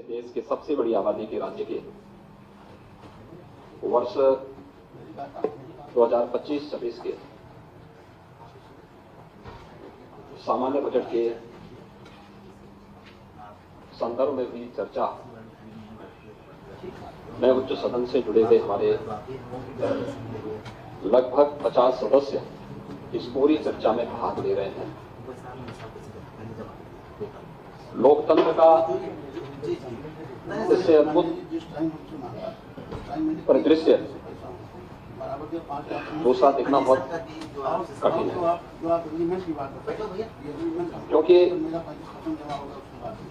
देश के सबसे बड़ी आबादी के राज्य के वर्ष 2025-26 के सामान्य बजट के संदर्भ में हुई चर्चा में उच्च सदन से जुड़े हुए हमारे लगभग 50 सदस्य इस पूरी चर्चा में भाग ले रहे हैं। लोकतंत्र का इससे अद्भुत परिदृश्य दूसरा दिखना बहुत कठिन है, क्योंकि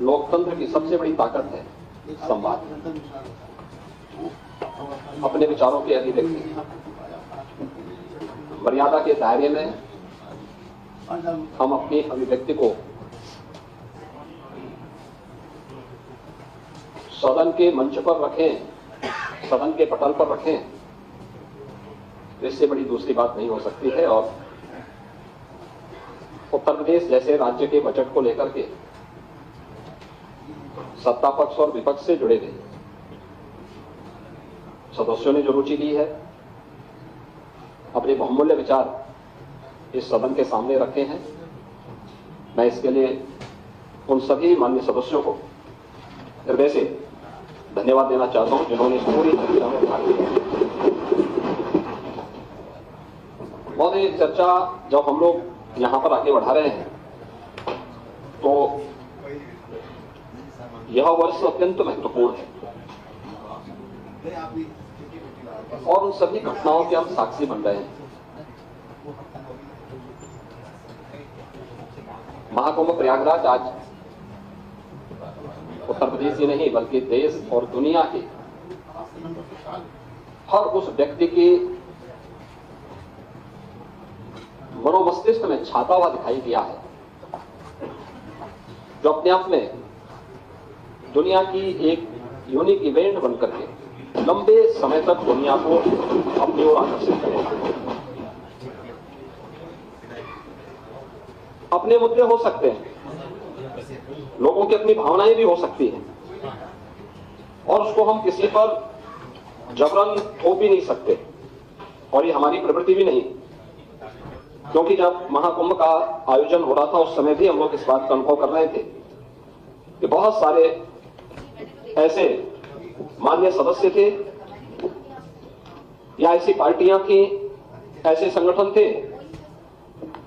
लोकतंत्र की सबसे बड़ी ताकत है संवाद, अपने विचारों के अभिव्यक्ति। मर्यादा के दायरे में हम अपनी अभिव्यक्ति को सदन के मंच पर रखें, सदन के पटल पर रखें, इससे बड़ी दूसरी बात नहीं हो सकती है। और उत्तर प्रदेश जैसे राज्य के बजट को लेकर के सत्ता पक्ष और विपक्ष से जुड़े हुए सदस्यों ने जो रुचि ली है, अपने बहुमूल्य विचार इस सदन के सामने रखे हैं, मैं इसके लिए उन सभी माननीय सदस्यों को हृदय से धन्यवाद देना चाहता हूं जिन्होंने इस पूरी चर्चा में भाग लिया। बहुत ही चर्चा जब हम लोग यहां पर आगे बढ़ा रहे हैं तो यह वर्ष अत्यंत महत्वपूर्ण है और उन सभी घटनाओं के हम साक्षी बन रहे हैं। महाकुंभ प्रयागराज आज उत्तर प्रदेश ही नहीं बल्कि देश और दुनिया के हर उस व्यक्ति की मनोमस्तिष्क में छाता हुआ दिखाई दिया है जो अपने आप में दुनिया की एक यूनिक इवेंट बनकर के लंबे समय तक दुनिया को अपनी ओर आकर्षित करेगा। अपने मुद्दे हो सकते हैं, लोगों की अपनी भावनाएं भी हो सकती हैं और उसको हम किसी पर जबरन थोप भी नहीं सकते और ये हमारी प्रवृत्ति भी नहीं, क्योंकि जब महाकुंभ का आयोजन हो रहा था उस समय भी हम लोग इस बात का अनुभव कर रहे थे कि बहुत सारे ऐसे मान्य सदस्य थे या ऐसी पार्टियां थी, ऐसे संगठन थे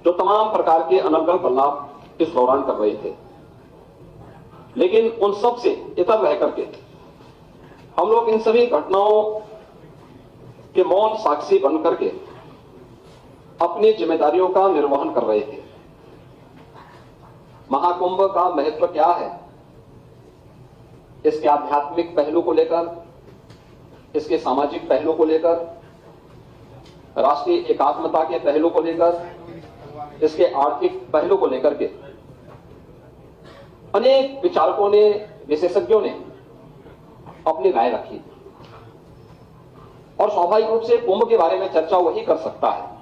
जो तमाम प्रकार के अनर्गल बदलाव इस दौरान कर रहे थे। लेकिन उन सब से इतर रह करके हम लोग इन सभी घटनाओं के मौन साक्षी बन करके अपनी जिम्मेदारियों का निर्वहन कर रहे थे। महाकुंभ का महत्व क्या है, इसके आध्यात्मिक पहलू को लेकर, इसके सामाजिक पहलू को लेकर, राष्ट्रीय एकात्मता के पहलू को लेकर, इसके आर्थिक पहलू को लेकर के अनेक विचारकों ने, विशेषज्ञों ने अपनी राय रखी और स्वाभाविक रूप से कुंभ के बारे में चर्चा वही कर सकता है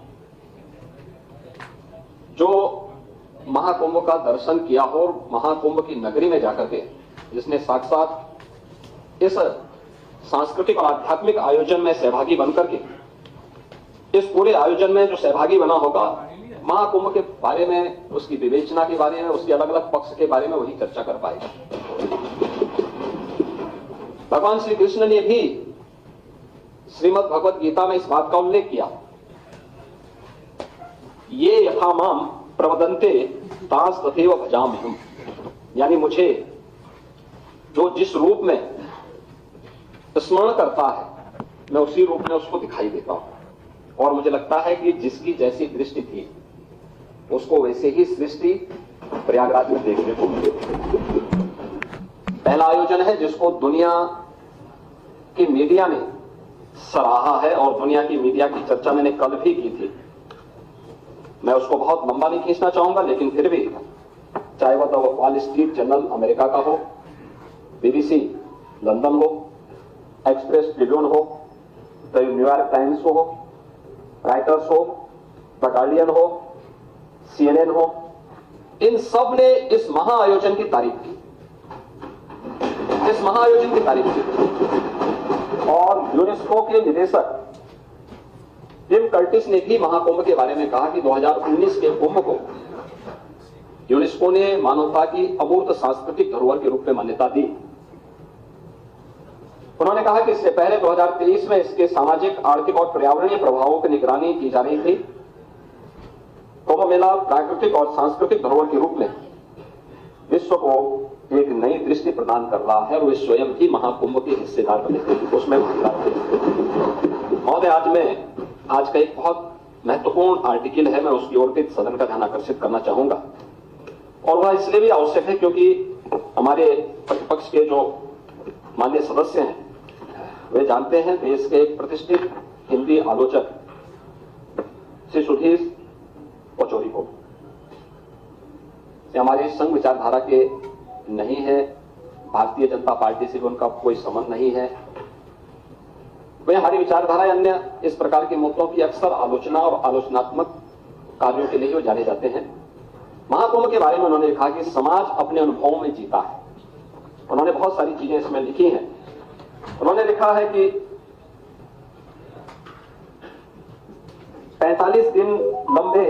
जो महाकुंभ का दर्शन किया हो और महाकुंभ की नगरी में जाकर के जिसने साक्षात इस सांस्कृतिक और आध्यात्मिक आयोजन में सहभागी बनकर के इस पूरे आयोजन में जो सहभागी बना होगा, महाकुंभ के बारे में, उसकी विवेचना के बारे में, उसके अलग अलग पक्ष के बारे में वही चर्चा कर पाएगा। भगवान श्री कृष्ण ने भी श्रीमद् भगवत गीता में इस बात का उल्लेख किया, ये यथा माम प्रवदन्ते तास तथैव भजाम्यहम्, यानी मुझे जो जिस रूप में स्मरण करता है मैं उसी रूप में उसको दिखाई देता हूं और मुझे लगता है कि जिसकी जैसी दृष्टि थी उसको वैसे ही सृष्टि प्रयागराज में देखने को मिली। पहला आयोजन है जिसको दुनिया की मीडिया ने सराहा है और दुनिया की मीडिया की चर्चा मैंने कल भी की थी। मैं उसको बहुत लंबा नहीं खींचना चाहूंगा, लेकिन फिर भी चाहे वह the wall street journal America का हो, बीबीसी लंदन हो, एक्सप्रेस ट्रिब्यून हो, द न्यूयॉर्क टाइम्स हो, राइटर्स हो, द गार्डियन हो, CNN हो, इन सब ने इस महा आयोजन की तारीफ की इस महाआयोजन की तारीफ की। और यूनेस्को के निदेशक टिम कर्टिस ने भी महाकुंभ के बारे में कहा कि 2019 के कुंभ को यूनेस्को ने मानवता की अमूर्त सांस्कृतिक धरोहर के रूप में मान्यता दी। उन्होंने कहा कि इससे पहले 2023 में इसके सामाजिक, आर्थिक और पर्यावरणीय प्रभावों की निगरानी की जा रही थी। कुंभ मेला प्राकृतिक और सांस्कृतिक धरोहर के रूप में विश्व को एक नई दृष्टि प्रदान कर रहा है और वे स्वयं भी महाकुंभ के हिस्सेदार बने थे, उसमें भागीदार थे। महोदय, आज का एक बहुत महत्वपूर्ण आर्टिकल है, मैं उसकी ओर भी सदन का ध्यान आकर्षित करना चाहूंगा। और वह इसलिए भी आवश्यक है क्योंकि हमारे प्रतिपक्ष के जो माननीय सदस्य हैं वे जानते हैं देश के एक प्रतिष्ठित हिंदी आलोचक श्री सुधीर पचौरी को हमारी संघ विचारधारा के नहीं है, भारतीय जनता पार्टी से भी उनका कोई संबंध नहीं है। वे हमारी विचारधारा अन्य इस प्रकार के मुद्दों की अक्सर आलोचना और आलोचनात्मक कार्यों के लिए वो जाने जाते हैं। महाकुंभ के बारे में उन्होंने लिखा कि समाज अपने अनुभवों में जीता है। उन्होंने बहुत सारी चीजें इसमें लिखी हैं। उन्होंने लिखा है कि 45 दिन लंबे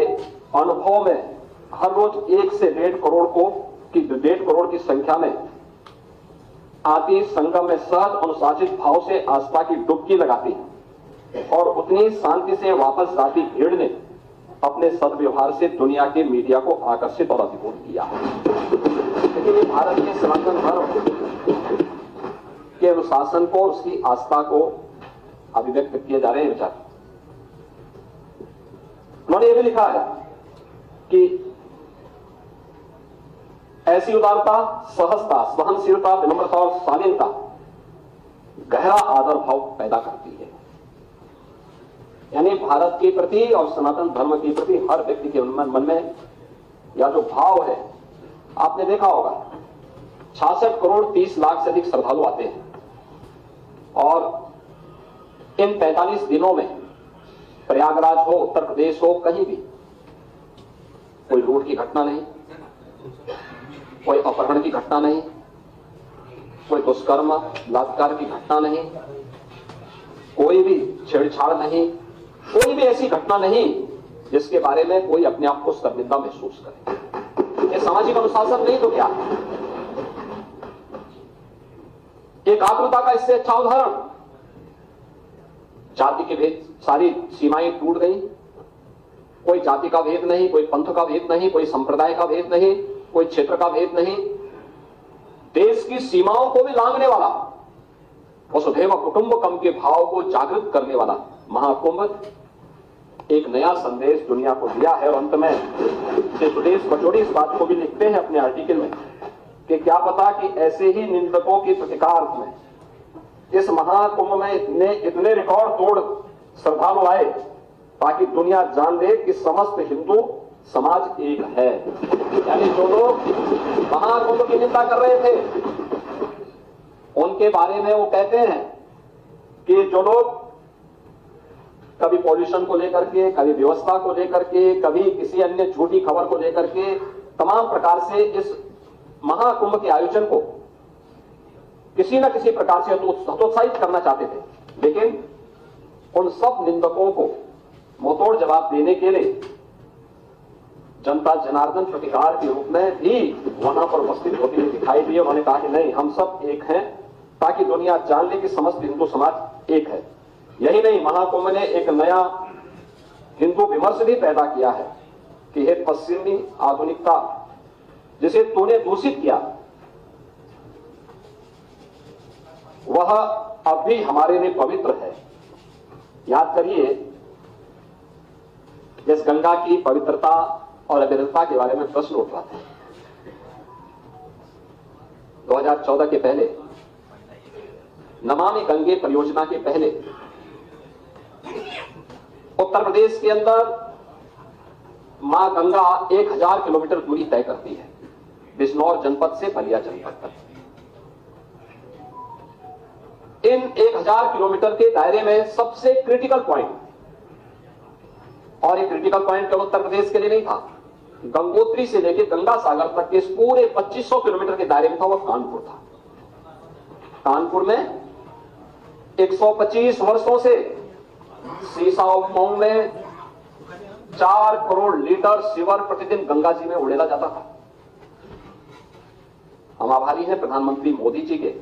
अनुभव में हर रोज 1 से 1.5 करोड़ की संख्या में आती संगम में सहज अनुशासित भाव से आस्था की डुबकी लगाती और उतनी शांति से वापस जाती भीड़ ने अपने सदव्यवहार से दुनिया के मीडिया को आकर्षित और अभिभूत किया। लेकिन ये भारत के सनातन धर्म के अनुशासन को, उसकी आस्था को अभिव्यक्त किए जा रहे हैं विचार। उन्होंने ये भी लिखा है कि ऐसी उदारता, सहजता, सहनशीलता, विनम्रता और शालीनता गहरा आदर भाव पैदा करती है। यानी भारत के प्रति और सनातन धर्म के प्रति हर व्यक्ति के मन में या जो भाव है, आपने देखा होगा 66 करोड़ 30 लाख से अधिक श्रद्धालु आते हैं और इन 45 दिनों में प्रयागराज हो, उत्तर प्रदेश हो, कहीं भी कोई लूट की घटना नहीं, कोई अपहरण की घटना नहीं, कोई दुष्कर्म बलात्कार की घटना नहीं, कोई भी छेड़छाड़ नहीं, कोई भी ऐसी घटना नहीं जिसके बारे में कोई अपने आप को शर्मिंदा महसूस करे। ये सामाजिक अनुशासन नहीं तो क्या? एकाग्रता का इससे अच्छा उदाहरण। जाति के भेद, सारी सीमाएं टूट गई। कोई जाति का भेद नहीं, कोई पंथ का भेद नहीं, कोई संप्रदाय का भेद नहीं, कोई क्षेत्र का भेद नहीं। देश की सीमाओं को भी लांघने वाला, वसुधैव कुटुंबकम के भाव को जागृत करने वाला महाकुंभ एक नया संदेश दुनिया को दिया है। और अंत में श्री सुधीर पचौरी इस बात को भी लिखते हैं अपने आर्टिकल में कि क्या पता कि ऐसे ही निंदकों के प्रतिकार में इस महाकुंभ में इतने रिकॉर्ड तोड़ श्रद्धालु आए ताकि दुनिया जान ले कि समस्त हिंदू समाज एक है। यानी जो लोग महाकुंभ की निंदा कर रहे थे उनके बारे में वो कहते हैं कि जो लोग कभी पॉल्यूशन को लेकर के, कभी व्यवस्था को लेकर के, कभी किसी अन्य झूठी खबर को लेकर के तमाम प्रकार से इस महाकुंभ के आयोजन को किसी न किसी प्रकार से हतोत्साहित करना चाहते थे, लेकिन उन सब निंदकों को मुंहतोड़ जवाब देने के लिए जनता जनार्दन प्रतिकार के रूप में भी वहां पर उपस्थित होती हुई दिखाई दी। उन्होंने कहा कि नहीं, हम सब एक हैं ताकि दुनिया जान ले कि समस्त हिंदू समाज एक है। यही नहीं, महाकुंभ ने एक नया हिंदू विमर्श भी पैदा किया है कि हे पश्चिमी आधुनिकता, जिसे तूने दूषित किया वह अब भी हमारे लिए पवित्र है। याद करिए, जिस गंगा की पवित्रता और अविरलता के बारे में प्रश्न उठ रहा था 2014 के पहले, नमामि गंगे परियोजना के पहले उत्तर प्रदेश के अंदर मां गंगा 1000 किलोमीटर दूरी तय करती है, बिजनौर जनपद से बलिया जनपद तक। इन 1000 किलोमीटर के दायरे में सबसे क्रिटिकल पॉइंट, और ये क्रिटिकल पॉइंट केवल उत्तर प्रदेश के लिए नहीं था, गंगोत्री से लेकर गंगा सागर तक के इस पूरे 2500 किलोमीटर के दायरे में था, वह कानपुर था। कानपुर में 125 वर्षों से सीसा उपमऊ में 4 करोड़ लीटर सीवर प्रतिदिन गंगा जी में उड़ेला जाता था। हम आभारी हैं प्रधानमंत्री मोदी जी के,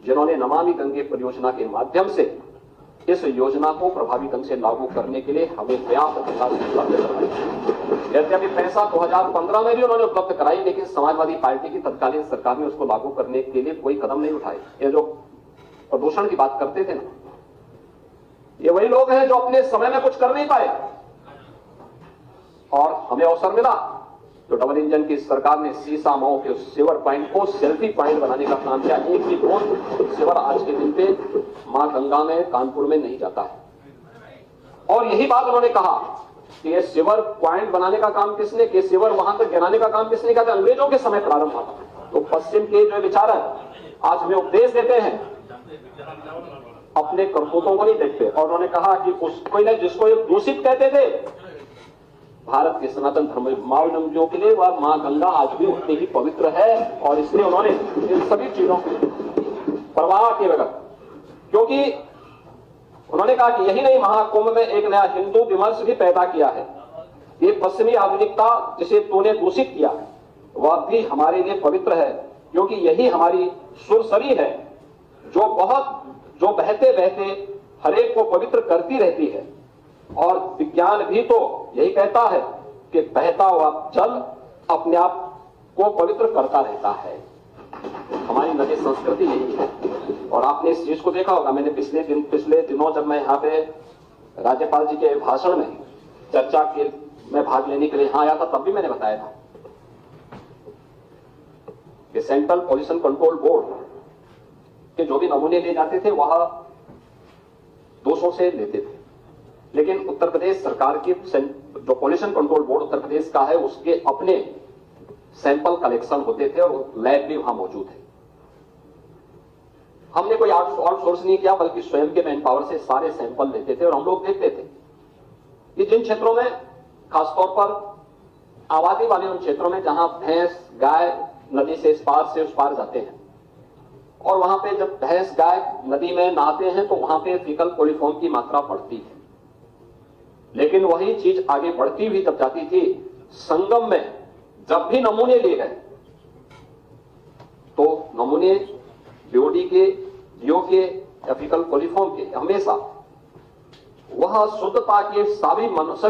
जिन्होंने नमामि गंगे परियोजना के माध्यम से इस योजना को प्रभावी ढंग से लागू करने के लिए हमें पर्याप्त धनराशि उपलब्ध कराई। यद्यपि पैसा 2015 में भी उन्होंने उपलब्ध कराई, लेकिन समाजवादी पार्टी की तत्कालीन सरकार ने उसको लागू करने के लिए कोई कदम नहीं उठाए। ये जो प्रदूषण की बात करते थे ना, ये वही लोग हैं जो अपने समय में कुछ कर नहीं पाए और हमें अवसर मिला तो डबल इंजन की सरकार ने सीसा मऊ के सीवर पॉइंट को सेल्फी पॉइंट बनाने का काम किया। एक भी बूंद सीवर आज के दिन पे मां गंगा में कानपुर में नहीं जाता है। और यही बात उन्होंने कहा कि ये सीवर पॉइंट बनाने का काम किसने किया, सीवर वहां तक गिराने का काम किसने किया? अंग्रेजों के समय प्रारंभ हुआ था। तो पश्चिम के जो विचारक आज हमें उपदेश देते हैं, अपने करतूतों को नहीं देखते। और उन्होंने कहा कि उसको नहीं, जिसको ये दूषित कहते थे भारत के सनातन धर्मावलंबियों के लिए, वह मां गंगा आज भी उतनी ही पवित्र है। और इसलिए उन्होंने इन सभी चीजों की परवाह के बगैर, क्योंकि उन्होंने कहा कि यही नहीं, महाकुंभ में एक नया हिंदू विमर्श भी पैदा किया है। ये पश्चिमी आधुनिकता जिसे तूने दूषित किया वह भी हमारे लिए पवित्र है, क्योंकि यही हमारी सुरसरी है जो बहते बहते हरेक को पवित्र करती रहती है। और विज्ञान भी तो यही कहता है कि बहता हुआ जल अपने आप को पवित्र करता रहता है। हमारी नदी संस्कृति यही है। और आपने इस चीज को देखा होगा, मैंने पिछले दिनों जब मैं यहाँ पे राज्यपाल जी के भाषण में चर्चा के में भाग लेने के लिए यहाँ आया था, तब भी मैंने बताया था कि सेंट्रल पॉल्यूशन कंट्रोल बोर्ड के जो भी नमूने लिए जाते थे वह 200 से लेते थे, लेकिन उत्तर प्रदेश सरकार की जो pollution control board Uttar Pradesh का है, उसके अपने सैंपल कलेक्शन होते थे और लैब भी वहां मौजूद है। हमने कोई आउटसोर्स नहीं किया, बल्कि स्वयं के मैन पावर से सारे सैंपल लेते थे और हम लोग देखते थे कि जिन क्षेत्रों में, खासतौर पर आबादी वाले उन क्षेत्रों में जहां भैंस गाय नदी से इस पार से उस पार जाते हैं, और वहां पे जब भैंस गाय नदी में नहाते हैं तो वहां पे फीकल कोलिफॉर्म की मात्रा बढ़ती है। लेकिन वही चीज आगे बढ़ती भी तब जाती थी। संगम में जब भी नमूने लिए गए तो नमूने बीओडी के, डीओ के या फीकल कोलिफॉर्म के हमेशा वह शुद्धता के सभी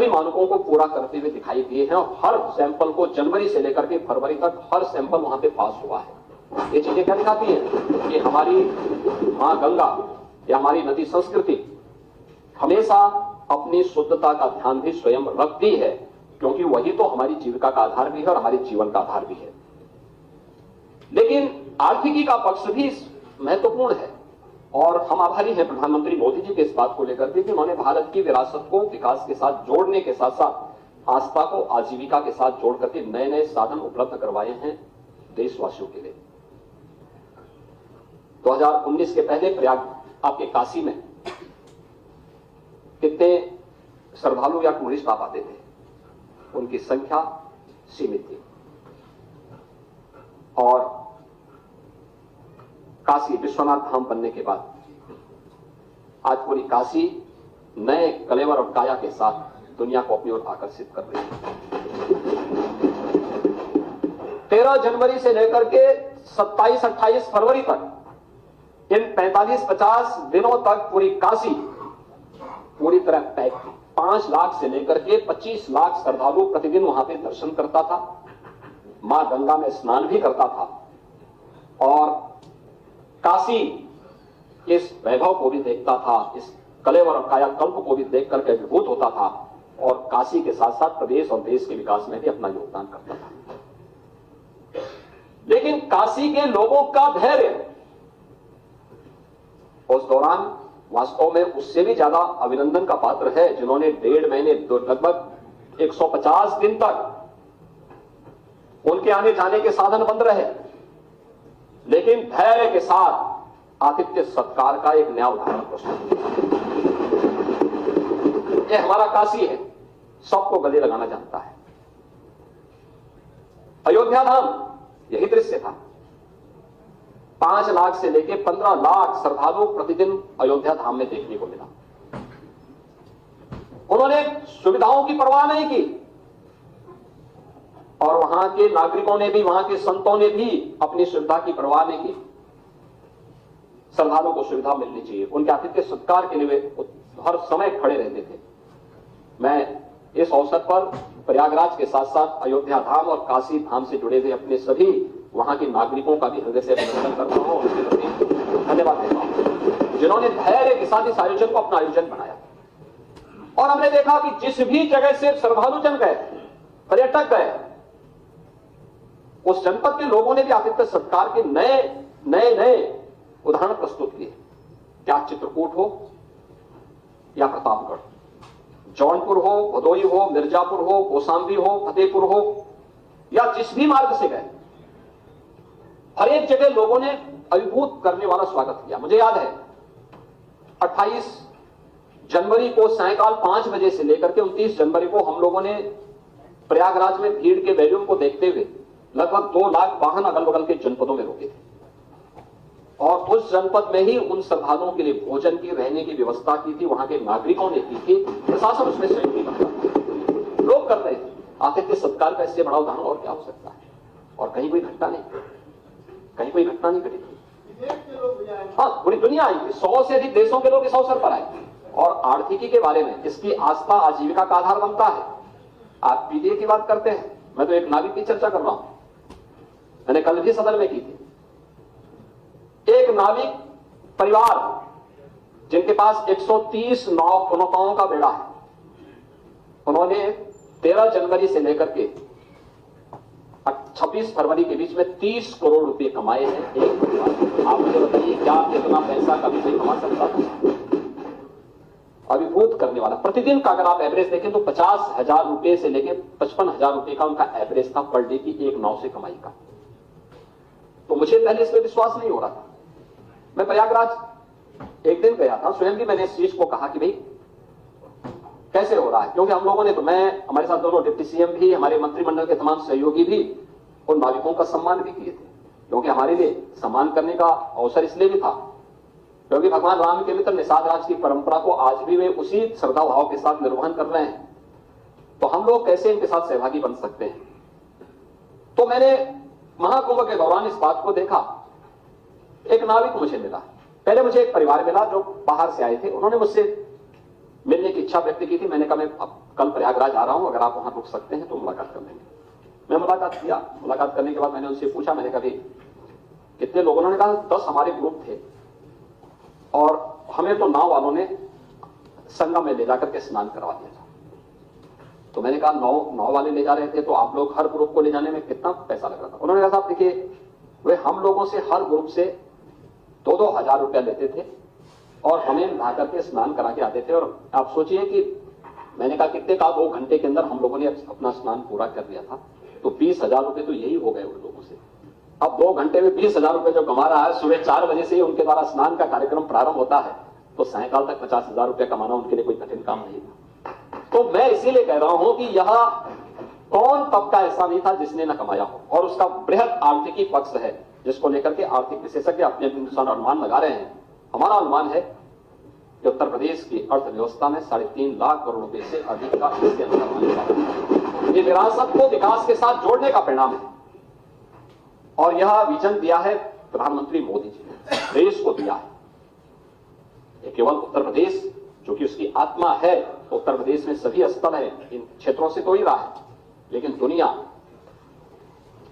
मानकों को पूरा करते हुए दिखाई दिए हैं। और हर सैंपल को जनवरी से लेकर के फरवरी तक हर सैंपल वहां पे पास हुआ है। ये चीजें क्या दिखाती हैं कि हमारी मां गंगा या हमारी नदी संस्कृति हमेशा अपनी शुद्धता का ध्यान भी स्वयं रखती है, क्योंकि वही तो हमारी जीविका का आधार भी है और हमारे जीवन का आधार भी है। लेकिन आर्थिकी का पक्ष भी महत्वपूर्ण है और हम आभारी हैं प्रधानमंत्री मोदी जी के इस बात को लेकर के कि उन्होंने भारत की विरासत को विकास के साथ जोड़ने के साथ साथ आस्था को आजीविका के साथ जोड़ करके नए नए साधन उपलब्ध करवाए हैं देशवासियों के लिए। 2019 के पहले प्रयाग आपके काशी में कितने श्रद्धालु या टूरिस्ट आ पाते थे, उनकी संख्या सीमित थी। और काशी विश्वनाथ धाम बनने के बाद आज पूरी काशी नए कलेवर और काया के साथ दुनिया को अपनी ओर आकर्षित कर रही है। 13 जनवरी से लेकर के 27-28 फरवरी तक इन 45-50 दिनों तक पूरी काशी पूरी तरह पैक थी। 5 लाख से लेकर के 25 लाख श्रद्धालु प्रतिदिन वहां पे दर्शन करता था, मां गंगा में स्नान भी करता था और काशी इस वैभव को भी देखता था, इस कलेवर और कायाकल्प को भी देख करके अभिभूत होता था और काशी के साथ साथ प्रदेश और देश के विकास में भी अपना योगदान करता था। लेकिन काशी के लोगों का धैर्य उस दौरान वास्तव में उससे भी ज्यादा अभिनंदन का पात्र है, जिन्होंने 1.5 महीने लगभग 150 दिन तक उनके आने जाने के साधन बंद रहे, लेकिन धैर्य के साथ आतिथ्य सत्कार का एक नया उदाहरण प्रस्तुत किया। यह हमारा काशी है, सबको गले लगाना जानता है। अयोध्या धाम यही दृश्य था। 5 लाख से लेकर 15 लाख श्रद्धालु प्रतिदिन अयोध्या धाम में देखने को मिला। उन्होंने सुविधाओं की परवाह नहीं की और वहां के नागरिकों ने भी, वहां के संतों ने भी अपनी सुविधा की परवाह नहीं की। श्रद्धालुओं को सुविधा मिलनी चाहिए, उनके आतिथ्य सत्कार के लिए वे हर समय खड़े रहते थे। मैं इस अवसर पर प्रयागराज के साथ साथ अयोध्या धाम और काशी धाम से जुड़े हुए अपने सभी वहां के नागरिकों का भी हृदय से अभिनंदन करता हूं और उनके प्रति धन्यवाद देता हूं, जिन्होंने धैर्य के साथ इस आयोजन को अपना आयोजन बनाया। और हमने देखा कि जिस भी जगह से श्रद्धालु जन गए, पर्यटक गए, उस जनपद के लोगों ने भी आतिथ्य सत्कार के नए उदाहरण प्रस्तुत किए। क्या चित्रकूट हो या प्रतापगढ़, जौनपुर हो, भदोई हो, मिर्जापुर हो, कौशाम्बी हो, फतेहपुर हो, या जिस भी मार्ग से गए, हर एक जगह लोगों ने अभिभूत करने वाला स्वागत किया। मुझे याद है 28 जनवरी को सायकाल 5 बजे से लेकर के 29 जनवरी को हम लोगों ने प्रयागराज में भीड़ के वॉल्यूम को देखते हुए लगभग 2 लाख वाहन अगल बगल के जनपदों में रोके थे और उस जनपद में ही उन श्रद्धालुओं के लिए भोजन की, रहने की व्यवस्था की थी, वहां के नागरिकों ने की थी, प्रशासन उसमें सहयोग नहीं करता, लोग कर रहे थे। आतिथ्य सत्कार का इससे बड़ा उदाहरण और क्या हो सकता है? और कहीं कोई घटना नहीं घटी थी। हाँ, पूरी दुनिया आई थी, 100 से अधिक देशों के लोग इस अवसर पर आए। और आर्थिकी के बारे में, इसकी आस्था आजीविका का आधार बनता है। आप पीडीए की बात करते हैं, मैं तो एक नाविक की चर्चा कर रहा हूं, मैंने कल भी सदन में की थी। एक नाविक परिवार जिनके पास 130 नौकाओं का बेड़ा है, उन्होंने 13 जनवरी से लेकर के 26 फरवरी के बीच में 30 करोड़ रुपए कमाए हैं एक परिवार। आप मुझे बताइए, क्या कितना पैसा कभी कोई कमा सकता था? अभिभूत करने वाला। प्रतिदिन का अगर आप एवरेज देखें तो 50,000 रुपए से लेकर 55,000 रुपए का उनका एवरेज था पर डे की एक नाव से कमाई का। तो मुझे पहले इसमें विश्वास नहीं हो रहा था। मैं प्रयागराज एक दिन गया था, स्वयं भी मैंने इस चीज को कहा कि भाई कैसे हो रहा है, क्योंकि हम लोगों ने तो, मैं, हमारे साथ दोनों डिप्टी सीएम भी, हमारे मंत्रिमंडल के तमाम सहयोगी भी उन नाविकों का सम्मान भी किए थे, क्योंकि हमारे लिए सम्मान करने का अवसर इसलिए भी था क्योंकि भगवान राम के मित्र निषाद राज की परंपरा को आज भी वे उसी श्रद्धा भाव के साथ निर्वहन कर रहे हैं। तो हम लोग कैसे इनके साथ सहभागी बन सकते हैं? तो मैंने महाकुंभ के दौरान इस बात को देखा। एक नाविक मुझे मिला, पहले मुझे एक परिवार मिला जो बाहर से आए थे, उन्होंने मुझसे मिलने की इच्छा व्यक्त की थी। मैंने कहा मैं अब कल प्रयागराज आ रहा हूं, अगर आप वहां रुक सकते हैं तो मुलाकात कर लेंगे। मैं मुलाकात किया। मुलाकात करने के बाद मैंने उनसे पूछा, मैंने कहा कितने लोग? उन्होंने कहा 10 हमारे ग्रुप थे और हमें तो नाव वालों ने संगम में ले जाकर के स्नान करवा दिया था। तो मैंने कहा नाव वाले ले जा रहे थे तो आप लोग हर ग्रुप को ले जाने में कितना पैसा लग रहा था? उन्होंने कहा साहब देखिए, वे हम लोगों से हर ग्रुप से 2-2 हजार रुपया लेते थे और हमें नहा करके स्नान करा के आते थे। और आप सोचिए कि मैंने कहा कितने का? 2 घंटे के अंदर हम लोगों ने अपना स्नान पूरा कर लिया था, तो 20,000 रुपए तो यही हो गए उन लोगों से। अब 2 घंटे में 20,000 रुपए जो कमा रहा है, सुबह 4 बजे से ही उनके द्वारा स्नान का कार्यक्रम प्रारंभ होता है, तो सायकाल तक 50,000 रुपए कमाना उनके लिए कोई कठिन काम नहीं था। तो मैं इसीलिए कह रहा हूं कि यह कौन तबका ऐसा नहीं था जिसने न कमाया हो, और उसका बृहद आर्थिकी पक्ष है जिसको लेकर के आर्थिक विशेषज्ञ अपने अनुमान लगा रहे हैं। हमारा अनुमान है कि उत्तर प्रदेश की अर्थव्यवस्था में 3.5 लाख करोड़ रुपए से अधिक का ये विरासत को विकास के साथ जोड़ने का परिणाम है। और यह विजन दिया है प्रधानमंत्री मोदी जी ने, देश को दिया है। ये केवल उत्तर प्रदेश जो कि उसकी आत्मा है, उत्तर प्रदेश में सभी स्थल है, इन क्षेत्रों से तो ही रहा है, लेकिन दुनिया,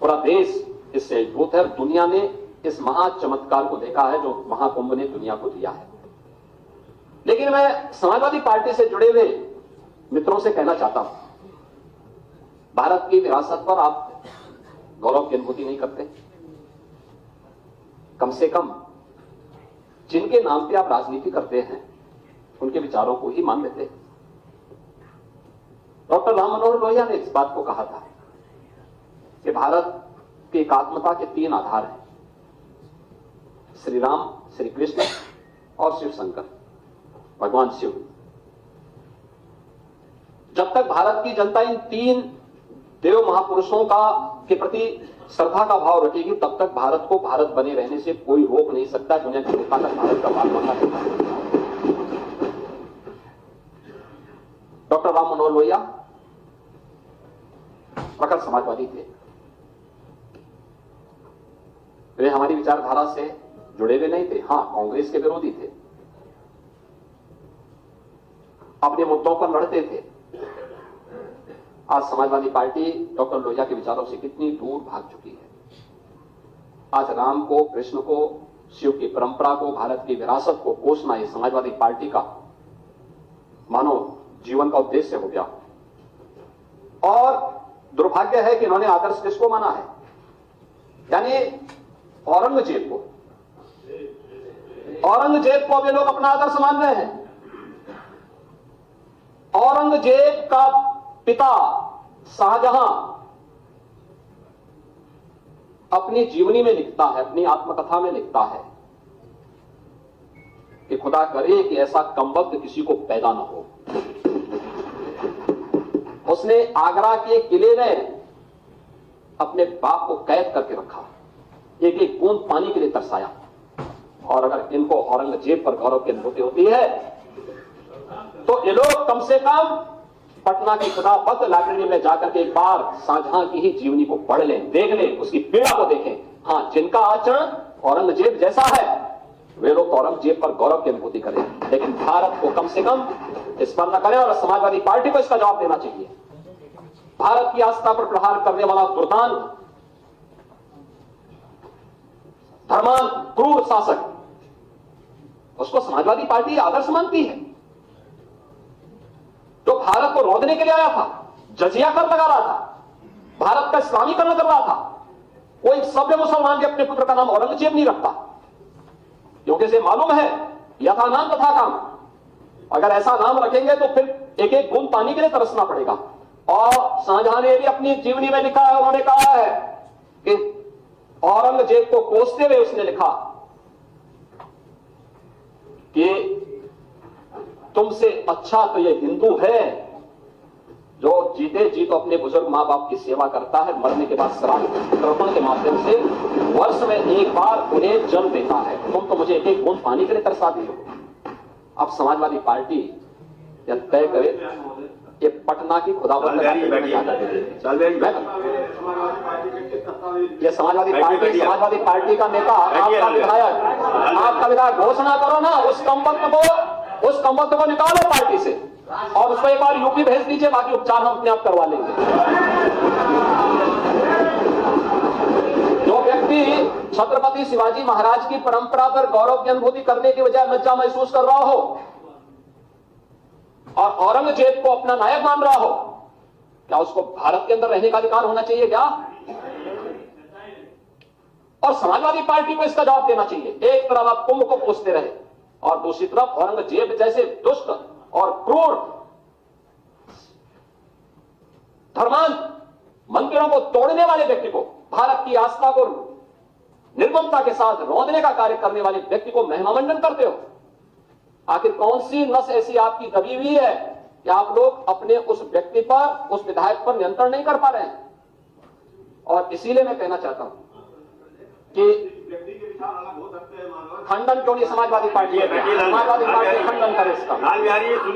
पूरा देश इससे अभिभूत है। दुनिया ने इस महा चमत्कार को देखा है जो महाकुंभ ने दुनिया को दिया है। लेकिन मैं समाजवादी पार्टी से जुड़े हुए मित्रों से कहना चाहता हूं, भारत की विरासत पर आप गौरव की अनुभूति नहीं करते? कम से कम जिनके नाम पे आप राजनीति करते हैं उनके विचारों को ही मान लेते। डॉक्टर राम मनोहर लोहिया ने इस बात को कहा था कि भारत की एकात्मता के 3 आधार हैं, श्री राम, श्री कृष्ण और शिव शंकर, भगवान शिव। जब तक भारत की जनता इन 3 देव महापुरुषों का के प्रति श्रद्धा का भाव रखेगी, तब तक भारत को भारत बने रहने से कोई रोक नहीं सकता। दुनिया की ताकत भारत का भाग बनना चाहिए। डॉक्टर राम मनोहर लोहिया प्रखर समाजवादी थे। वे हमारी विचारधारा से जुड़े हुए नहीं थे, हां कांग्रेस के विरोधी थे, अपने मुद्दों पर लड़ते थे। आज समाजवादी पार्टी डॉक्टर लोहिया के विचारों से कितनी दूर भाग चुकी है। आज राम को, कृष्ण को, शिव की परंपरा को, भारत की विरासत को कोसना ये समाजवादी पार्टी का मानो जीवन का उद्देश्य हो गया। और दुर्भाग्य है कि इन्होंने आदर्श किसको माना है, यानी औरंगजेब को। औरंगजेब को वे लोग अपना आदर्श मान रहे हैं। औरंगजेब का पिता शाहजहां अपनी जीवनी में लिखता है, अपनी आत्मकथा में लिखता है कि खुदा करे कि ऐसा कमबख्त किसी को पैदा न हो। उसने आगरा के किले में अपने बाप को कैद करके रखा, एक एक बूंद पानी के लिए तरसाया। और अगर इनको औरंगजेब पर गौरव की अनुभूति होती है तो ये लोग कम से कम पटना की खुदाबंद लाइब्रेरी में जाकर के एक बार शाहजहां की ही जीवनी को पढ़ लें, देख लें, उसकी पीड़ा को देखें। हां, जिनका आचरण औरंगजेब जैसा है वे लोग औरंगजेब पर गौरव की अनुभूति करें, लेकिन भारत को कम से कम इस पर न करें। और समाजवादी पार्टी को इसका जवाब देना चाहिए। भारत की आस्था पर प्रहार करने वाला दुर्दांत, धर्मांत, क्रूर शासक, उसको समाजवादी पार्टी आदर्श मानती है। जो भारत को रौंदने के लिए आया था, जजिया कर लगा रहा था, भारत का इस्लामीकरण कर रहा था, कोई सभ्य मुसलमान भी अपने पुत्र का नाम औरंगजेब नहीं रखता, क्योंकि इसे मालूम है यथा नाम तथा काम। अगर ऐसा नाम रखेंगे तो फिर एक एक बूंद पानी के लिए तरसना पड़ेगा। और शाहजहां ने भी अपनी जीवनी में लिखा है, उन्होंने कहा है कि औरंगजेब को कोसते हुए उसने लिखा कि तुमसे अच्छा तो ये हिंदू है जो जीते जी तो अपने बुजुर्ग मां बाप की सेवा करता है, मरने के बाद श्राद्ध तर्पण के माध्यम से वर्ष में एक बार उन्हें जल देता है। तुम तो मुझे एक एक बूंद पानी के लिए तरसा दी हो। अब समाजवादी पार्टी यह तय करे कि पटना की खुदाबंद ये समाजवादी पार्टी का नेता, आपका विधायक घोषणा करो ना, उस कमबख्त को निकालो पार्टी से और उसको एक बार यूपी भेज दीजिए, बाकी उपचार हम अपने आप करवा लेंगे। जो व्यक्ति छत्रपति शिवाजी महाराज की परंपरा पर गौरव की अनुभूति करने की बजाय लज्जा महसूस कर रहा हो और औरंगजेब को अपना नायक मान रहा हो, क्या उसको भारत के अंदर रहने का अधिकार होना चाहिए क्या? और समाजवादी पार्टी को इसका जवाब देना चाहिए। एक तरफ आप कुंभ को कोसते रहे और दूसरी तरफ औरंगजेब जैसे दुष्ट और क्रूर धर्मांत मंदिरों को तोड़ने वाले व्यक्ति को, भारत की आस्था को निर्ममता के साथ रौंदने का कार्य करने वाले व्यक्ति को महिमामंडन करते हो। आखिर कौन सी नस ऐसी आपकी दबी हुई है कि आप लोग अपने उस व्यक्ति पर, उस विधायक पर नियंत्रण नहीं कर पा रहे हैं? और इसीलिए मैं कहना चाहता हूं कि खंडन क्यों नहीं समाजवादी पार्टी है, समाजवादी पार्टी खंडन करे इसका,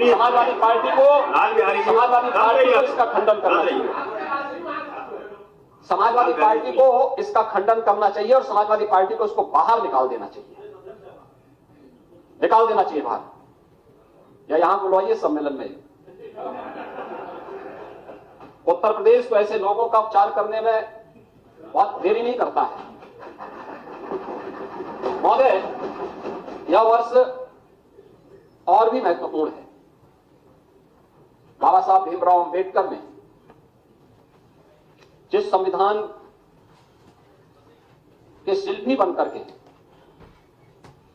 समाजवादी पार्टी को इसका खंडन करना चाहिए, समाजवादी पार्टी को इसका खंडन करना चाहिए और समाजवादी पार्टी को इसको बाहर निकाल देना चाहिए बाहर, या यहां बुलवाइए सम्मेलन में। उत्तर प्रदेश को ऐसे लोगों का उपचार करने में बहुत देरी नहीं करता है। महोदय, यह वर्ष और भी महत्वपूर्ण है। बाबा साहब भीमराव अंबेडकर ने जिस संविधान के शिल्पी बनकर के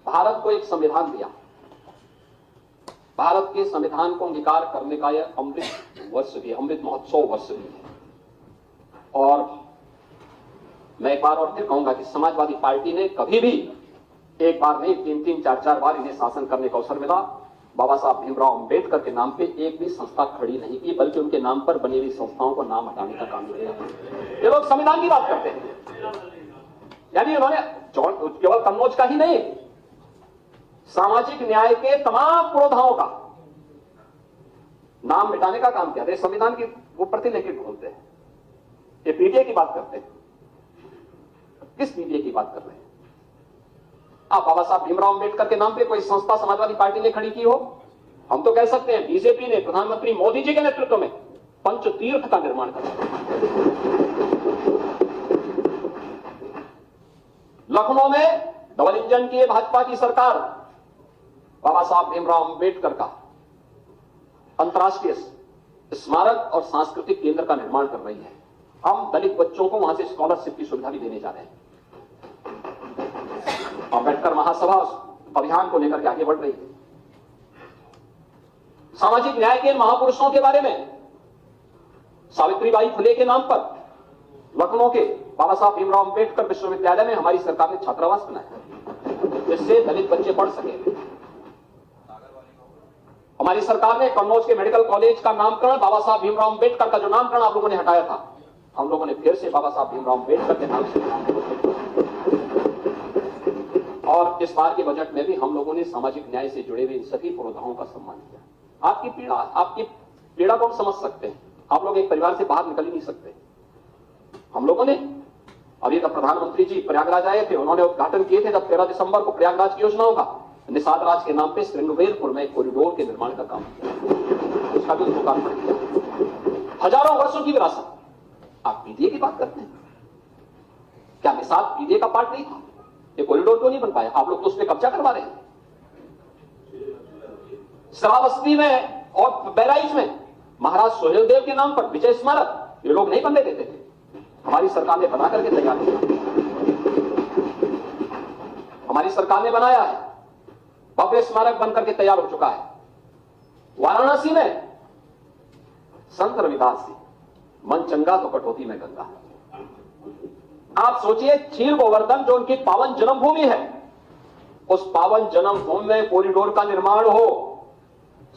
भारत को एक संविधान दिया, भारत के संविधान को अंगीकार करने का यह अमृत वर्ष भी, अमृत महोत्सव वर्ष भी है। और मैं एक बार और फिर कहूंगा कि समाजवादी पार्टी ने कभी भी एक बार नहीं, 3-3, 4-4 बार इन्हें शासन करने का अवसर मिला बाबा साहब भीमराव अंबेडकर के नाम पे एक भी संस्था खड़ी नहीं की, बल्कि उनके नाम पर बनी हुई संस्थाओं को नाम हटाने का काम किया। ये लोग संविधान की बात करते हैं, यानी उन्होंने केवल कन्नौज का ही नहीं, सामाजिक न्याय के तमाम पुरोधाओं का नाम मिटाने का काम किया। संविधान की वो प्रतिलेखित बोलते हैं, ये पीटीए की बात करते हैं। किस पीटीए की बात कर रहे हैं आप? बाबा साहब भीमराव अंबेडकर के नाम पे कोई संस्था समाजवादी पार्टी ने खड़ी की हो? हम तो कह सकते हैं बीजेपी ने प्रधानमंत्री मोदी जी के नेतृत्व में पंचतीर्थ का निर्माण करा। लखनऊ में डबल इंजन की भाजपा की सरकार बाबा साहब भीमराव अंबेडकर का अंतर्राष्ट्रीय स्मारक और सांस्कृतिक केंद्र का निर्माण कर रही है। हम दलित बच्चों को वहां से स्कॉलरशिप की सुविधा भी देने जा रहे हैं। अंबेडकर महासभा अभियान को लेकर के आगे बढ़ रही है। सामाजिक न्याय के महापुरुषों के बारे में सावित्रीबाई फुले के नाम पर लखनऊ के बाबा साहब भीमराव अंबेडकर विश्वविद्यालय में हमारी सरकार ने छात्रावास बनाया, जिससे दलित बच्चे पढ़ सके। हमारी सरकार ने कन्नौज के मेडिकल कॉलेज का नामकरण बाबा साहब भीमराव अंबेडकर का जो नामकरण आप लोगों ने हटाया था, हम लोगों ने फिर से बाबा साहब भीमराव अंबेडकर के नाम से। और इस बार के बजट में भी हम लोगों ने सामाजिक न्याय से जुड़े हुए इन सभी पुरोधाओं का सम्मान किया। आपकी पीड़ा को हम समझ सकते हैं। आप लोग एक परिवार से बाहर निकल ही नहीं सकते। हम लोगों ने अभी तक प्रधानमंत्री जी प्रयागराज आए थे, उन्होंने उद्घाटन किए थे जब 13 दिसंबर को प्रयागराज की योजनाओं का। निषाद राज के नाम पे श्रृंगवेरपुर में कॉरिडोर के निर्माण का काम किया, उसका भी लोकार्पण किया। हजारों वर्षों की विरासत। आप पीडीए की बात करते हैं, क्या निषाद पीडीए का पार्ट नहीं था? ये कॉरिडोर क्यों नहीं बन पाया? आप लोग तो उसमें कब्जा करवा रहे हैं। श्रावस्ती में और बहराइच में महाराज सोहेलदेव के नाम पर विजय स्मारक ये लोग नहीं बनने देते थे, हमारी सरकार ने बना करके तैयार किया। हमारी सरकार ने बनाया है, भव्य स्मारक बनकर के तैयार हो चुका है। वाराणसी में संत रविदास जी, मन चंगा तो कटौती में गंगा। आप सोचिए, चीर गोवर्धन जो उनकी पावन जन्मभूमि है, उस पावन जन्मभूमि में कॉरिडोर का निर्माण हो,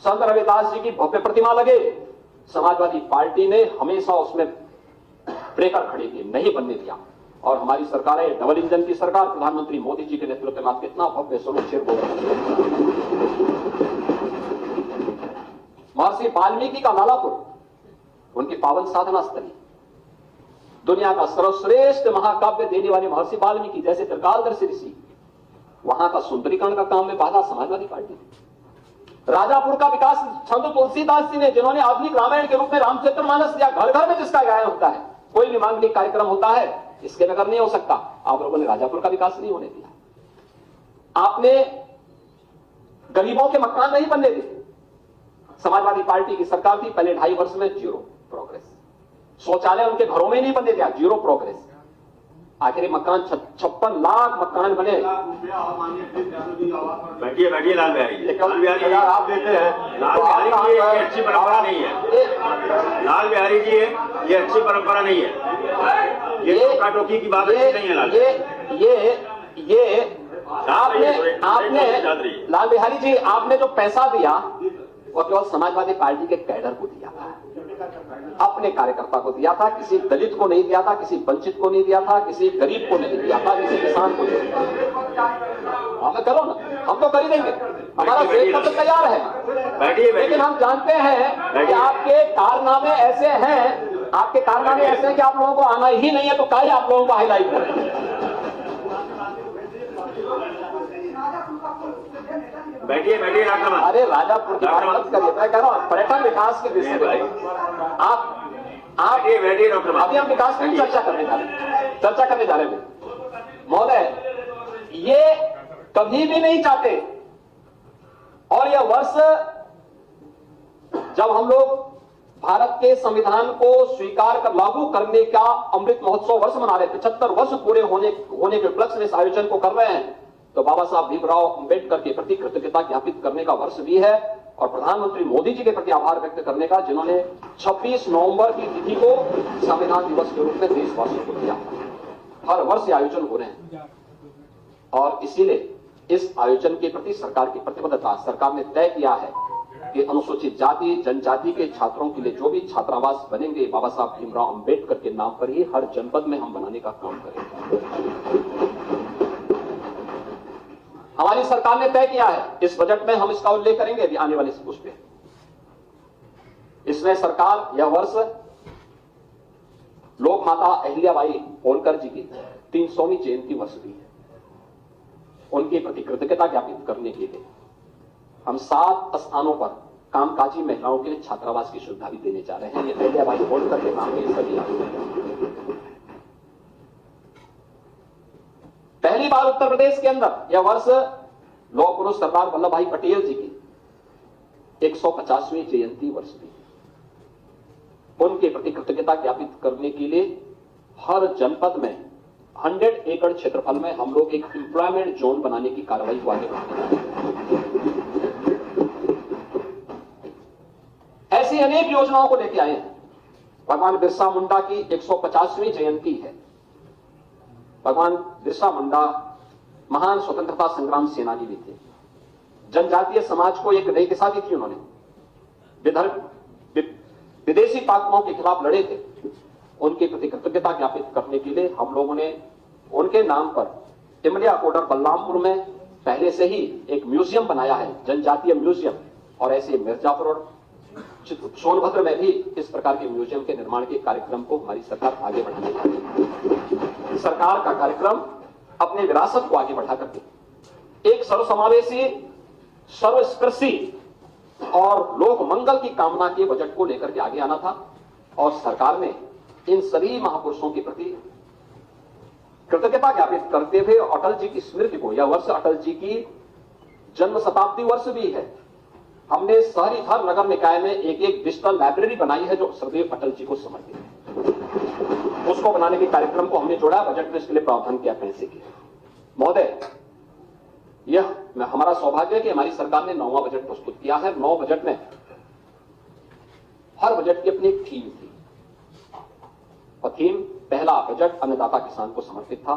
संत रविदास जी की भव्य प्रतिमा लगे। समाजवादी पार्टी ने हमेशा उसमें ब्रेकर खड़े किए, नहीं बनने दिया। और हमारी सरकार है डबल इंजन की सरकार, प्रधानमंत्री मोदी जी के नेतृत्व में कितना भव्य स्वरूप चीर गोवर्धन। महर्षि वाल्मीकि का लालापुर, उनकी पावन साधना स्थली, दुनिया का सर्वश्रेष्ठ महाकाव्य देने वाले महर्षि वाल्मीकि जैसे त्रिकालदर्शी ऋषि, वहां का सुंदरीकरण का काम में बाधा समाजवादी पार्टी। राजापुर का विकास छंद तुलसीदास जी ने, जिन्होंने आधुनिक रामायण के रूप में रामचरितमानस दिया, घर घर में जिसका गायन होता है, कोई भी मांगलिक कार्यक्रम होता है, इसके नगर नहीं हो सकता। आप लोगों ने राजापुर का विकास नहीं होने दिया। आपने गरीबों के मकान नहीं बनने दिए। समाजवादी पार्टी की सरकार थी, पहले 2.5 वर्ष में जीरो प्रोग्रेस। शौचालय उनके घरों में नहीं बनने दिया, जीरो प्रोग्रेस। आखिर मकान 56 लाख मकान बने। बैठिए बैठिए लाल बिहारी आप देते हैं, लाल बिहारी जी ये अच्छी परंपरा नहीं है। लाल बिहारी जी ये अच्छी परंपरा नहीं है। ये टोका टोकी की बात अच्छी नहीं है। लाल ये आपने लाल बिहारी जी, आपने जो पैसा दिया वो केवल समाजवादी पार्टी के कैडर को दिया था, अपने कार्यकर्ता को दिया था, किसी दलित को नहीं दिया था, किसी वंचित को नहीं दिया था, किसी गरीब को नहीं दिया था, किसी किसान को नहीं दिया था। हमें करो ना, हम तो कर ही देंगे, हमारा श्वेत पत्र तैयार है। लेकिन हम जानते हैं कि आपके कारनामे ऐसे हैं, आपके कारनामे ऐसे हैं कि आप लोगों को आना ही नहीं है, तो काहे आप लोगों को हाईलाइट करें। बैठिए बैठिए डॉक्टर। अरे राजापुर की बात मत करिए, मैं कह रहा हूँ पर्यटन विकास के विषय में आप बैठिए डॉक्टर। अभी हम विकास की चर्चा करने जा रहे हैं महोदय। ये कभी भी नहीं चाहते, और यह वर्ष जब हम लोग भारत के संविधान को स्वीकार कर लागू करने का अमृत महोत्सव वर्ष मना रहे, 75 वर्ष पूरे होने के उपलक्ष्य में इस आयोजन को कर रहे हैं, तो बाबा साहब भीमराव अंबेडकर के प्रति कृतज्ञता ज्ञापित करने का वर्ष भी है, और प्रधानमंत्री मोदी जी के प्रति आभार व्यक्त करने का, जिन्होंने 26 नवंबर की तिथि को संविधान दिवस के रूप में देशवासियों को दिया। हर वर्ष आयोजन हो रहे हैं, और इसीलिए इस आयोजन के प्रति सरकार की प्रतिबद्धता, सरकार ने तय किया है कि अनुसूचित जाति जनजाति के छात्रों के लिए जो भी छात्रावास बनेंगे बाबा साहब भीमराव अंबेडकर के नाम पर ही हर जनपद में हम बनाने का काम करेंगे। हमारी सरकार ने तय किया है, इस बजट में हम इसका उल्लेख करेंगे अभी आने वाले पुष्प में। इसमें सरकार यह वर्ष लोक माता अहिल्याबाई होलकर जी की 300वीं जयंती वर्ष भी है, उनके प्रति कृतज्ञता ज्ञापित करने के लिए हम 7 स्थानों पर कामकाजी महिलाओं के लिए छात्रावास की सुविधा भी देने जा रहे हैं। ये अहिल्याबाई होलकर के नाम के सभी पहली बार उत्तर प्रदेश के अंदर यह वर्ष लौह पुरुष सरदार वल्लभ भाई पटेल जी की 150वीं जयंती वर्ष भी, उनके प्रति कृतज्ञता ज्ञापित करने के लिए हर जनपद में 100 एकड़ क्षेत्रफल में हम लोग एक एम्प्लॉयमेंट जोन बनाने की कार्रवाई को आगे बढ़ाएंगे। ऐसी अनेक योजनाओं को लेकर आए हैं। भगवान बिरसा मुंडा की 150वीं जयंती है। भगवान बिरसा मुंडा महान स्वतंत्रता संग्राम सेनानी भी थे। जनजातीय समाज को एक नई दिशा दी थी उन्होंने। विदेशी ताकतों के खिलाफ लड़े थे। उनके प्रति कृतज्ञता ज्ञापित करने के लिए हम लोगों ने उनके नाम पर इमलिया कोडर बलरामपुर में पहले से ही एक म्यूजियम बनाया है, जनजातीय म्यूजियम। और ऐसे मिर्जापुर और सोनभद्र में भी इस प्रकार के म्यूजियम के निर्माण के कार्यक्रम को हमारी सरकार आगे बढ़ाने जा रही है। सरकार का कार्यक्रम अपने विरासत को आगे बढ़ा करके एक सर्वसमावेशी, सर्वस्पर्शी और लोक मंगल की कामना के बजट को लेकर के आगे आना था। और सरकार ने इन सभी महापुरुषों के प्रति कृतज्ञता ज्ञापित करते हुए अटल जी की स्मृति को, यह वर्ष अटल जी की जन्म शताब्दी वर्ष भी है, हमने शहरी हर नगर निकाय में एक डिजिटल लाइब्रेरी बनाई है जो सदैव अटल जी को समर्पित है। उसको बनाने के कार्यक्रम को हमने जोड़ा, बजट में इसके लिए प्रावधान किया पैसे के। महोदय, यह हमारा सौभाग्य है कि हमारी सरकार ने 9वां बजट प्रस्तुत किया है। 9 बजट में हर बजट की अपनी एक थीम थी। और थीम, पहला बजट अन्नदाता किसान को समर्पित था।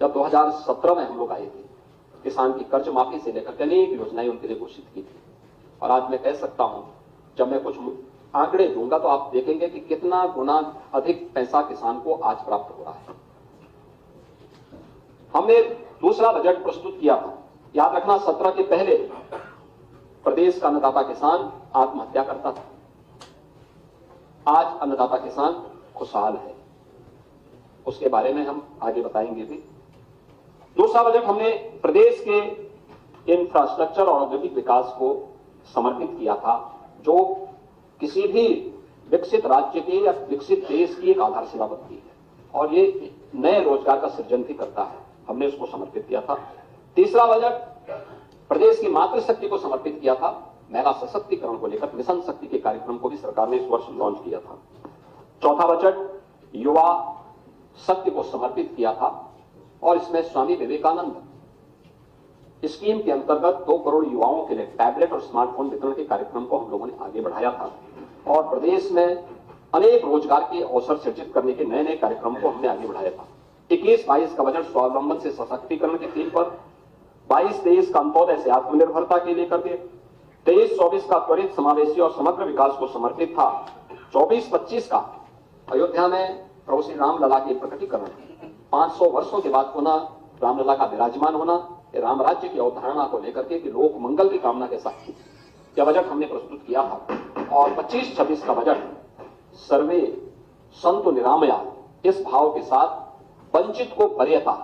जब 2017 में हम लोग आए थे, किसान की कर्ज माफी से लेकर अनेक योजनाएं उनके लिए घोषित की थी। और आज मैं कह सकता हूं, जब मैं कुछ आंकड़े दूंगा तो आप देखेंगे कि कितना गुना अधिक पैसा किसान को आज प्राप्त हो रहा है। हमने दूसरा बजट प्रस्तुत किया था। याद रखना, 17 के पहले प्रदेश का अन्नदाता किसान आत्महत्या करता था। आज अन्नदाता किसान खुशहाल है, उसके बारे में हम आगे बताएंगे भी। दूसरा बजट हमने प्रदेश के इंफ्रास्ट्रक्चर और औद्योगिक विकास को समर्पित किया था, जो किसी भी विकसित राज्य के या विकसित देश की एक आधारशिला बनती है और ये नए रोजगार का सृजन भी करता है। हमने उसको समर्पित किया था। तीसरा बजट प्रदेश की मातृशक्ति को समर्पित किया था। महिला सशक्तिकरण को लेकर मिशन शक्ति के कार्यक्रम को भी सरकार ने इस वर्ष लॉन्च किया था। चौथा बजट युवा शक्ति को समर्पित किया था और इसमें स्वामी विवेकानंद स्कीम के अंतर्गत 2 करोड़ युवाओं के लिए टैबलेट और स्मार्टफोन वितरण के कार्यक्रम को हम लोगों ने आगे बढ़ाया था। और प्रदेश में अनेक रोजगार के अवसर सृजित करने के नए नए कार्यक्रम को हमने आगे बढ़ाया था। 21-22 का बजट स्वावलंबन से सशक्तिकरण के थीम पर, 22-23 का अंत्योदय से आत्मनिर्भरता के लेकर के, 23-24 का त्वरित समावेशी और समग्र विकास को समर्पित था। 24-25 का अयोध्या में प्रभु श्री रामलला के प्रकटीकरण, 500 वर्षों के बाद पुनः रामलला का विराजमान होना, राम राज्य की अवधारणा को लेकर के कि लोक मंगल की कामना के साथ यह बजट हमने प्रस्तुत किया था। और 25-26 का बजट सर्वे संतु निरामया, इस भाव के साथ वंचित को वरीयता,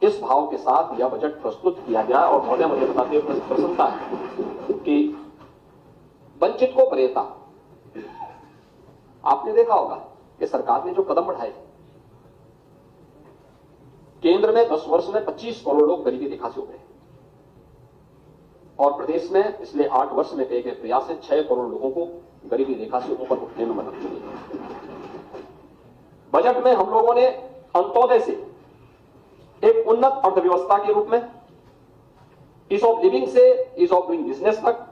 इस भाव के साथ यह बजट प्रस्तुत किया गया। और महोदय, मुझे बताते हुए प्रसन्नता है कि वंचित को वरीयता, आपने देखा होगा कि सरकार ने जो कदम बढ़ाए, केंद्र में 10 वर्ष में 25 करोड़ लोग गरीबी रेखा से उभरे और प्रदेश में पिछले 8 वर्ष में किए गए प्रयास से 6 करोड़ लोगों को गरीबी रेखा से ऊपर उठने में मदद मिली। बजट में हम लोगों ने अंत्योदय से एक उन्नत अर्थव्यवस्था के रूप में, ईज ऑफ लिविंग से ईज ऑफ डूइंग बिजनेस तक,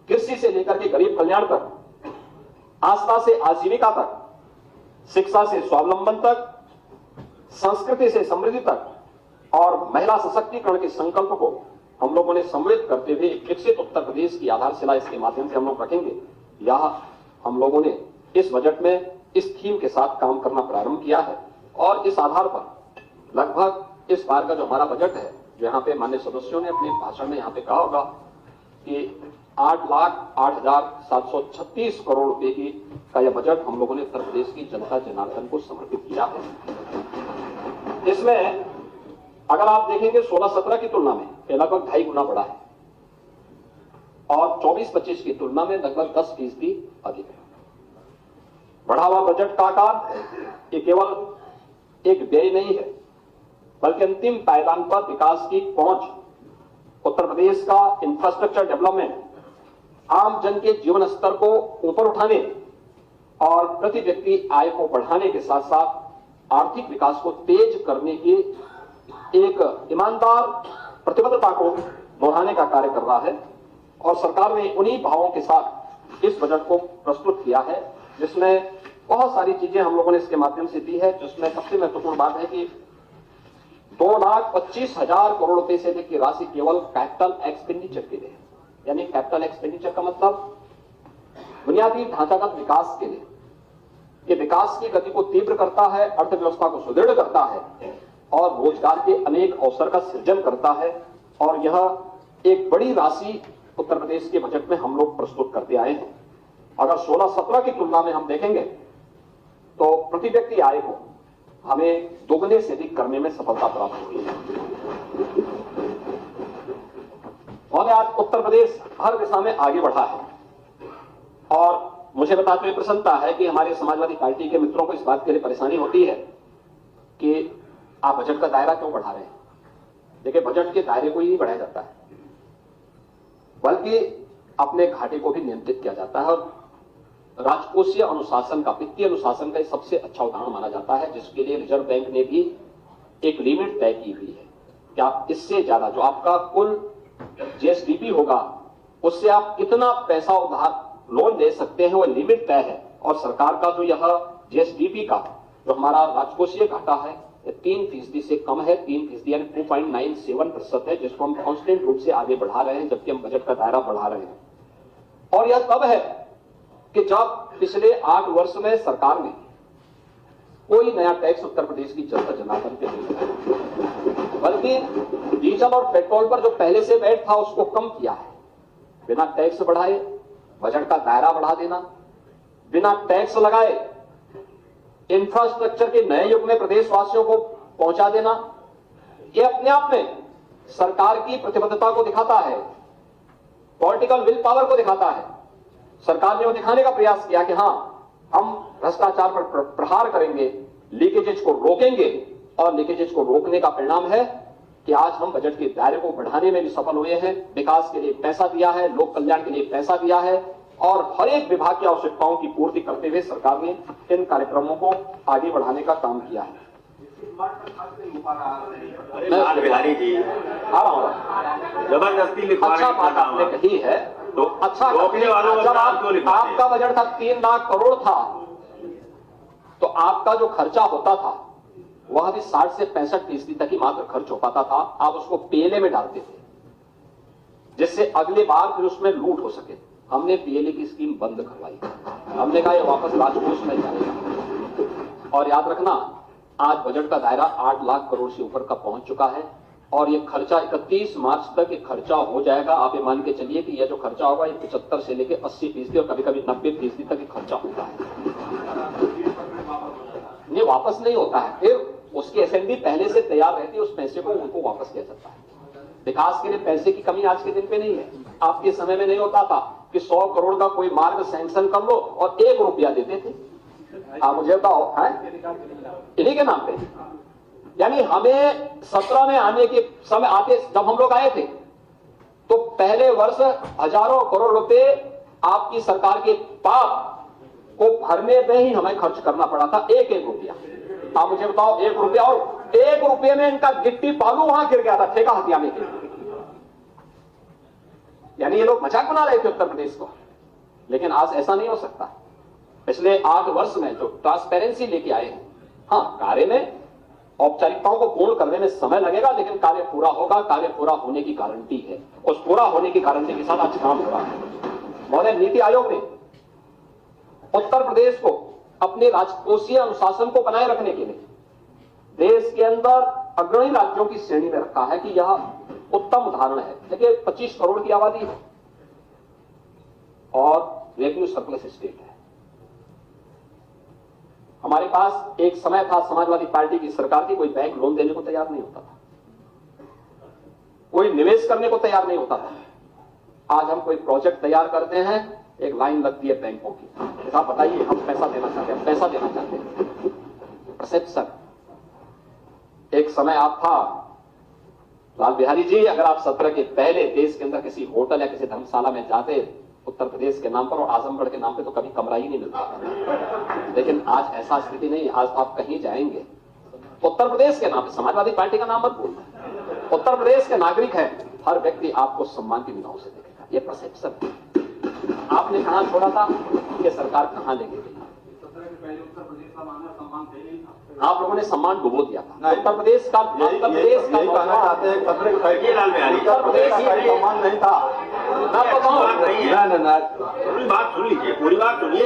कृषि से लेकर के गरीब कल्याण तक, आस्था से आजीविका तक, शिक्षा से स्वावलंबन तक, संस्कृति से समृद्धि तक, और महिला सशक्तिकरण के संकल्प को हम लोगों ने सम्मिलित करते हुए एक विकसित उत्तर प्रदेश की आधारशिला इसके माध्यम से हम लोग रखेंगे। यह हम लोगों ने इस बजट में इस थीम के साथ काम करना प्रारंभ किया है और इस आधार पर लगभग इस बार का जो हमारा बजट है, जो यहाँ पे माननीय सदस्यों ने अपने भाषण में यहाँ पे कहा होगा कि 8,08,736 करोड़ रुपए का यह बजट हम लोगों ने उत्तर प्रदेश की जनता जनार्दन को समर्पित किया है। इसमें अगर आप देखेंगे 16-17 की तुलना में ये लगभग 2.5 गुना बढ़ा है और 24-25 की तुलना में लगभग 10% अधिक है। बढ़ा हुआ बजट का आकार ये केवल एक व्यय नहीं है, बल्कि अंतिम पायदान पर विकास की पहुंच, उत्तर प्रदेश का इंफ्रास्ट्रक्चर डेवलपमेंट, आम जन के जीवन स्तर को ऊपर उठाने और प्रति व्यक्ति आय को बढ़ाने के साथ साथ आर्थिक विकास को तेज करने की एक ईमानदार प्रतिबद्धता को दोहराने का कार्य कर रहा है। और सरकार ने उन्हीं भावों के साथ इस बजट को प्रस्तुत किया है, जिसमें बहुत सारी चीजें हम लोगों ने इसके माध्यम से दी है। जिसमें सबसे महत्वपूर्ण बात है कि 2,25,000 करोड़ रुपए से अधिक की राशि केवल कैपिटल एक्सपेंडिचर के लिए, यानी कैपिटल एक्सपेंडिचर का मतलब बुनियादी ढांचागत विकास के लिए, ये विकास की गति को तीव्र करता है, अर्थव्यवस्था को सुदृढ़ करता है और रोजगार के अनेक अवसर का सृजन करता है। और यह एक बड़ी राशि उत्तर प्रदेश के बजट में हम लोग प्रस्तुत करते आए हैं। अगर 16-17 की तुलना में हम देखेंगे तो प्रति व्यक्ति आय को हमें दोगुने से अधिक करने में सफलता प्राप्त हुई है। और आज उत्तर प्रदेश हर दिशा में आगे बढ़ा है और मुझे बताते हुए प्रसन्नता है कि हमारे समाजवादी पार्टी के मित्रों को इस बात के लिए परेशानी होती है कि आप बजट का दायरा क्यों बढ़ा रहे हैं। देखिए, बजट के दायरे को ही नहीं बढ़ाया जाता है, बल्कि अपने घाटे को भी नियंत्रित किया जाता है। और राजकोषीय अनुशासन का, वित्तीय अनुशासन का सबसे अच्छा उदाहरण माना जाता है, जिसके लिए रिजर्व बैंक ने भी एक लिमिट तय की हुई है कि आप इससे ज्यादा जो आपका कुल जीएसडीपी होगा उससे आप कितना पैसा उधार लोन दे सकते हैं, वो लिमिट तय है। और सरकार का जो यह जीएसडीपी का जो हमारा राजकोषीय घाटा है 3% से कम है, 3% यानी 2.97% है, जिसको हम कांस्टेंट रूप से आगे बढ़ा रहे हैं, जबकि हम बजट का दायरा बढ़ा रहे हैं। और यह तब है कि जब पिछले 8 वर्ष में सरकार ने कोई नया टैक्स उत्तर प्रदेश की जनता जनार्दन पे नहीं लगाया, बल्कि डीजल और पेट्रोल पर जो पहले से वैट था उसको कम किया है। बिना टैक्स बढ़ाए बजट का दायरा बढ़ा देना, बिना टैक्स लगाए इंफ्रास्ट्रक्चर के नए युग में प्रदेशवासियों को पहुंचा देना, यह अपने आप में सरकार की प्रतिबद्धता को दिखाता है, पॉलिटिकल विल पावर को दिखाता है। सरकार ने वो दिखाने का प्रयास किया कि हां, हम भ्रष्टाचार पर प्रहार करेंगे, लीकेजेज को रोकेंगे। और लीकेजेज को रोकने का परिणाम है कि आज हम बजट के दायरे को बढ़ाने में भी सफल हुए हैं। विकास के लिए पैसा दिया है, लोक कल्याण के लिए पैसा दिया है और हर एक विभाग की आवश्यकताओं की पूर्ति करते हुए सरकार ने इन कार्यक्रमों को आगे बढ़ाने का काम किया है। अरे लाल बिहारी जी, आ रहा हूं, जबरदस्ती लिखवा अच्छा बात आपने कही है तो अच्छा, जब आपका बजट था 3 लाख करोड़ था तो आपका जो खर्चा होता था वह भी 60 से 65% तक ही मात्र खर्च हो पाता था। आप उसको पीएलए में डालते थे जिससे अगले बार फिर उसमें लूट हो सके। हमने पीएलए की स्कीम बंद करवाई, हमने कहा ये वापस राजकोष में जाएगा। और याद रखना, आज बजट का दायरा 8 लाख करोड़ से ऊपर का पहुंच चुका है और ये खर्चा 31 मार्च तक ये खर्चा हो जाएगा। आप ये मान के चलिए कि यह जो खर्चा होगा ये 75 से लेकर 80% और कभी कभी 90% तक ये खर्चा होता है। नहीं, वापस नहीं होता है, फिर उसकी एसएनडी पहले से तैयार रहती है, उस पैसे को उनको वापस किया जाता है। विकास के लिए पैसे की कमी आज के दिन पे नहीं है। आपके समय में नहीं होता था कि 100 करोड़ का कोई मार्ग सैंक्शन कर लो और 1 रुपया देते थे। आप मुझे बताओ, है इन्हीं के नाम पे। यानी हमें 17 में आने के समय आते, जब हम लोग आए थे तो पहले वर्ष हजारों करोड़ रुपए आपकी सरकार के पाप को भरने में ही हमें खर्च करना पड़ा था, 1-1 रुपया। आप मुझे बताओ, 1 रुपया, और 1 रुपये में इनका गिट्टी बालू वहां गिर गया था ठेका हथियाने के लिए। यानी ये लोग मजाक बना रहे थे उत्तर प्रदेश को, लेकिन आज ऐसा नहीं हो सकता। पिछले 8 वर्ष में जो ट्रांसपेरेंसी लेके आए हैं, हाँ, कार्य में औपचारिकताओं को पूर्ण करने में समय लगेगा, लेकिन कार्य पूरा होगा। कार्य पूरा होने की गारंटी है। उस पूरा होने की गारंटी के साथ आज काम हो रहा है। महोदय, नीति आयोग ने उत्तर प्रदेश को अपने राजकोषीय अनुशासन को बनाए रखने के लिए देश के अंदर अग्रणी राज्यों की श्रेणी में रखा है कि यह उत्तम उदाहरण है। देखिए, 25 करोड़ की आबादी है और रेवेन्यू सरप्लस स्टेट है। हमारे पास एक समय था, समाजवादी पार्टी की सरकार थी, कोई बैंक लोन देने को तैयार नहीं होता था, कोई निवेश करने को तैयार नहीं होता था। आज हम कोई प्रोजेक्ट तैयार करते हैं, एक लाइन लगती है बैंकों की, साहब बताइए हम पैसा देना चाहते हैं, पैसा देना चाहते हैं। परसेप्शन। एक समय आप था लाल बिहारी जी, अगर आप 17 के पहले देश के अंदर किसी होटल या किसी धर्मशाला में जाते उत्तर प्रदेश के नाम पर और आजमगढ़ के नाम पे, तो कभी कमरा ही नहीं मिलता। लेकिन आज ऐसा स्थिति नहीं। आज आप कहीं जाएंगे उत्तर प्रदेश के नाम पे, समाजवादी पार्टी का नाम मत बोलना, उत्तर प्रदेश के नागरिक है, हर व्यक्ति आपको सम्मान की निगाहों से देखेगा। ये परसेप्शन आपने कहां छोड़ा था, ये सरकार कहां लेके गई। आप लोगों ने सम्मान डुबो दिया था। उत्तर प्रदेश का कहना चाहते हैं खतरे उत्तर प्रदेश का सम्मान नहीं था। मैं पूरी बात सुन लीजिए, पूरी बात सुनिए,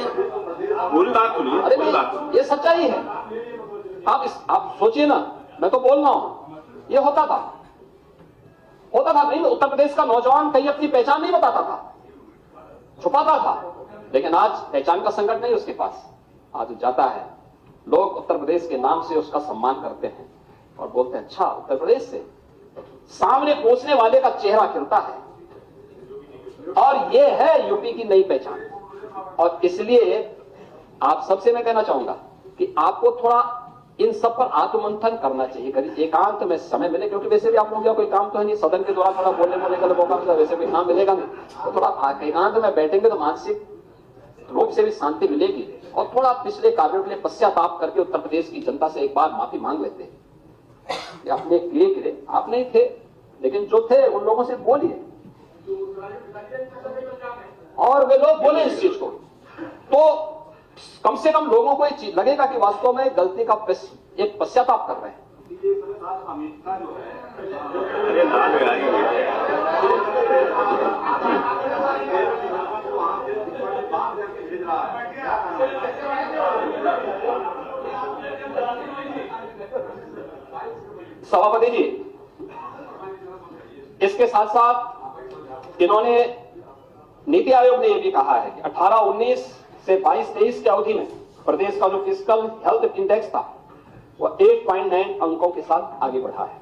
पूरी बात सुनिए। अरे ये सच्चाई है। आप सोचिए ना, मैं तो बोल रहा हूं, ये होता था नहीं। उत्तर प्रदेश का नौजवान कहीं अपनी पहचान नहीं बताता था, छुपाता था। लेकिन आज पहचान का संकट नहीं उसके पास। आज जाता है, लोग उत्तर प्रदेश के नाम से उसका सम्मान करते हैं और बोलते हैं अच्छा उत्तर प्रदेश से। सामने पहुंचने वाले का चेहरा खिलता है और यह है यूपी की नई पहचान। और इसलिए आप सबसे मैं कहना चाहूंगा कि आपको थोड़ा इन सब पर आत्ममंथन करना चाहिए। कभी एकांत में समय मिले, क्योंकि वैसे भी आप लोगों का कोई काम तो है नहीं, सदन के दौरान थोड़ा बोलने का मौका मिला, वैसे कोई काम मिलेगा नहीं, तो थोड़ा एकांत में बैठेंगे तो मानसिक रूप से भी शांति मिलेगी। और थोड़ा पिछले कार्यों के लिए पश्चाताप करके उत्तर प्रदेश की जनता से एक बार माफी मांग लेते हैं। अपने किए आप नहीं थे, लेकिन जो थे उन लोगों से बोलिए और वे लोग बोले इस चीज को, तो कम से कम लोगों को ये चीज लगेगा कि वास्तव में गलती का एक पश्चाताप कर रहे हैं। सभापति जी, इसके साथ साथ इन्होंने नीति आयोग ने यह भी कहा है कि 18-19 से 22-23 की अवधि में प्रदेश का जो फिस्कल हेल्थ इंडेक्स था वह 8.9 अंकों के साथ आगे बढ़ा है।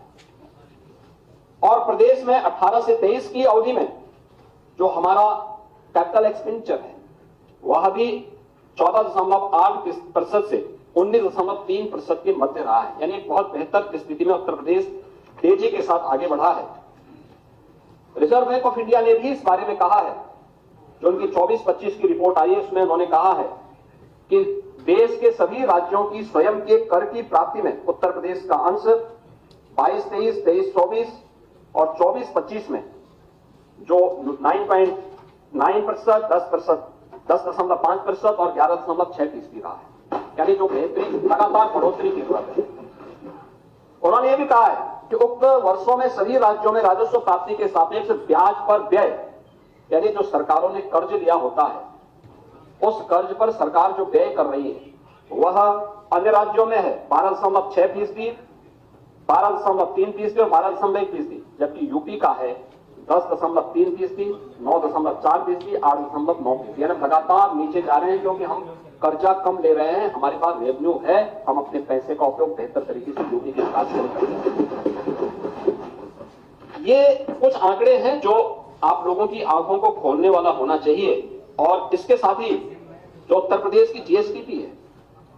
और प्रदेश में 18 से 23 की अवधि में जो हमारा कैपिटल एक्सपेंडिचर है वह भी 14.8% से 19.3% के मध्य रहा है। यानी एक बहुत बेहतर स्थिति में उत्तर प्रदेश तेजी के साथ आगे बढ़ा है। रिजर्व बैंक ऑफ इंडिया ने भी इस बारे में कहा है, जो उनकी 24-25 की रिपोर्ट आई है उसमें उन्होंने कहा है कि देश के सभी राज्यों की स्वयं के कर की प्राप्ति में उत्तर प्रदेश का अंश 22-23, 23-24 और 24-25 में जो 9.9%, 10.5% और 11.6% रहा है। यानी जो बेहतरीन लगातार बढ़ोतरी की जरूरत है। उन्होंने यह भी कहा है कि उक्त वर्षों में सभी राज्यों में राजस्व प्राप्ति के सापेक्ष ब्याज पर व्यय, यानी जो सरकारों ने कर्ज लिया होता है उस कर्ज पर सरकार जो व्यय कर रही है वह अन्य राज्यों में है 12.6%, 12.3% और 12.1%, जबकि यूपी का है 10.3%, 9.4%, 8.9%। यानी लगातार नीचे जा रहे हैं, क्योंकि हम कर्जा कम ले रहे हैं, हमारे पास रेवेन्यू है, हम अपने पैसे का उपयोग बेहतर तरीके से यूपी के विकास के लिए करते हैं। ये कुछ आंकड़े हैं जो आप लोगों की आंखों को खोलने वाला होना चाहिए। और इसके साथ ही जो उत्तर प्रदेश की जीएसडीपी है,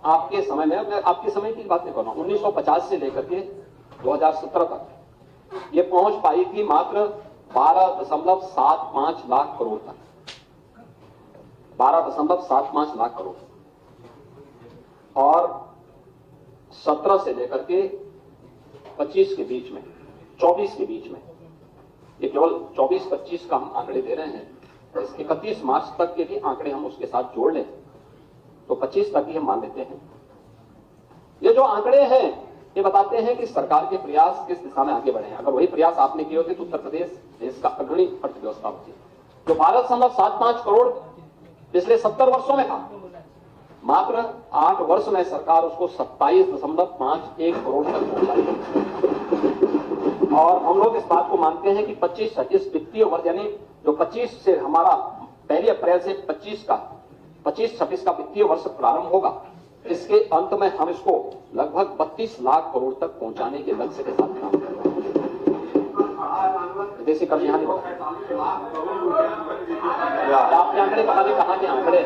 आपके समय में, मैं आपके समय की बात नहीं कर रहा हूं, 1950 से लेकर के 2017 तक ये पहुंच पाई थी मात्र 12.75 लाख करोड़ तक, 12.75 लाख करोड़। और 17 से लेकर के 25 के बीच में, 24 के बीच में, ये केवल 24-25 का हम आंकड़े दे रहे हैं। इस 31 मार्च तक के भी आंकड़े हम उसके साथ जोड़ लें तो 25 तक ही हम मान लेते हैं। ये जो आंकड़े हैं ये बताते हैं कि सरकार के प्रयास किस दिशा में आगे बढ़े हैं। अगर वही प्रयास आपने किए होते तो उत्तर प्रदेश देश का अग्रणी अर्थव्यवस्था होती। जो भारत 7.5 करोड़ पिछले 70 वर्षों में था, मात्र 8 वर्ष में सरकार उसको 27.51 करोड़ तक पहुंचाई। और हम लोग इस बात को मानते हैं कि 25 वित्तीय वर्ष यानी जो 25 से हमारा पहली अप्रैल से 25-26 का वित्तीय वर्ष प्रारंभ होगा, इसके अंत में हम इसको लगभग 32 लाख करोड़ तक पहुंचाने के लक्ष्य के साथ काम कर रहे हैं। विदेशी कर्ज यहाँ नहीं बढ़ा। आपके आंकड़े पता नहीं कहाँ के आंकड़े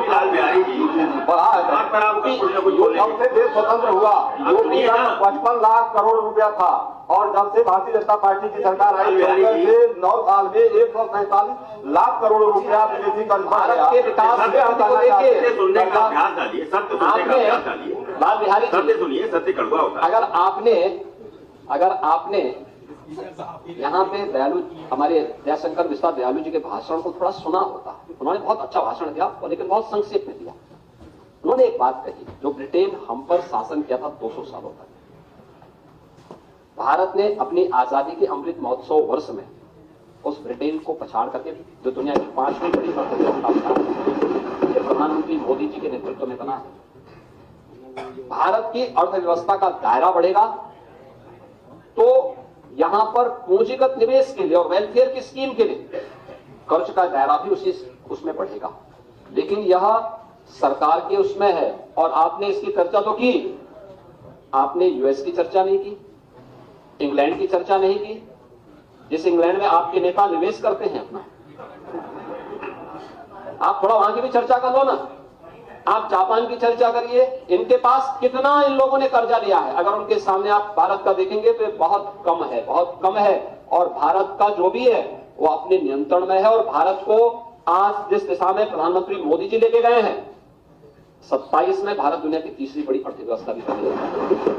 लाल बिहारी जी बढ़ा है बात पर आपको कुछ न कुछ बोलने जब से देश स्वतंत्र हुआ यूपी का 55 लाख करोड़ रुपया था, और जब से भारतीय जनता पार्टी की सरकार आई से 9 साल में 147 लाख करोड़ रुपया विदेशी कर्ज बढ़ गया। के विकास में सत्य सुनने का अभ्यास डालिए, सत्य सुनने का अभ्यास डालिए। लाल बिहारी सत्य सुनिए, सत्य कड़वा होता है। अगर आपने यहाँ पे दयालु हमारे जयशंकर मिश्रा दयालु जी के भाषण को थोड़ा सुना होता, उन्होंने बहुत अच्छा भाषण दिया, लेकिन बहुत संक्षेप में दिया। उन्होंने एक बात कही, जो ब्रिटेन हम पर शासन किया था 200 सालों तक, भारत ने अपनी आजादी के अमृत महोत्सव वर्ष में उस ब्रिटेन को पछाड़ करके जो दुनिया की 5वीं बड़ी अर्थव्यवस्था प्रधानमंत्री मोदी जी के नेतृत्व में बना है। भारत की अर्थव्यवस्था का दायरा बढ़ेगा तो यहां पर पूंजीगत निवेश के लिए और वेलफेयर की स्कीम के लिए कर्ज का दायरा भी उसमें बढ़ेगा। लेकिन यह सरकार के उसमें है, और आपने इसकी चर्चा तो की, आपने यूएस की चर्चा नहीं की, इंग्लैंड की चर्चा नहीं की, जिस इंग्लैंड में आपके नेता निवेश करते हैं अपना, आप थोड़ा वहां की भी चर्चा कर लो ना। आप जापान की चर्चा करिए, इनके पास कितना इन लोगों ने कर्जा लिया है। अगर उनके सामने आप भारत का देखेंगे तो बहुत कम है, बहुत कम है। और भारत का जो भी है वो अपने नियंत्रण में है, और भारत को आज जिस दिशा में प्रधानमंत्री मोदी जी लेके गए हैं, 27 में भारत दुनिया की तीसरी बड़ी अर्थव्यवस्था भी बनेगी।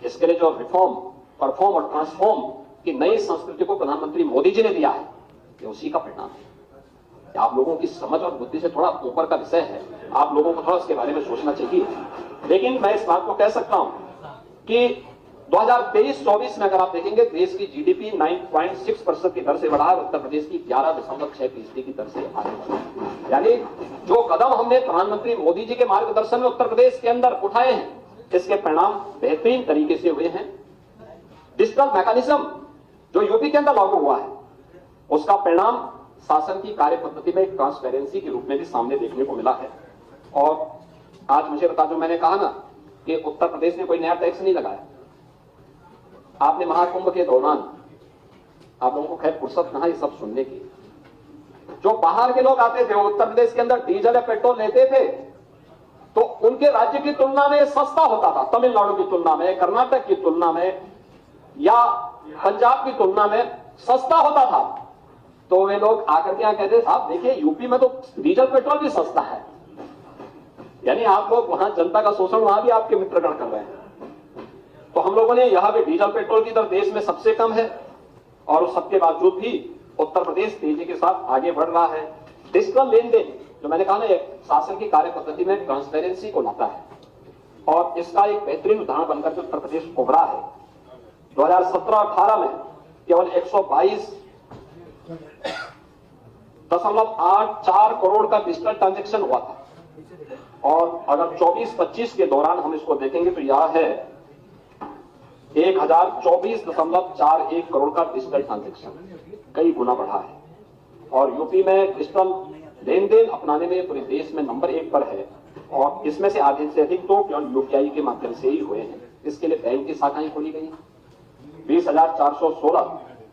इसके लिए जो रिफॉर्म, परफॉर्म और ट्रांसफॉर्म की नई संस्कृति को प्रधानमंत्री मोदी जी ने दिया है, ये उसी का परिणाम है। आप लोगों की समझ और बुद्धि से थोड़ा ऊपर का विषय है, आप लोगों को थोड़ा इसके बारे में सोचना चाहिए। लेकिन मैं इस बात को कह सकता हूं कि 2023-24 में अगर आप देखेंगे, देश की जीडीपी 9.6% की दर से बढ़ा है, उत्तर प्रदेश की 11.6% की दर से आगे बढ़ा। यानी जो कदम हमने प्रधानमंत्री मोदी जी के मार्गदर्शन में उत्तर प्रदेश के अंदर उठाए हैं, इसके परिणाम बेहतरीन तरीके से हुए हैं। डिजिटल मैकेनिज्म जो यूपी के अंदर लागू हुआ है, उसका परिणाम शासन की कार्य पद्धति में ट्रांसपेरेंसी के रूप में भी सामने देखने को मिला है। और आज मुझे बता दो, मैंने कहा ना कि उत्तर प्रदेश ने कोई नया टैक्स नहीं लगाया। आपने महाकुंभ के दौरान, आप लोगों को खैर फुर्सत कहां ये सब सुनने की, जो बाहर के लोग आते थे उत्तर प्रदेश के अंदर डीजल या पेट्रोल लेते थे तो उनके राज्य की तुलना में सस्ता होता था, तमिलनाडु की तुलना में, कर्नाटक की तुलना में या पंजाब की तुलना में सस्ता होता था। तो वे लोग आकर के यहां कहते, साहब देखिए यूपी में तो डीजल पेट्रोल भी सस्ता है। यानी आप लोग वहां जनता का शोषण वहां भी आपके मित्रगण कर रहे हैं। तो हम लोगों ने यहां भी डीजल पेट्रोल की दर देश में सबसे कम है, और उस सबके बावजूद भी उत्तर प्रदेश तेजी के साथ आगे बढ़ रहा है। डिजिटल लेन देन जो मैंने कहा ना, एक शासन की कार्य पद्धति में ट्रांसपेरेंसी को लाता है, और इसका एक बेहतरीन उदाहरण बनकर के उत्तर प्रदेश उभरा है। 2017-18 में केवल 122.84 करोड़ का डिजिटल ट्रांजैक्शन हुआ था, और अगर 24-25 के दौरान हम इसको देखेंगे तो यह है 1024.41 करोड़ का डिजिटल ट्रांजैक्शन, कई गुना बढ़ा है। और यूपी में डिजिटल लेन देन अपनाने में पूरे देश में नंबर 1 पर है, और इसमें से आधे से अधिक तो केवल यूपीआई के माध्यम से ही हुए हैं। इसके लिए बैंक की शाखाएं खोली गई, 20,416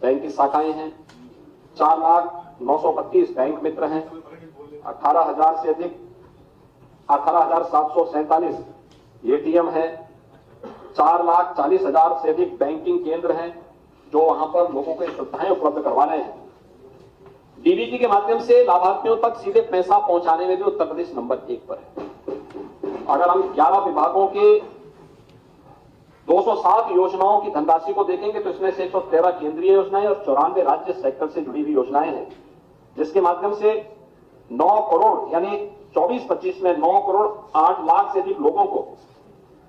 बैंक की शाखाएं हैं, 4,932 बैंक मित्र हैं, 18,000 से अधिक 18,747 एटीएम है, 4,40,000 से अधिक बैंकिंग केंद्र हैं जो वहां पर लोगों को सुविधाएं उपलब्ध करवा रहे हैं। डीबीटी के माध्यम से लाभार्थियों तक सीधे पैसा पहुंचाने में भी उत्तर प्रदेश नंबर 1 पर है। अगर हम 11 विभागों के 207 योजनाओं की धनराशि को देखेंगे तो इसमें से 113 केंद्रीय योजनाएं और 94 राज्य सेक्टर से जुड़ी हुई योजनाएं हैं, जिसके माध्यम से 9 करोड़ यानी 24-25 में 9 करोड़ 8 लाख से अधिक लोगों को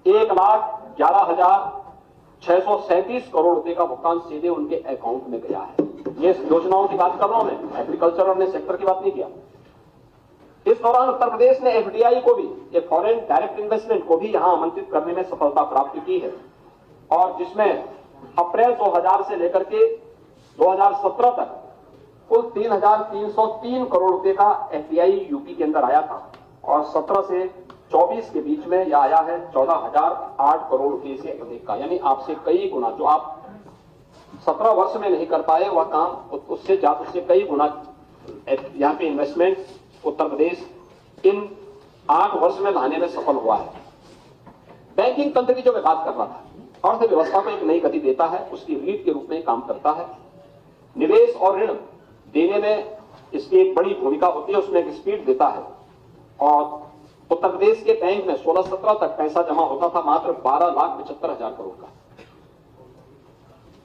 1,11,637 करोड़ रुपए का भुगतान सीधे उनके अकाउंट में गया है। ये योजनाओं की बात कर रहा हूं मैं, एग्रीकल्चर और सेक्टर की बात नहीं किया। इस दौरान उत्तर प्रदेश ने एफडीआई को भी, ये फॉरेन डायरेक्ट इन्वेस्टमेंट को भी यहां आमंत्रित करने में सफलता प्राप्त की है, और जिसमें अप्रैल 2000 से लेकर के 2017 तक कुल 3,303 करोड़ रुपए का एफडीआई यूपी के अंदर आया था, और 17 से 24 के बीच में यह आया है 14,008 करोड़ रुपए से अधिक का, यानी आपसे कई गुना, जो आप 17 वर्ष में नहीं कर पाए वह काम उससे कई गुना यहाँ पे इन्वेस्टमेंट उत्तर प्रदेश इन 8 वर्ष में लाने में सफल हुआ है। बैंकिंग तंत्र की जो मैं बात कर रहा था, अर्थव्यवस्था को एक नई गति देता है, उसकी रीढ़ के रूप में काम करता है। निवेश और ऋण देने में इसकी एक बड़ी भूमिका होती है, उसमें एक स्पीड देता है। और उत्तर प्रदेश के बैंक में 16-17 तक पैसा जमा होता था मात्र 12,75,000 करोड़ का,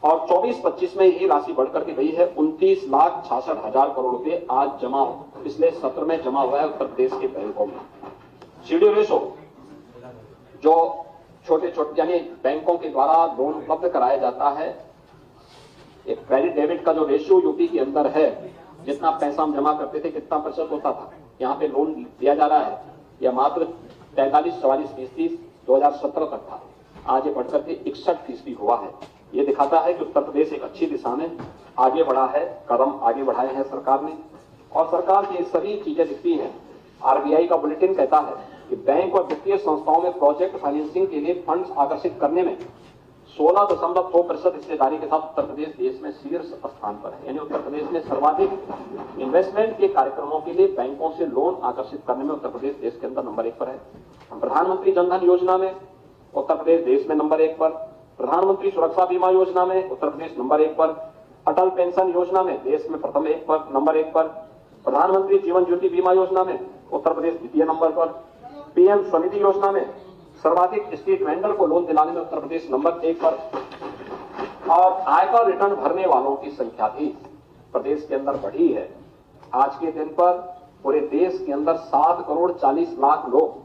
और 24-25 में यही राशि बढ़कर के गई है 29,66,000 करोड़ रुपए आज जमा पिछले सत्र में जमा हुआ है उत्तर प्रदेश के बैंकों में। सीडी रेशो, जो छोटे छोटे यानी बैंकों के द्वारा लोन उपलब्ध कराया जाता है, एक क्रेडिट डेबिट का जो रेशियो यूपी के अंदर है, जितना पैसा हम जमा करते थे कितना प्रतिशत होता था, यहाँ पे लोन दिया जा रहा है, यह मात्र 43-44% 2017 तक था, आज ये बढ़कर के 61% हुआ है। ये दिखाता है कि उत्तर प्रदेश एक अच्छी दिशा में आगे बढ़ा है, कदम आगे बढ़ाए हैं सरकार ने, और सरकार की सभी चीजें दिखती हैं। आरबीआई का बुलेटिन कहता है कि बैंक और वित्तीय संस्थाओं में प्रोजेक्ट फाइनेंसिंग के लिए फंड्स आकर्षित करने में 16.2% हिस्सेदारी के साथ उत्तर प्रदेश देश में शीर्ष स्थान पर है, यानी उत्तर प्रदेश में सर्वाधिक इन्वेस्टमेंट के कार्यक्रमों के लिए बैंकों से लोन आकर्षित करने में उत्तर प्रदेश देश के अंदर नंबर 1 पर है। प्रधानमंत्री जनधन योजना में उत्तर प्रदेश देश में नंबर 1 पर, प्रधानमंत्री सुरक्षा बीमा योजना में उत्तर प्रदेश नंबर 1 पर, अटल पेंशन योजना में देश में प्रथम नंबर 1 पर, प्रधानमंत्री जीवन ज्योति बीमा योजना में उत्तर प्रदेश द्वितीय नंबर पर, पीएम स्वनिधि योजना में सर्वाधिक स्ट्रीट वेंडर को लोन दिलाने में उत्तर प्रदेश नंबर 1 पर, और आयकर रिटर्न भरने वालों की संख्या भी प्रदेश के अंदर बढ़ी है। आज के दिन पर पूरे देश के अंदर 7 करोड़ 40 लाख लोग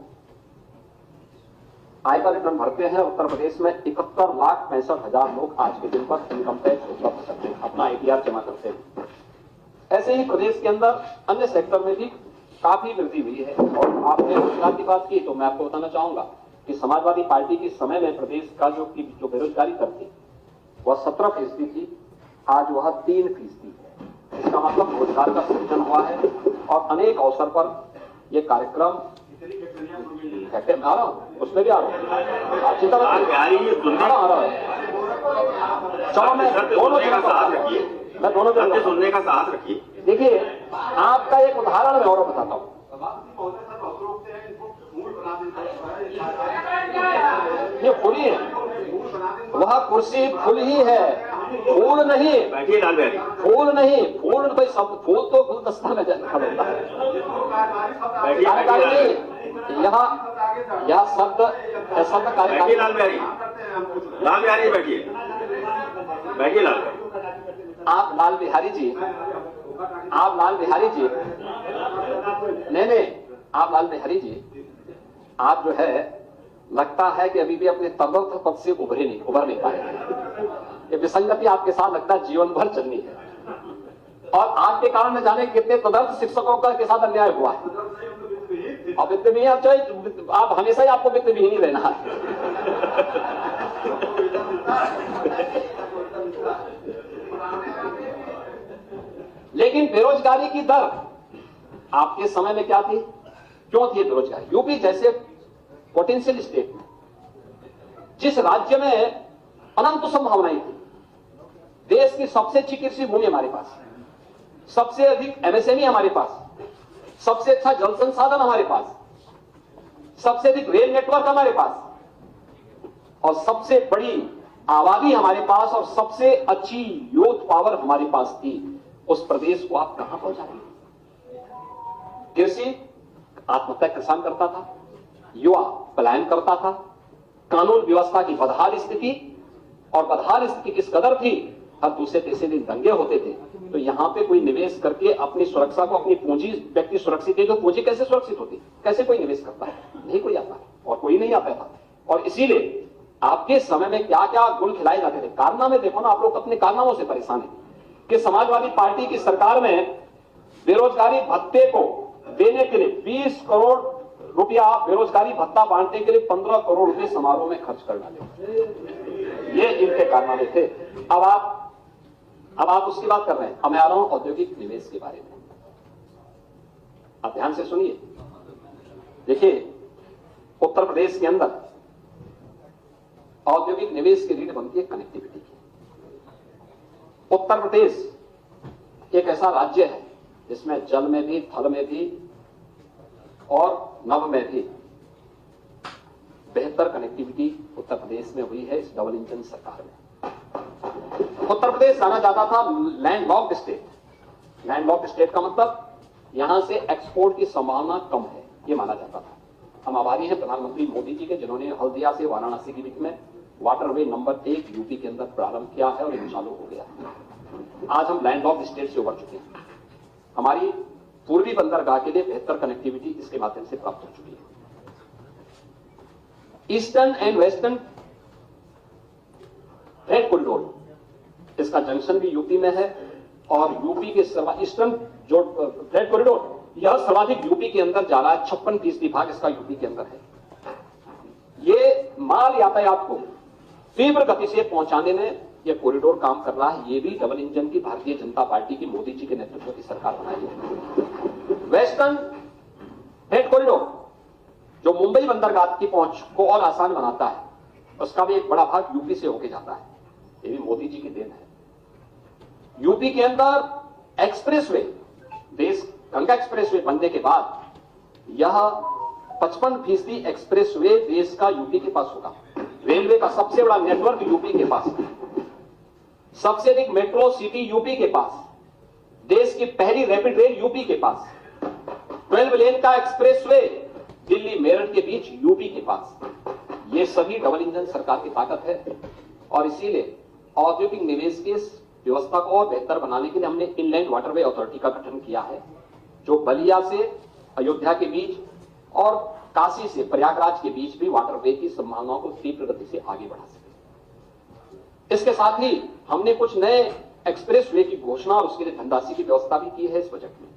आयकर रिटर्न भरते हैं। उत्तर प्रदेश में 71,65,000 लोग आज के दिन पर इनकम टैक्स उपलब्ध करते हैं, अपना आईटीआर जमा करते हैं। ऐसे ही प्रदेश के अंदर अन्य सेक्टर में भी काफी वृद्धि हुई है। और आपने रोजगार की बात की, तो मैं आपको बताना चाहूंगा कि समाजवादी पार्टी के समय में प्रदेश का जो बेरोजगारी दर थी वह 17% थी, आज वह 3% है। इसका मतलब रोजगार का सृजन हुआ है, और अनेक अवसर पर यह कार्यक्रम आ रहा हूं, उसमें भी आ रहा हूं, चिंता चलो मैं दोनों सुनने का साहस रखिए। देखिए, आपका एक उदाहरण मैं और बताता हूं। ये फुली है, वह कुर्सी फुल ही है, फूल नहीं। बैठिए लाल बिहारी। फूल नहीं, फूल भाई सब फूल तो गुलदस्ता में खड़ा होता है। यह शब्द कार्यकारी लाल बिहारी बैठिए, बैठिए लाल बिहारी। आप लाल बिहारी जी, नहीं, आप लाल बिहारी जी, आप जो है लगता है कि अभी भी अपने तदर्थ पद से उभर नहीं पाए। ये विसंगति आपके साथ लगता है जीवन भर चलनी है, और आपके कारण न जाने कितने तदर्थ शिक्षकों का के साथ अन्याय हुआ है। और वित्त विहीन आप हमेशा ही आपको वित्त विहीन ही रहना है। लेकिन बेरोजगारी की दर आपके समय में क्या थी, क्यों थी बेरोजगारी? यूपी जैसे पोटेंशियल स्टेट में, जिस राज्य में अनंत संभावनाएं थी, देश की सबसे अच्छी कृषि भूमि हमारे पास, सबसे अधिक एमएसएमई हमारे पास, सबसे अच्छा जल संसाधन हमारे पास, सबसे अधिक रेल नेटवर्क हमारे पास, और सबसे बड़ी आबादी हमारे पास, और सबसे अच्छी यूथ पावर हमारे पास थी, उस प्रदेश को आप कहां पहुंचा रहे? कृषि आत्महत्या किसान करता था, युवा पलायन करता था, कानून व्यवस्था की बदहाल स्थिति, और बदहाल स्थिति किस कदर थी अब दूसरे तीसरे दिन दंगे होते थे, तो यहाँ पे कोई निवेश करके अपनी सुरक्षा को, अपनी पूंजी, व्यक्ति सुरक्षित है तो पूंजी कैसे सुरक्षित होती, कैसे कोई निवेश करता है? नहीं कोई आता और कोई नहीं आता था। और इसीलिए आपके समय में क्या क्या गुल खिलाए जाते थे, कारनामे देखो ना, आप लोग अपने कारनामों से परेशान है कि समाजवादी पार्टी की सरकार में बेरोजगारी भत्ते को देने के लिए 20 करोड़ रुपया, बेरोजगारी भत्ता बांटने के लिए 15 करोड़ रुपए समारोह में खर्च कर डाले। ये इनके कारनामे थे। अब आप उसकी बात कर रहे हैं। अब मैं आ रहा हूं औद्योगिक निवेश के बारे में। आप ध्यान से सुनिए। देखिए, उत्तर प्रदेश के अंदर औद्योगिक निवेश की रीढ़ बनती है कनेक्टिविटी की। उत्तर प्रदेश एक ऐसा राज्य है जिसमें जल में भी, थल में भी और नभ में भी बेहतर कनेक्टिविटी उत्तर प्रदेश में हुई है इस डबल इंजन सरकार में। उत्तर प्रदेश जाना जाता था land locked state. Land locked state का मतलब यहां से एक्सपोर्ट की संभावना कम है, यह माना जाता था। हम आभारी हैं प्रधानमंत्री मोदी जी के, जिन्होंने हल्दिया से वाराणसी के बीच में वाटरवे नंबर 1 यूपी के अंदर प्रारंभ किया है और ये चालू हो गया। आज हम लैंड लॉक्ड स्टेट से उबर चुके हैं। हमारी पूर्वी बंदरगाह के लिए बेहतर कनेक्टिविटी इसके माध्यम से प्राप्त हो चुकी है। Eastern and western trade corridor, इसका जंक्शन भी यूपी में है और यूपी के ईस्टर्न जो ट्रेड कॉरिडोर, यह सर्वाधिक यूपी के अंदर जा रहा है। 56% भाग इसका यूपी के अंदर है। ये माल यातायात को तीव्र गति से पहुंचाने में यह कॉरिडोर काम कर रहा है। ये भी डबल इंजन की भारतीय जनता पार्टी की, मोदी जी के नेतृत्व की सरकार बनाई है। वेस्टर्न ट्रेड कॉरिडोर जो मुंबई बंदरगाह की पहुंच को और आसान बनाता है, उसका भी एक बड़ा भाग यूपी से होके जाता है। ये भी मोदी जी की देन है। यूपी के अंदर एक्सप्रेसवे, देश गंगा एक्सप्रेसवे बनने के बाद यह 55% एक्सप्रेसवे देश का यूपी के पास होगा। रेलवे का सबसे बड़ा नेटवर्क यूपी के पास, सबसे अधिक मेट्रो सिटी यूपी के पास, देश की पहली रैपिड रेल यूपी के पास, 12 लेन का एक्सप्रेसवे दिल्ली मेरठ के बीच यूपी के पास। ये सभी डबल इंजन सरकार की ताकत है और इसीलिए औद्योगिक निवेश की इस व्यवस्था को और बेहतर बनाने के लिए हमने इनलैंड वाटरवे अथॉरिटी का गठन किया है, जो बलिया से अयोध्या के बीच और काशी से प्रयागराज के बीच भी वाटरवे की संभावनाओं को तीव्र गति से आगे बढ़ा सके। इसके साथ ही हमने कुछ नए एक्सप्रेसवे की घोषणा और उसके लिए धनराशि की व्यवस्था भी की है इस बजट में।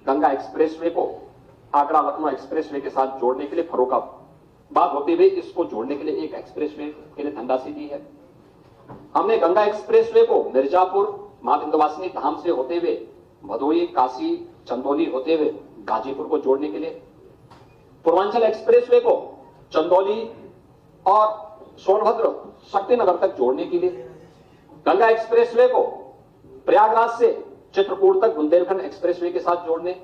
गंगा एक्सप्रेसवे को आगरा लखनऊ एक्सप्रेसवे के साथ जोड़ने के लिए फर्रुखाबाद होते हुए इसको जोड़ने के लिए एक एक्सप्रेसवे के लिए धनराशि दी है। हमने गंगा एक्सप्रेसवे को मिर्जापुर मां विंध्यवासिनी धाम से होते हुए भदोही, काशी, चंदौली होते हुए गाजीपुर को जोड़ने के लिए, पूर्वांचल एक्सप्रेसवे को चंदौली और सोनभद्र, शक्तिनगर तक जोड़ने के लिए, गंगा एक्सप्रेसवे को प्रयागराज से चित्रकूट तक बुंदेलखंड एक्सप्रेसवे के साथ जोड़ने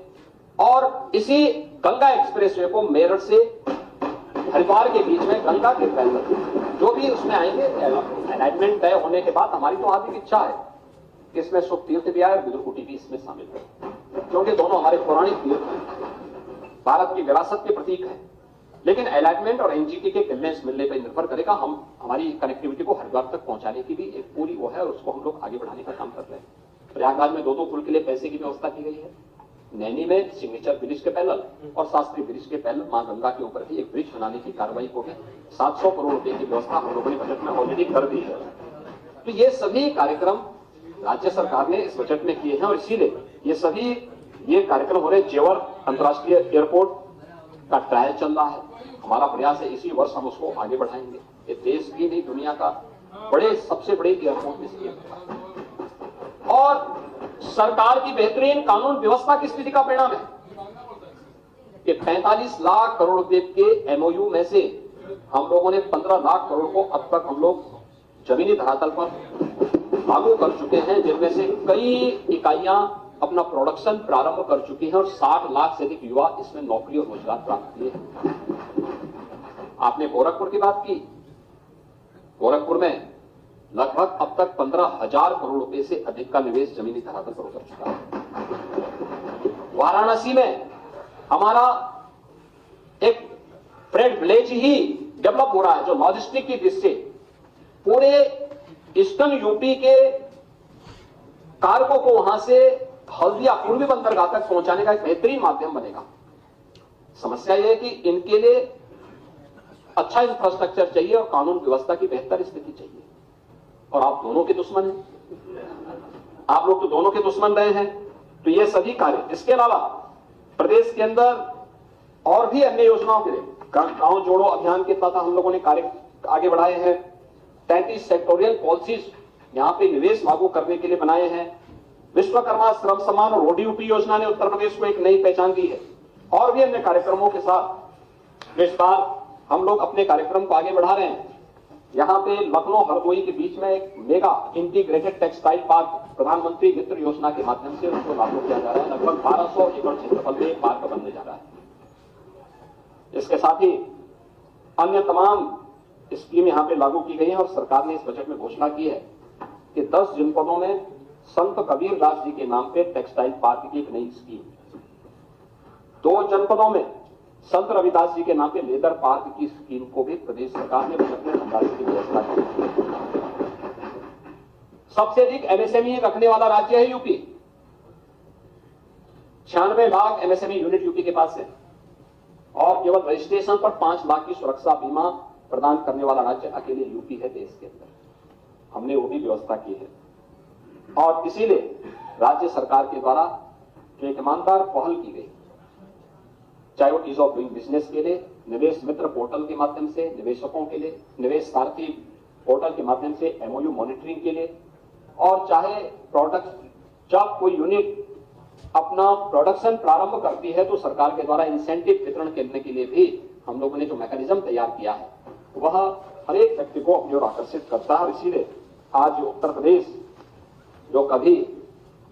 और इसी गंगा एक्सप्रेसवे को मेरठ से हरिद्वार के बीच में गंगा के पैदल जो भी उसमें आएंगे, अलाइनमेंट तय होने के बाद हमारी तो हार्दिक इच्छा है कि इसमें सुख तीर्थ भी आए और बुजुर्ग भी इसमें शामिल है, क्योंकि दोनों हमारे पौराणिक तीर्थ हैं, भारत की विरासत के प्रतीक है। लेकिन अलाइनमेंट और एनजीटी के क्लियरेंस मिलने पर निर्भर करेगा। हम हमारी कनेक्टिविटी को हरिद्वार तक पहुंचाने की भी एक पूरी वो है और उसको हम लोग आगे बढ़ाने का काम कर रहे हैं। प्रयागराज में 2 पुल के लिए पैसे की व्यवस्था की गई है। नैनी में सिग्नेचर ब्रिज के पैनल और शास्त्री ब्रिज के पैनल मां गंगा के ऊपर भी एक ब्रिज बनाने की कार्रवाई होगी। 700 करोड़ रुपए की व्यवस्था हम लोगों ने बजट में ऑलरेडी कर दी है। तो ये सभी कार्यक्रम राज्य सरकार ने इस बजट में किए हैं और इसीलिए ये कार्यक्रम हो रहे। जेवर अंतर्राष्ट्रीय एयरपोर्ट का ट्रायल चल रहा है। हमारा प्रयास है इसी वर्ष हम उसको आगे बढ़ाएंगे। ये देश की नहीं दुनिया का सबसे बड़े एयरपोर्ट में से एक और सरकार की बेहतरीन कानून व्यवस्था की स्थिति का परिणाम है कि 45 लाख करोड़ रुपए के एमओयू में से हम लोगों ने 15 लाख करोड़ को अब तक हम लोग जमीनी धरातल पर लागू कर चुके हैं, जिनमें से कई इकाइयां अपना प्रोडक्शन प्रारंभ कर चुकी हैं और 60 लाख से अधिक युवा इसमें नौकरी और रोजगार प्राप्त किए हैं। आपने गोरखपुर की बात की। गोरखपुर में लगभग अब तक 15,000 करोड़ रुपए से अधिक का निवेश जमीनी धरातल पर उतर चुका है। वाराणसी में हमारा एक फ्रेड विलेज ही डेवलप हो रहा है, जो लॉजिस्टिक की दृष्टि से पूरे ईस्टर्न यूपी के कार्गो को वहां से हल्दिया पूर्वी बंदरगाह तक पहुंचाने का एक बेहतरीन माध्यम बनेगा। समस्या यह है कि इनके लिए अच्छा इंफ्रास्ट्रक्चर चाहिए और कानून व्यवस्था की बेहतर स्थिति चाहिए, और आप दोनों के दुश्मन हैं। आप लोग तो दोनों के दुश्मन रहे हैं। तो ये सभी कार्य, इसके अलावा प्रदेश के अंदर और भी अन्य योजनाओं के लिए गांव जोड़ो अभियान के तहत हम लोगों ने कार्य आगे बढ़ाए हैं। 33 सेक्टोरियल पॉलिसीज यहां पे निवेश लागू करने के लिए बनाए हैं। विश्वकर्मा श्रम सम्मान और ओडीयूपी योजना ने उत्तर प्रदेश को एक नई पहचान दी है, और भी अन्य कार्यक्रमों के साथ इस बार हम लोग अपने कार्यक्रम को आगे बढ़ा रहे हैं। यहां पे लखनऊ हरदोई के बीच में एक मेगा इंटीग्रेटेड टेक्सटाइल पार्क प्रधानमंत्री मित्र योजना के माध्यम से उसको लागू किया जा रहा है। लगभग 1200 एकड़ क्षेत्रफल में एक पार्क बनने जा रहा है। इसके साथ ही अन्य तमाम स्कीम यहां पे लागू की गई है, और सरकार ने इस बजट में घोषणा की है कि 10 जनपदों में संत कबीर दास जी के नाम पे टेक्सटाइल पार्क की एक नई स्कीम, 2 जनपदों में संत रविदास जी के नाम पे लेदर पार्क की स्कीम को भी प्रदेश सरकार ने बजट में धनराशि की व्यवस्था की। सबसे अधिक एमएसएमई रखने वाला राज्य है UP. 96 lakh MSME unit UP के पास है, और केवल रजिस्ट्रेशन पर 5 लाख की सुरक्षा बीमा प्रदान करने वाला राज्य अकेले यूपी है देश के अंदर। हमने वो भी व्यवस्था की है, और इसीलिए राज्य सरकार के द्वारा जो एक ईमानदार पहल की गई, चाहे वो ईज ऑफ डूइंग बिजनेस के लिए निवेश मित्र पोर्टल के माध्यम से निवेशकों के लिए, निवेश सारथी पोर्टल के माध्यम से एमओयू मॉनिटरिंग के लिए, और चाहे प्रोडक्ट जब कोई यूनिट अपना प्रोडक्शन प्रारंभ करती है तो सरकार के द्वारा इंसेंटिव वितरण करने के लिए भी हम लोगों ने जो मैकेनिज्म तैयार किया है वह हर एक व्यक्ति को अपनी ओर आकर्षित करता है। और इसीलिए आज उत्तर प्रदेश जो कभी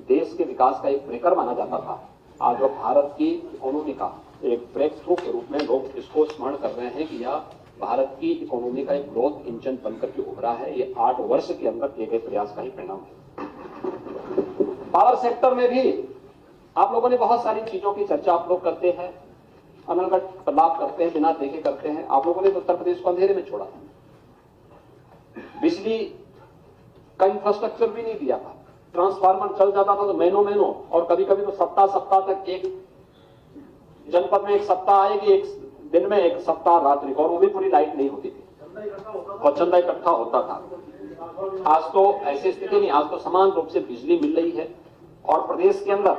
देश के विकास का एक ब्रेकर माना जाता था, आज वो भारत की इकोनॉमी का एक ब्रेक थ्रू के रूप में लोग इसको स्मरण कर रहे हैं कि यह भारत की इकोनॉमी का एक ग्रोथ इंजन बनकर के उभरा है। ये 8 वर्ष के अंदर किए गए प्रयास का ही परिणाम है। पावर सेक्टर में भी आप लोगों ने बहुत सारी चीजों की चर्चा आप लोग करते हैं, अनर्गत लाभ करते हैं, बिना देखे करते हैं। आप लोगों ने तो उत्तर प्रदेश को अंधेरे में छोड़ा, बिजली का इंफ्रास्ट्रक्चर भी नहीं दिया था। ट्रांसफार्मर चल जाता था तो महीनों और कभी कभी तो सप्ताह तक एक जनपद में एक सप्ताह आएगी, एक दिन में एक सप्ताह रात्रि, और वो भी पूरी लाइट नहीं होती थी और चंदा इकट्ठा होता था। आज तो ऐसी स्थिति नहीं, आज तो समान रूप से बिजली मिल रही है। और प्रदेश के अंदर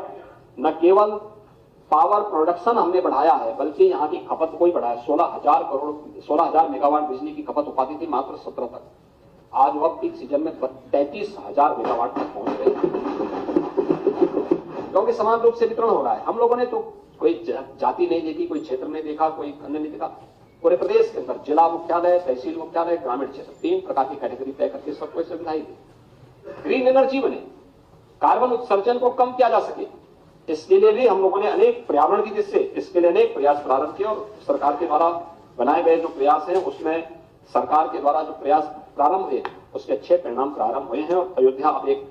न केवल पावर प्रोडक्शन हमने बढ़ाया है, बल्कि यहाँ की खपत को ही बढ़ाया। 16,000 मेगावाट बिजली की खपत हो पाती थी मात्र 17 तक, आज वह पीक सीजन में 33,000 मेगावाट तक पहुंच गई, क्योंकि समान रूप से वितरण हो रहा है। हम लोगों ने तो कोई जाति नहीं देखी, कोई क्षेत्र नहीं देखा, कोई अन्य नहीं देखा। पूरे प्रदेश के अंदर जिला मुख्यालय, तहसील मुख्यालय, ग्रामीण क्षेत्र, 3 प्रकार की कैटेगरी तय करके सबको सुविधाएं दी। ग्रीन एनर्जी बने, कार्बन उत्सर्जन को कम किया जा सके, इसके लिए भी हम लोगों ने अनेक पर्यावरण की दृष्टि से इसके लिए अनेक प्रयास प्रारंभ किए। और सरकार के द्वारा बनाए गए जो प्रयास हैं उसमें सरकार के द्वारा जो प्रयास प्रारंभ हुए उसके अच्छे परिणाम प्रारंभ हुए हैं, और अयोध्या अब एक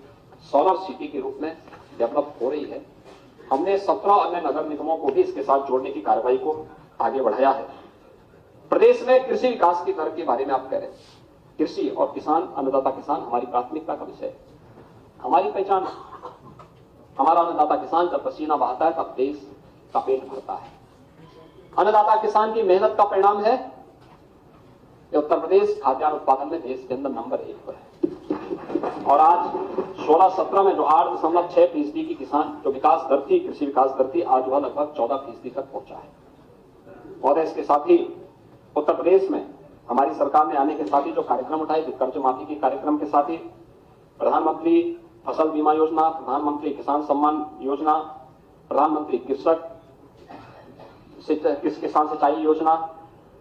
सोलर सिटी के रूप में डेवलप हो रही है। हमने 17 अन्य नगर निगमों को भी इसके साथ जोड़ने की कार्रवाई को आगे बढ़ाया है। प्रदेश में कृषि विकास की दर के बारे में आप कह रहे हैं, कृषि और किसान, अन्नदाता किसान हमारी प्राथमिकता का विषय है, हमारी पहचान। हमारा अन्नदाता किसान जब पसीना बहाता है तब देश का पेट भरता है। अन्नदाता किसान की मेहनत का परिणाम है कि उत्तर प्रदेश खाद्यान्न उत्पादन में देश के अंदर नंबर 1 पर है। और आज 16-17 में जो 8.6% की किसान जो विकास दर थी, कृषि विकास दर थी, आज वह लगभग 14% तक पहुंचा है। और इसके साथ ही उत्तर प्रदेश में हमारी सरकार ने आने के साथ ही जो कार्यक्रम उठाए, कर्ज माफी के कार्यक्रम के साथ ही प्रधानमंत्री फसल बीमा योजना, प्रधानमंत्री किसान सम्मान योजना, प्रधानमंत्री किसान सिंचाई योजना,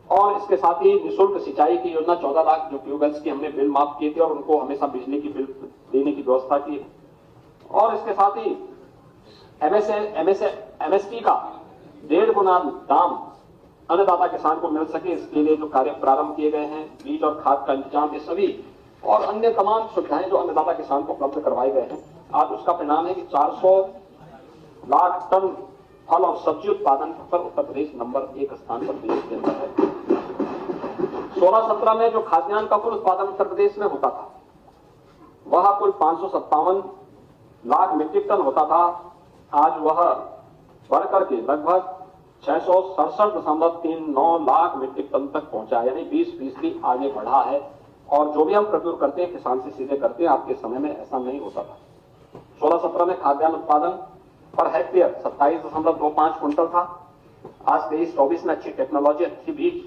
और इसके साथ ही निःशुल्क सिंचाई की योजना 14 लाख जो ट्यूबवेल्स की हमने बिल माफ किए थे और उनको हमेशा बिजली की बिल देने की व्यवस्था की। और इसके साथ ही एमएसपी का 1.5 गुना दाम अन्नदाता किसान को मिल सके, इसके लिए जो कार्य प्रारंभ किए गए हैं, बीज और खाद का इंतजाम, ये सभी और अन्य तमाम सुविधाएं जो अन्नदाता किसान को उपलब्ध करवाए गए हैं, आज उसका परिणाम है कि 400 लाख टन फल और सब्जी उत्पादन पर उत्तर प्रदेश नंबर 1 स्थान पर देश के अंदर है। 16-17 में जो खाद्यान्न का कुल उत्पादन उत्तर प्रदेश में होता था वह कुल 557 लाख मीट्रिक टन होता था, आज वह बढ़कर के लगभग 667.39 लाख मीट्रिक टन तक पहुंचा, यानी 20% आगे बढ़ा है। और जो भी हम प्रक्रिया करते हैं किसान से सीधे करते हैं, आपके समय में ऐसा नहीं होता था। 16-17 में खाद्यान्न उत्पादन पर हेक्टेयर 27.25 क्विंटल था। आज 23-24 में अच्छी टेक्नोलॉजी, अच्छी बीज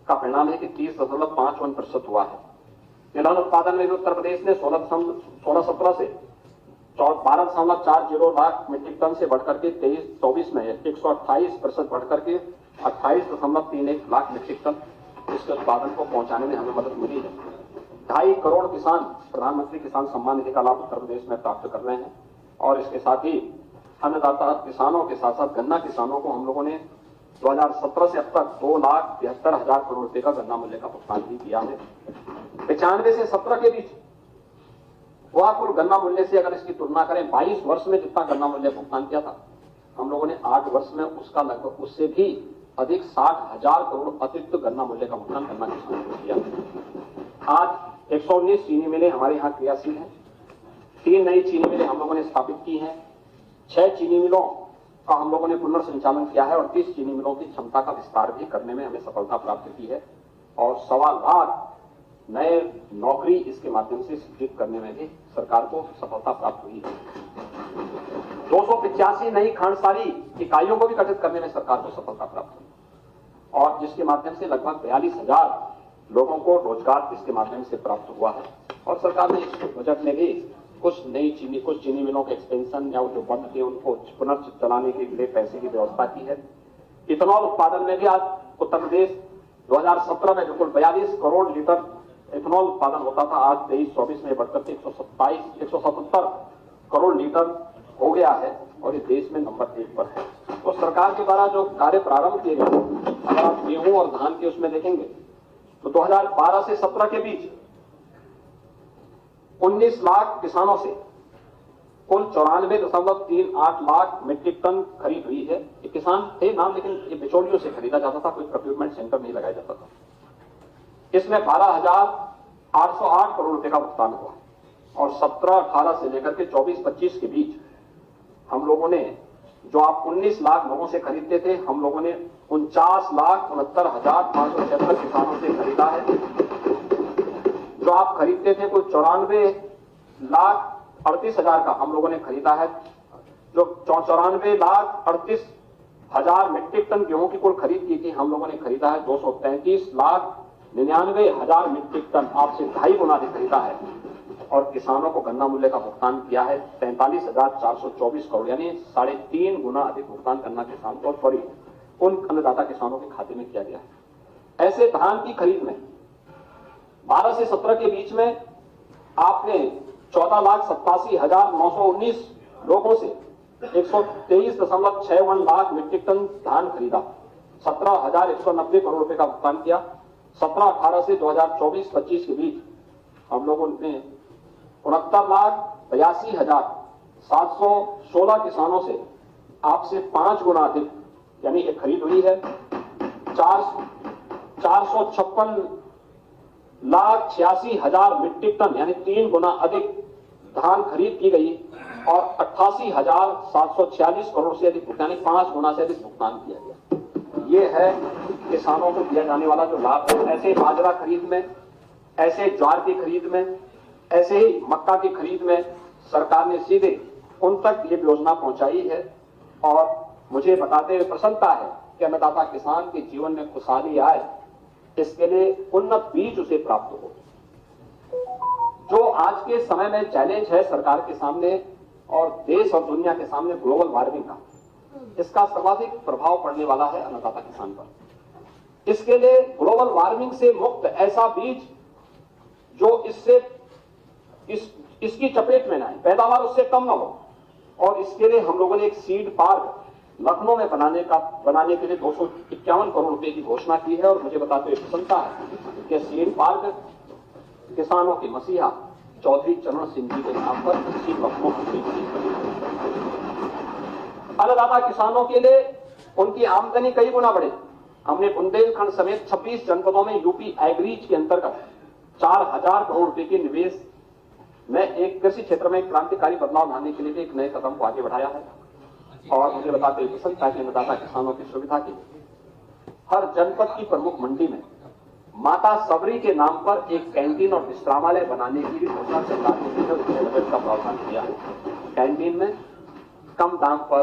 का परिणाम है कि 30.51% हुआ है। तिलहन उत्पादन में भी उत्तर प्रदेश ने 16-17 से 12.40 लाख मीट्रिक टन से बढ़कर के 23-24 में 128% बढ़कर के 28.31 लाख मीट्रिक टन इसके उत्पादन को पहुंचाने में हमें मदद मिली है। 2.5 करोड़ किसान प्रधानमंत्री किसान सम्मान निधि का लाभ उत्तर प्रदेश में प्राप्त कर रहे हैं। और इसके साथ ही अन्नदाता किसानों के साथ साथ गन्ना किसानों को हम लोगों ने 2017 से अब तक 2,73,000 करोड़ रुपए का गन्ना मूल्य का भुगतान भी किया है। 95 से 17 के बीच वह कुल गन्ना मूल्य से अगर इसकी तुलना करें 22 वर्ष में जितना गन्ना मूल्य भुगतान किया था, हम लोगों ने 8 वर्ष में उसका लगभग उससे भी अधिक 60,000 करोड़ अतिरिक्त गन्ना मूल्य का भुगतान गन्ना किसानों को किया। आज 119 चीनी मिलें हमारे यहाँ क्रियाशील हैं। 3 नई चीनी मिलें हम लोगों ने स्थापित की हैं। 6 चीनी मिलों का हम लोगों ने पुनर्संचालन किया है और 30 चीनी मिलों की क्षमता का विस्तार भी करने में हमें सफलता प्राप्त की है। और 1.25 लाख नए नौकरी इसके माध्यम से सृजित करने में भी सरकार को सफलता प्राप्त हुई है। 285 नई खांडसारी इकाइयों को भी गठित करने में सरकार को सफलता प्राप्त हुई और जिसके माध्यम से लगभग 42,000 लोगों को रोजगार इसके माध्यम से प्राप्त हुआ है। और सरकार ने इस बजट में भी कुछ चीनी मिलों के एक्सपेंशन या जो बंद थे उनको पुनर्चलाने के लिए पैसे की व्यवस्था की है। इथेनॉल उत्पादन में भी आज उत्तर प्रदेश 2017 में बिल्कुल 42 करोड़ लीटर इथेनॉल उत्पादन होता था, आज 23-24 में बढ़कर 177 करोड़ लीटर हो गया है और ये देश में नंबर 1 पर है। तो सरकार के द्वारा जो कार्य प्रारंभ किए गए, अगर आप गेहूं और धान के उसमें देखेंगे तो 2012 से 17 के बीच 19 लाख किसानों से कुल 94.38 लाख मीट्रिक टन खरीद हुई है। ये किसान थे नाम, लेकिन ये बिचौलियों से खरीदा जाता था, कोई प्रोक्योरमेंट सेंटर नहीं लगाया जाता था। इसमें 12,808 करोड़ रुपए का भुगतान हुआ और 17-18 से लेकर के 24-25 के बीच हम लोगों ने, जो आप 19 लाख लोगों से खरीदते थे, हम लोगों ने 49,69,576 किसानों से खरीदा है। जो आप खरीदते थे कोई 94,38,000 का हम लोगों ने खरीदा है। जो 94,38,000 मीट्रिक टन गेहूं की कुल खरीद की थी, हम लोगों ने खरीदा है 233,99,000 मीट्रिक टन, आपसे 2.5 गुना अधिक खरीदा है। और किसानों को गन्ना मूल्य का भुगतान किया है 43,424 करोड़, यानी 3.5 गुना अधिक भुगतान गन्ना किसान को सॉरी उन अन्नदाता किसानों के खाते में किया गया है। ऐसे धान की खरीद में 12 से 17 के बीच में आपने 14,87,919 लोगों से 123.61 लाख मीट्रिक टन धान खरीदा, 17,190 करोड़ रुपए का भुगतान किया। 17-18 से 2024-25 के बीच हम लोगों ने 69,82,716 किसानों से आपसे 5 गुना अधिक यानी एक खरीद हुई है। 456,86,000 मीट्रिक टन यानी 3 गुना अधिक धान खरीद की गई और 88,746 करोड़ से अधिक यानी 5 गुना से अधिक भुगतान किया गया। ये है किसानों को दिया जाने वाला जो लाभ है। ऐसे बाजरा खरीद में, ऐसे ज्वार की खरीद में, ऐसे ही मक्का की खरीद में सरकार ने सीधे उन तक ये योजना पहुंचाई है। और मुझे बताते हुए प्रसन्नता है कि अन्नदाता किसान के जीवन में खुशहाली आए, इसके लिए उन्नत बीज उसे प्राप्त हो। जो आज के समय में चैलेंज है सरकार के सामने और देश और दुनिया के सामने ग्लोबल वार्मिंग का, इसका सर्वाधिक प्रभाव पड़ने वाला है अन्नदाता किसान पर। इसके लिए ग्लोबल वार्मिंग से मुक्त ऐसा बीज जो इसकी चपेट में ना आए, पैदावार उससे कम ना हो, और इसके लिए हम लोगों ने एक सीड पार्क लखनऊ में बनाने के लिए 251 करोड़ रुपए की घोषणा की है। और मुझे बताते हुए प्रसन्नता है कि सीड पार्क किसानों के मसीहा चौधरी चरण सिंह जी के नाम पर इसी लखनऊ में अन्नदाता किसानों के लिए उनकी आमदनी कई गुना बढ़े। हमने बुंदेलखंड समेत 26 जनपदों में यूपी एग्रीज के अंतर्गत 4,000 करोड़ रुपए के निवेश में एक कृषि क्षेत्र में क्रांतिकारी बदलाव लाने के लिए भी एक नए कदम को आगे बढ़ाया है। और मुझे बताते हुए पसंद था कि अन्नदाता किसानों की सुविधा के लिए हर जनपद की प्रमुख मंडी में माता सबरी के नाम पर एक कैंटीन और विश्रामालय बनाने की भी घोषणा सरकार ने की है। उसने बजट का प्रावधान किया है। कैंटीन में कम दाम पर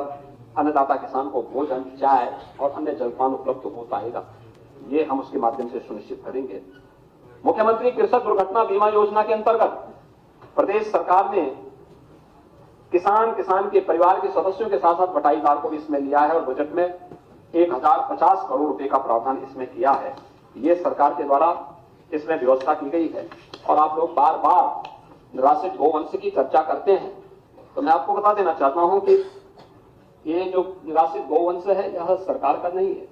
अन्नदाता किसान को भोजन, चाय और अन्य जलपान उपलब्ध हो पाएगा। ये हम उसके माध्यम से सुनिश्चित करेंगे। मुख्यमंत्री कृषक दुर्घटना बीमा योजना के अंतर्गत प्रदेश सरकार ने किसान के परिवार के सदस्यों के साथ साथ बटाईदार को भी इसमें लिया है और बजट में 1050 करोड़ रुपए का प्रावधान इसमें किया है। ये सरकार के द्वारा इसमें व्यवस्था की गई है। और आप लोग बार बार निराश्रित गोवंश की चर्चा करते हैं, तो मैं आपको बता देना चाहता हूं कि ये जो निराश्रित गोवंश है यह सरकार का नहीं है,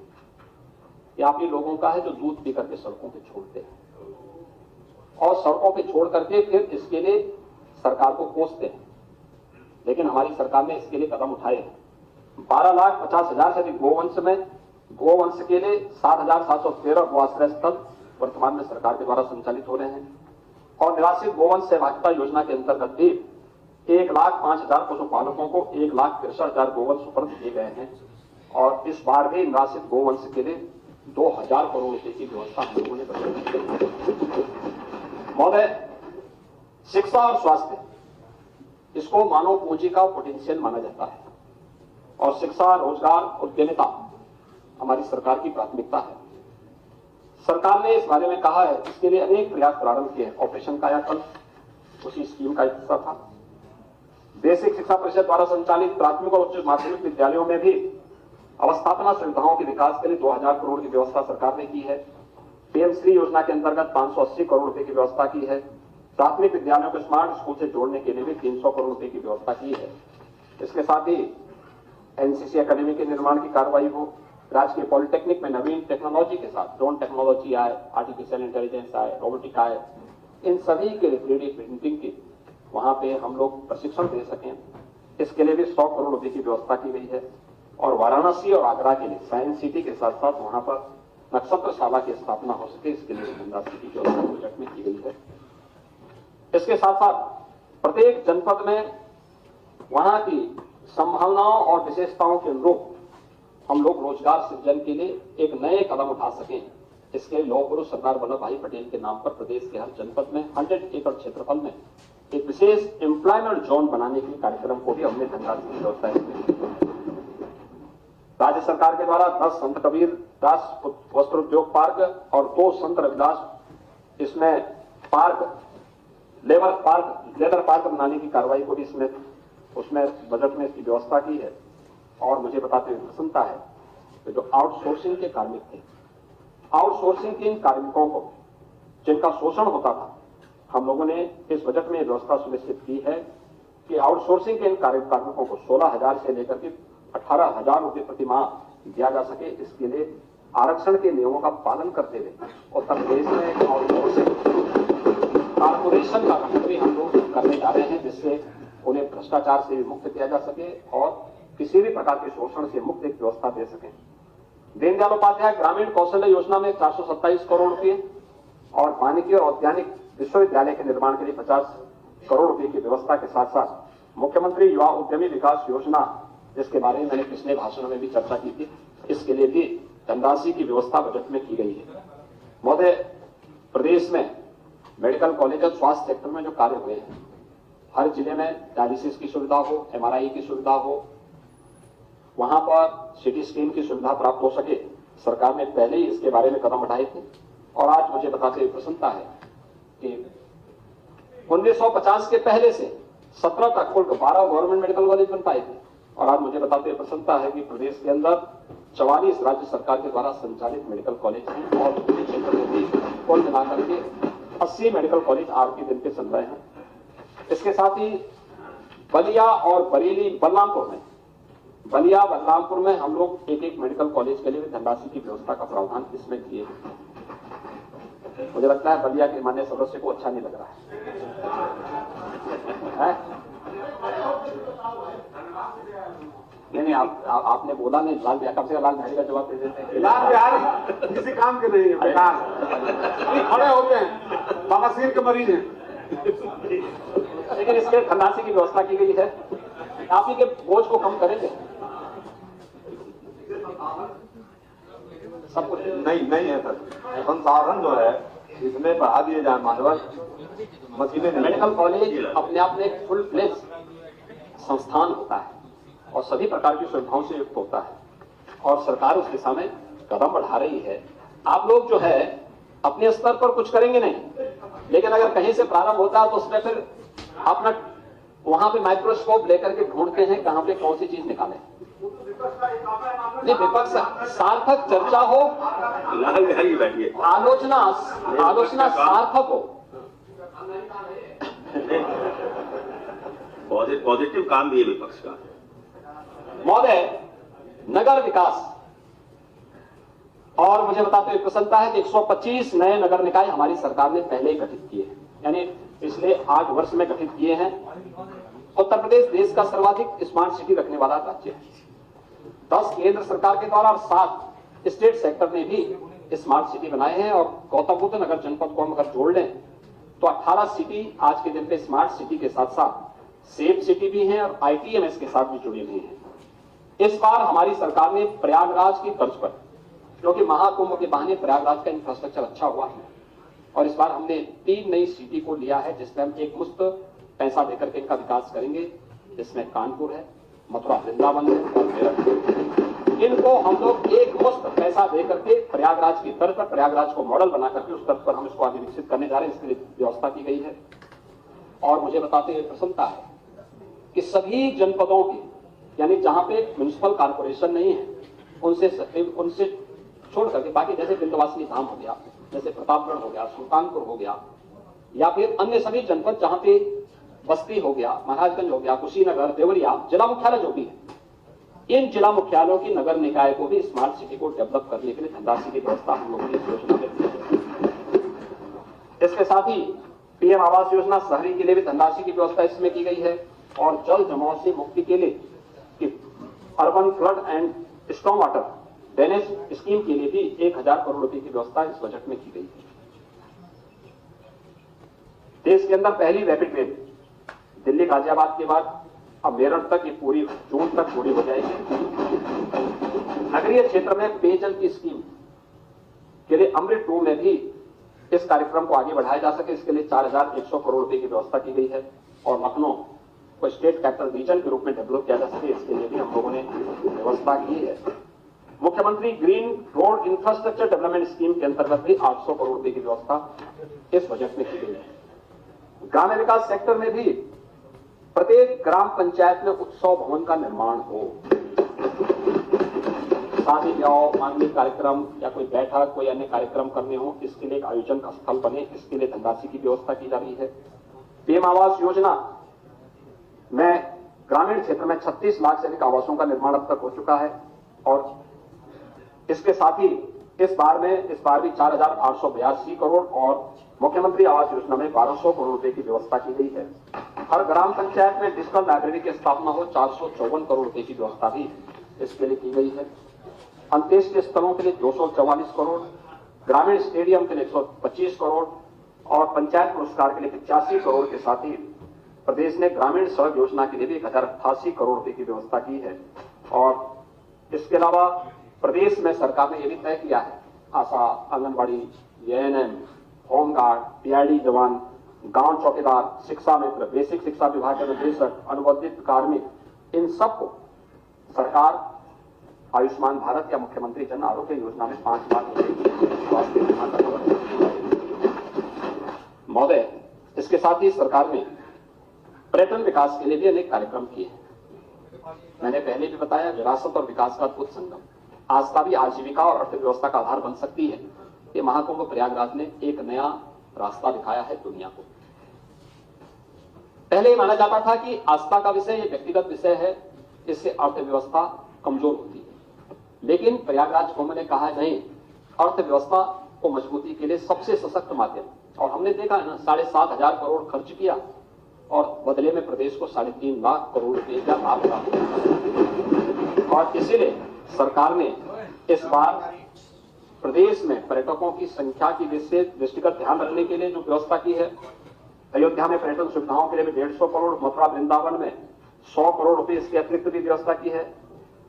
ये आप ही लोगों का है जो दूध पी करके सड़कों पे छोड़ते हैं और सड़कों पे छोड़ करके फिर इसके लिए सरकार को कोसते हैं। लेकिन हमारी सरकार ने इसके लिए कदम उठाए हैं। 12,50,000 से अधिक गोवंश में गोवंश के लिए 7,713 गोआश्रय स्थल वर्तमान में सरकार के द्वारा संचालित हो रहे हैं। और निराश्रित गोवंश सहभागिता योजना के अंतर्गत भी 1,05,000 पशुपालकों को 1,63,000 गोवंश सुपुर्द किए गए हैं। और इस बार भी निराश्रित गोवंश के लिए 2,000 करोड़ रुपए की व्यवस्था हम लोगों ने बनाई। महोदय, शिक्षा और स्वास्थ्य इसको मानव पूंजी का पोटेंशियल माना जाता है और शिक्षा, रोजगार, उद्यमिता हमारी सरकार की प्राथमिकता है। सरकार ने इस बारे में कहा है, इसके लिए अनेक प्रयास प्रारंभ किए हैं। ऑपरेशन कायाकल्प उसी स्कीम का हिस्सा था। बेसिक शिक्षा परिषद द्वारा संचालित प्राथमिक और उच्च माध्यमिक विद्यालयों में भी अवस्थापना सुविधाओं के विकास के लिए 2,000 करोड़ की व्यवस्था सरकार ने की है। पीएम श्री योजना के अंतर्गत 580 करोड़ रुपए की व्यवस्था की है। प्राथमिक विद्यालयों को स्मार्ट स्कूल से जोड़ने के लिए भी 300 करोड़ रुपए की व्यवस्था की है। इसके साथ ही एनसीसी अकेडमी के निर्माण की कार्रवाई हो, राजकीय पॉलिटेक्निक में नवीन टेक्नोलॉजी के साथ ड्रोन टेक्नोलॉजी आए, आर्टिफिशियल इंटेलिजेंस आए, रोबोटिक आए, इन सभी के लिए 3D प्रिंटिंग की वहां पे हम लोग प्रशिक्षण दे सकें, इसके लिए भी 100 करोड़ रुपए की व्यवस्था की गई है। और वाराणसी और आगरा के लिए साइंस सिटी के साथ साथ वहां पर नक्षत्रशाला की स्थापना हो सके, इसके लिए धनराशि की व्यवस्था बजट में की गई है। इसके साथ साथ प्रत्येक जनपद में वहां की संभावनाओं और विशेषताओं के अनुरूप हम लोग रोजगार सृजन के लिए एक नए कदम उठा सकें, इसके लौह पुरुष सरदार वल्लभ भाई पटेल के नाम पर प्रदेश के हर जनपद में 100 एकड़ क्षेत्रफल में एक विशेष एम्प्लॉयमेंट जोन बनाने के कार्यक्रम को भी हमने धनराशि की व्यवस्था की। राज्य सरकार के द्वारा 10 संत कबीर दास वस्त्र उद्योग पार्क और 2 संत रविदास इसमें पार्क लेदर पार्क बनाने की कार्रवाई को भी उसमें बजट में इसकी व्यवस्था की है। और मुझे बताते हुए प्रसन्नता है कि जो आउटसोर्सिंग के कार्मिक थे, आउटसोर्सिंग के इन कार्मिकों को जिनका शोषण होता था, हम लोगों ने इस बजट में व्यवस्था सुनिश्चित की है कि आउटसोर्सिंग के इन कार्मिकों को 16,000 से लेकर के 18,000 रुपए प्रति माह दिया जा सके। इसके लिए आरक्षण के नियमों का पालन करते हुए उत्तर प्रदेश में आउटसोर्सिंग कारपोरेशन का गठन भी हम लोग करने जा रहे हैं, जिससे उन्हें भ्रष्टाचार से मुक्त किया जा सके और किसी भी प्रकार के शोषण से मुक्त एक व्यवस्था दे सकें। दीनदयाल उपाध्याय ग्रामीण कौशल्य योजना में 427 करोड़ रुपए और वानिकी और औद्यानिक विश्वविद्यालय के निर्माण के लिए 50 करोड़ रुपए की व्यवस्था के साथ साथ मुख्यमंत्री युवा उद्यमी विकास योजना, जिसके बारे में मैंने पिछले भाषण में भी चर्चा की थी, इसके लिए भी धनराशि की व्यवस्था बजट में की गई है। महोदय, प्रदेश में मेडिकल कॉलेज और स्वास्थ्य सेक्टर में जो कार्य हुए हैं, हर जिले में डायलिसिस की सुविधा हो, MRI की सुविधा हो, वहां पर सिटी स्कैन की सुविधा प्राप्त हो सके, सरकार ने पहले ही इसके बारे में कदम उठाए थे। और आज मुझे बताते हुए प्रसन्नता है कि 1950 के पहले से 17 तक कुल 12 गवर्नमेंट मेडिकल कॉलेज बन पाए थे। और आज मुझे बताते हुए प्रसन्नता है कि प्रदेश के अंदर 44 राज्य सरकार के द्वारा संचालित मेडिकल कॉलेज हैं और पूरे क्षेत्र में भी कुल मिलाकर के 80 मेडिकल कॉलेज आज के दिन पे चल रहे हैं। इसके साथ ही बलिया और बरेली बलरामपुर में हम लोग एक मेडिकल कॉलेज के लिए भी धनराशि की व्यवस्था का प्रावधान इसमें किए हैं। मुझे लगता है बलिया के माननीय सदस्य को अच्छा नहीं लग रहा है? नहीं, आपने बोला नहीं, लाल बिहारी, कम से कम लाल बिहारी का जवाब दे देते हैं। लाल बिहारी किसी काम के नहीं है, बेकार खड़े होते हैं, बवासीर के मरीज हैं। लेकिन इसके धनराशि की व्यवस्था की गई है। आप ही के बोझ को कम करेंगे सब कुछ। नहीं है सर, संसाधन जो है इसमें बढ़ा दिए जाए मानव मशीनें नहीं। मेडिकल कॉलेज अपने आप में एक फुल फ्लेज संस्थान होता है और सभी प्रकार की सुविधाओं से युक्त होता है और सरकार उस दिशा में कदम बढ़ा रही है। आप लोग जो है अपने स्तर पर कुछ करेंगे नहीं, लेकिन अगर कहीं से प्रारंभ होता है तो उसमें फिर अपना वहां पे माइक्रोस्कोप लेकर के ढूंढते हैं कहां पे कौन सी चीज निकालें। नहीं, विपक्ष सार्थक चर्चा हो, लाल बिहारी बैठिए। आलोचना सार्थक हो। पॉजिटिव काम भी है विपक्ष का। महोदय, नगर विकास और मुझे बताते हुए प्रसन्नता है कि 125 नए नगर निकाय हमारी सरकार ने पहले ही गठित किए हैं, यानी पिछले 8 वर्ष में गठित किए हैं। उत्तर प्रदेश देश का सर्वाधिक स्मार्ट सिटी रखने वाला राज्य है। 10 केंद्र सरकार के द्वारा और 7 स्टेट सेक्टर ने भी स्मार्ट सिटी बनाए हैं और गौतम बुद्ध नगर जनपद को हम अगर जोड़ लें तो 18 सिटी आज के दिन पे स्मार्ट सिटी के साथ साथ सेफ सिटी भी हैं और ITMS के साथ भी जुड़ी हुई हैं। इस बार हमारी सरकार ने प्रयागराज की तर्ज पर, क्योंकि महाकुंभ के बहाने प्रयागराज का इंफ्रास्ट्रक्चर अच्छा हुआ है, और इस बार हमने 3 नई सिटी को लिया है जिसमें हम एक मुफ्त पैसा देकर के इनका विकास करेंगे, जिसमें कानपुर है, मथुरा वृंदावन है और मेरठ है। इनको हम लोग एक मुफ्त पैसा देकर के प्रयागराज की तर्ज पर, प्रयागराज को मॉडल बना करके उस तर्ज पर हम इसको आगे विकसित करने जा रहे हैं। इसके लिए व्यवस्था की गई है। और मुझे बताते हुए प्रसन्नता है कि सभी जनपदों की, यानी जहां पे म्युनिसिपल कॉर्पोरेशन नहीं है, उनसे छोड़ करके बाकी जैसे विंध्यवासिनी धाम हो गया, जैसे प्रतापगढ़ हो गया, सुल्तानपुर हो गया, या फिर अन्य सभी जनपद जहां पे बस्ती हो गया, महाराजगंज हो गया, कुशीनगर, देवरिया, जिला मुख्यालय जो भी है, इन जिला मुख्यालयों की नगर निकाय को भी स्मार्ट सिटी को डेवलप करने के लिए धनराशि की व्यवस्था हम लोगों ने इस योजना में की है। इसके साथ ही PM आवास योजना शहरी के लिए भी धनराशि की व्यवस्था इसमें की गई है और जल जमाव से मुक्ति के लिए urban flood and storm water drainage scheme के लिए भी 1000 करोड़ रुपए की व्यवस्था इस बजट में की गई है। देश के अंदर पहली रैपिड रेल दिल्ली गाजियाबाद के बाद अब मेरठ तक ये पूरी जून तक पूरी हो जाएगी। नगरीय क्षेत्र में पेयजल की स्कीम के लिए अमृत 2 में भी इस कार्यक्रम को आगे बढ़ाया जा सके, इसके लिए 4100 करोड़ रुपए की व्यवस्था की गई है और लखनऊ को स्टेट कैपिटल रीजन के रूप में डेवलप किया जा सके, इसके लिए भी हम लोगों ने व्यवस्था की है। मुख्यमंत्री green road infrastructure development scheme के अंतर्गत भी 800 करोड़ रुपए की व्यवस्था इस बजट में की गई है। ग्रामीण विकास सेक्टर में भी प्रत्येक ग्राम पंचायत में उत्सव भवन का निर्माण हो, शादी ब्याह, मांगलिक कार्यक्रम या कोई बैठक, कोई अन्य कार्यक्रम करने हो, इसके लिए एक आयोजन का स्थल बने, इसके लिए धनराशि की व्यवस्था की जा रही है। PM आवास योजना में ग्रामीण क्षेत्र में 36 लाख से अधिक आवासों का निर्माण अब तक हो चुका है और इसके साथ ही इस बार भी 4882 करोड़ और मुख्यमंत्री आवास योजना में 1200 करोड़ रुपए की व्यवस्था की गई है। हर ग्राम पंचायत में डिजिटल लाइब्रेरी की स्थापना हो, 454 करोड़ रुपए की व्यवस्था भी इसके लिए की गई है। अंत्येष्टि स्थलों के लिए 244 करोड़, ग्रामीण स्टेडियम के लिए 125 करोड़ और पंचायत पुरस्कार के लिए 85 करोड़ के साथ ही प्रदेश ने ग्रामीण सड़क योजना के लिए भी 1088 करोड़ रुपए की व्यवस्था की है। और इसके अलावा प्रदेश में सरकार ने यह भी तय किया है, आशा, आंगनबाड़ी, ANM, होमगार्ड, PID जवान, गांव चौकीदार, शिक्षा मित्र, बेसिक शिक्षा विभाग के निदेशक, अनुबंधित कार्मिक, इन सबको सरकार आयुष्मान भारत या मुख्यमंत्री जन आरोग्य योजना में 5 लाख रुपए की स्वास्थ्य बीमा का कवर। महोदय, इसके साथ ही सरकार ने पर्यटन विकास के लिए भी अनेक कार्यक्रम किए हैं। मैंने पहले भी बताया, विरासत और विकास का अद्भुत संगम, आस्था भी आजीविका और अर्थव्यवस्था का आधार बन सकती है। ये महाकुंभ प्रयागराज ने एक नया रास्ता दिखाया है दुनिया को। पहले माना जाता था कि आस्था का विषय ये व्यक्तिगत विषय है, इससे अर्थव्यवस्था कमजोर होती है, लेकिन प्रयागराज कुंभ ने कहा नहीं, अर्थव्यवस्था को मजबूती के लिए सबसे सशक्त माध्यम, और हमने देखा है ना, 7,500 करोड़ खर्च किया और बदले में प्रदेश को 3.5 लाख करोड़ रुपए का लाभ प्राप्त। और इसीलिए सरकार ने इस बार प्रदेश में पर्यटकों की संख्या की दृष्टिगत ध्यान रखने के लिए जो व्यवस्था की है, अयोध्या में पर्यटन सुविधाओं के लिए भी 150 करोड़, मथुरा वृंदावन में 100 करोड़ रुपए इसके अतिरिक्त भी व्यवस्था की है।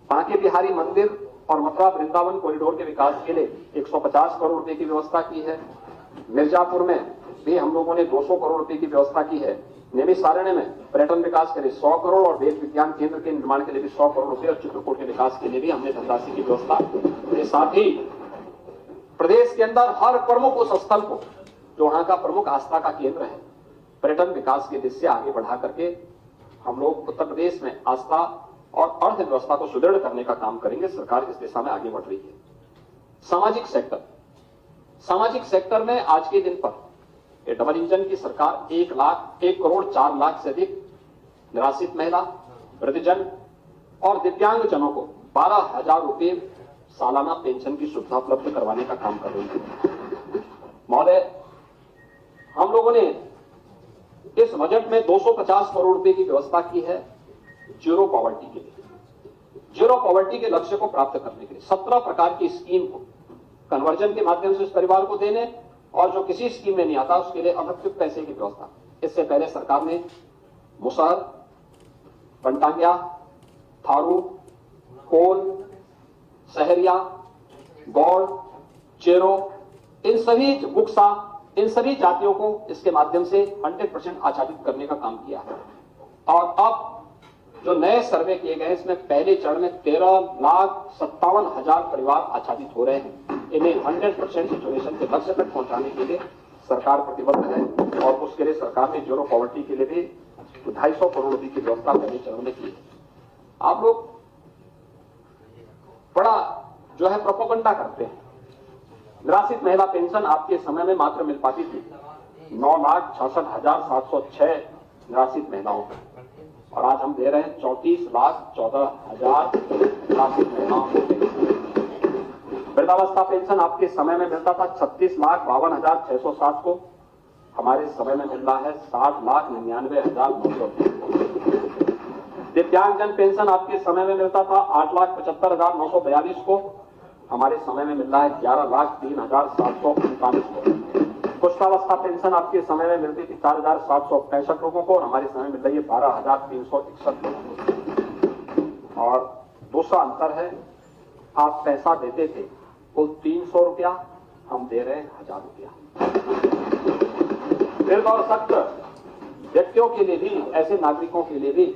बांके बिहारी मंदिर और मथुरा वृंदावन कॉरिडोर के विकास के लिए 150 करोड़ रुपए की व्यवस्था की है। मिर्जापुर में भी हम लोगों ने 200 करोड़ रुपए की व्यवस्था की है। नैमिषारण्य में पर्यटन विकास के लिए 100 करोड़ और वेद विज्ञान केंद्र के निर्माण के लिए भी 100 करोड़ रुपए और चित्रकूट के विकास के लिए भी हमने धनराशि की व्यवस्था के साथ ही प्रदेश के अंदर हर प्रमुख उस स्थल को जो वहां का प्रमुख आस्था का केंद्र है, पर्यटन विकास के दिशा से आगे बढ़ा करके हम लोग उत्तर प्रदेश में आस्था और अर्थव्यवस्था को सुदृढ़ करने का काम करेंगे। सरकार इस दिशा में आगे बढ़ रही है। सामाजिक सेक्टर में आज के दिन पर ये डबल इंजन की सरकार 1,04,00,000 से अधिक निराश्रित महिला, वृद्धजन और दिव्यांगजनों को 12,000 रुपए सालाना पेंशन की सुविधा उपलब्ध करवाने का काम कर रही है। महोदय, हम लोगों ने इस बजट में 250 करोड़ रुपए की व्यवस्था की है जीरो पॉवर्टी के लिए। जीरो पॉवर्टी के लक्ष्य को प्राप्त करने के लिए 17 प्रकार की स्कीम को कन्वर्जन के माध्यम से उस परिवार को देने और जो किसी स्कीम में नहीं आता उसके लिए अतिरिक्त पैसे की व्यवस्था। इससे पहले सरकार ने मुसहर, बनटांगिया, थारू, कोल, सहरिया, गौड़, चेरो, इन सभी जातियों को इसके माध्यम से 100% आच्छादित करने का काम किया है। और अब जो नए सर्वे किए गए इसमें पहले चरण में 13,57,000 परिवार आच्छादित हो रहे हैं। इन्हें 100% सिचुएशन के लक्ष्य तक पहुंचाने के लिए सरकार प्रतिबद्ध है और उसके लिए सरकार ने जीरो पॉवर्टी के लिए भी 250 करोड़ रुपए की व्यवस्था पहले चरण में की है। आप लोग बड़ा जो है प्रोपेगेंडा करते हैं। निराश्रित महिला पेंशन आपके समय में मात्र मिल पाती थी 9,66,706 निराश्रित महिलाओं को, और आज हम दे रहे हैं 34,14,000 निराश्रित महिलाओं को। वृद्धावस्था पेंशन आपके समय में मिलता था 36,52,607 को, हमारे समय में मिल रहा है 60,99,900। दिव्यांगजन पेंशन आपके समय में मिलता था 8,75,942 को, हमारे समय में मिल रहा है 11,03,749 को। कुष्ठावस्था पेंशन आपके समय में मिलती थी 4,765 लोगों को और हमारे समय में मिल रही है 12,361 लोगों को। और दूसरा अंतर है, आप पैसा देते थे कुल 300 रुपया, हम दे रहे हैं 1,000 रुपया। दीर्घ और सख्त व्यक्तियों के लिए भी, ऐसे नागरिकों के लिए भी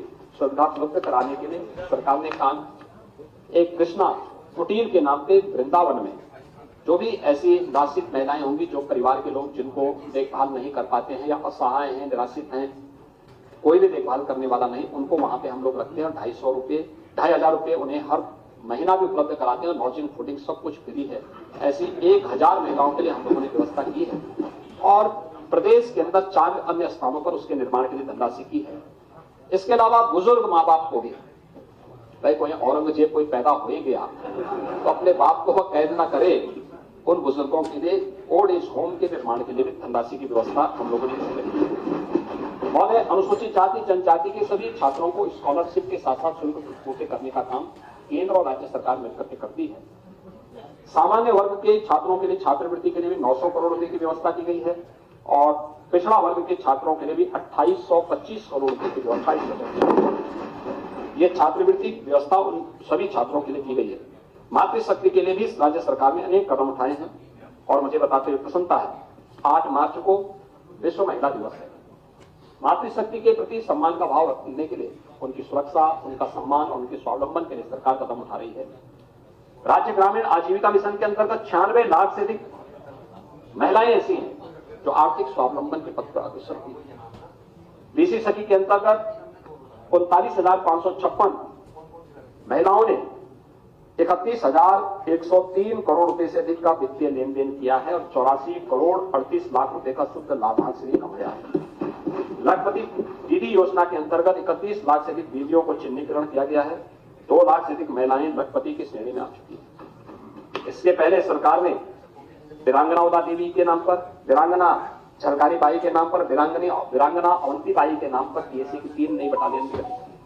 सुविधा उपलब्ध कराने के लिए सरकार ने काम एक कृष्णा कुटीर के नाम पे वृंदावन में जो भी ऐसी निराश्रित महिलाएं होंगी, जो परिवार के लोग जिनको देखभाल नहीं कर पाते हैं या असहाय हैं, निराश्रित हैं, कोई भी देखभाल करने वाला नहीं, उनको वहां पे हम लोग रखते हैं। 2,500 रुपए उन्हें हर महीना भी उपलब्ध कराते हैं। लॉजिंग, फूडिंग सब कुछ फ्री है। ऐसी 1,000 महिलाओं के लिए हम लोगों ने व्यवस्था की है और प्रदेश के अंदर 4 अन्य स्थानों पर उसके निर्माण के लिए धनराशि की है। इसके अलावा बुजुर्ग माँ बाप को भी, भाई कोई औरंगजेब कोई पैदा हो ही गया तो अपने बाप को वह कैद ना करे, उन बुजुर्गों के लिए ओल्ड एज होम के निर्माण के लिए भी धनराशि की व्यवस्था हम लोगों ने की है। महोदय, अनुसूचित जाति जनजाति के सभी छात्रों को स्कॉलरशिप के साथ साथ शुल्क पूर्ति करने का काम केंद्र और राज्य सरकार मिलकर के करती है। सामान्य वर्ग के छात्रों के लिए छात्रवृत्ति के लिए भी 900 करोड़ रुपए की व्यवस्था की गई है और पिछड़ा वर्ग के छात्रों के लिए भी 2,825 करोड़ रुपए की व्यवस्था। ये छात्रवृत्ति व्यवस्था उन सभी छात्रों के लिए की गई है। मातृशक्ति के लिए भी राज्य सरकार ने अनेक कदम उठाए हैं और मुझे बताते हुए प्रसन्नता है, 8 मार्च को विश्व महिला दिवस है। मातृशक्ति के प्रति सम्मान का भाव रखने के लिए, उनकी सुरक्षा, उनका सम्मान और उनके स्वावलंबन के लिए सरकार कदम उठा रही है। राज्य ग्रामीण आजीविका मिशन के अंतर्गत 96 लाख से अधिक महिलाएं ऐसी हैं जो आर्थिक स्वावलंबन के पथ पर अग्रसर हुई है। बीसी सखी के अंतर्गत 39,556 महिलाओं ने 31,103 करोड़ रुपए से अधिक का वित्तीय लेन देन किया है और 84 करोड़ 38 लाख रुपए का शुद्ध लाभांश भी कमाया है। लखपति दीदी योजना के अंतर्गत 31 लाख से अधिक दीदियों को चिन्हीकरण किया गया है। 2 लाख से अधिक महिलाएं लखपति की श्रेणी में आ चुकी है। इसके पहले सरकार ने वीरांगना उदा देवी के नाम पर, वीरांगना झलकारी बाई के नाम पर, वीरांगना अवंती बाई के नाम पर पीएससी की 3 नई बटालियन दी।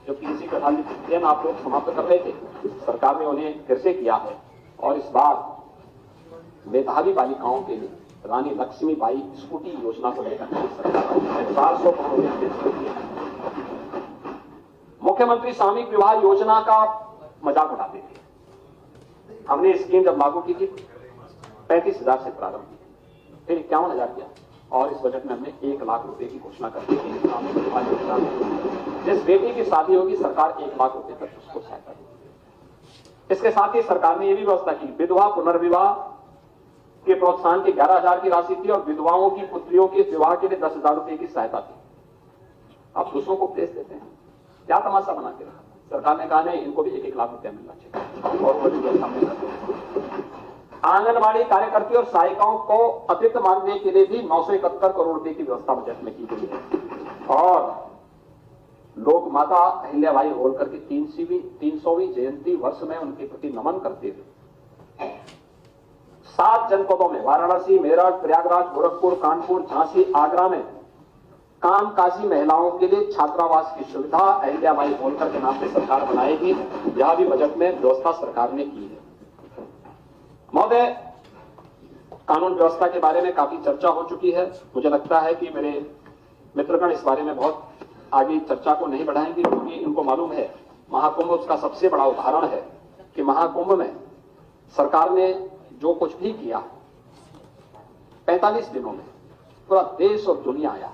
जो पीएससी बटालियन आप लोग समाप्त कर रहे थे, सरकार ने उन्हें फिर से किया है और इस बार मेधावी बालिकाओं के लिए रानी लक्ष्मीबाई स्कूटी योजना को लेकर सरकार 400 करोड़ रुपए। मुख्यमंत्री सामूहिक विवाह योजना का मजाक उड़ाते थे। हमने स्कीम जब लागू की थी 35,000 से प्रारंभ की, फिर 51,000 किया और इस बजट में हमने 1 लाख रुपए की घोषणा कर दी थी। सामूहिक विवाह योजना में जिस बेटी की शादी होगी सरकार 1 लाख रुपए तक उसको सहायता देगी। इसके साथ ही सरकार ने यह भी व्यवस्था की, विधवा पुनर्विवाह के प्रोत्साहन की 11,000 की राशि थी और विधवाओं की पुत्रियों के विवाह के लिए 10,000 रुपए की सहायता थी। आप दूसरों को उपदेश देते हैं, क्या तमाशा बना के रखा? सरकार ने कहा नहीं, इनको भी 1-1 लाख रुपया मिलना चाहिए और बड़ी व्यवस्था में आंगनबाड़ी कार्यकर्ती और सहायिकाओं को अतिरिक्त मानदेय के लिए भी 971 करोड़ रुपए की व्यवस्था बजट में की गई है। और लोक माता अहिल्याबाई होलकर की 300वीं जयंती वर्ष में उनके प्रति नमन करते हुए 7 जनपदों में वाराणसी, मेरठ, प्रयागराज, गोरखपुर, कानपुर, झांसी, आगरा में कामकाजी महिलाओं के लिए छात्रावास की सुविधा अहिल्याबाई होलकर के नाम से सरकार बनाएगी। यह भी बजट में व्यवस्था सरकार ने की है। महोदय, कानून व्यवस्था के बारे में काफी चर्चा हो चुकी है। मुझे लगता है कि मेरे मित्रगण इस बारे में बहुत आगे चर्चा को नहीं बढ़ाएंगे, क्योंकि इनको मालूम है महाकुंभ उसका सबसे बड़ा उदाहरण है कि महाकुंभ में सरकार ने जो कुछ भी किया 45 दिनों में पूरा देश और दुनिया आया,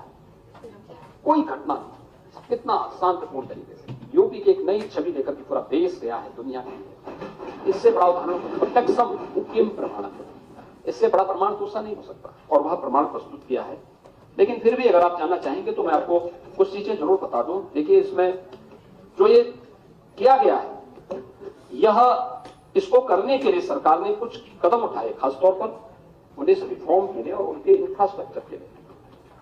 कोई घटना नहीं, कितना शांतिपूर्ण तरीके से यूपी की एक नई छवि लेकर के पूरा देश गया है दुनिया में। इससे बड़ा उदाहरण प्रत्यक्षम किम प्रमाण, इससे बड़ा प्रमाण दूसरा नहीं हो सकता और वह प्रमाण प्रस्तुत किया है। लेकिन फिर भी अगर आप जानना चाहेंगे तो मैं आपको कुछ चीजें जरूर बता दूं। देखिए, इसमें जो ये किया गया है, यह इसको करने के लिए सरकार ने कुछ कदम उठाए, खासतौर पर पुलिस रिफॉर्म के लिए और उनके इंफ्रास्ट्रक्चर के लिए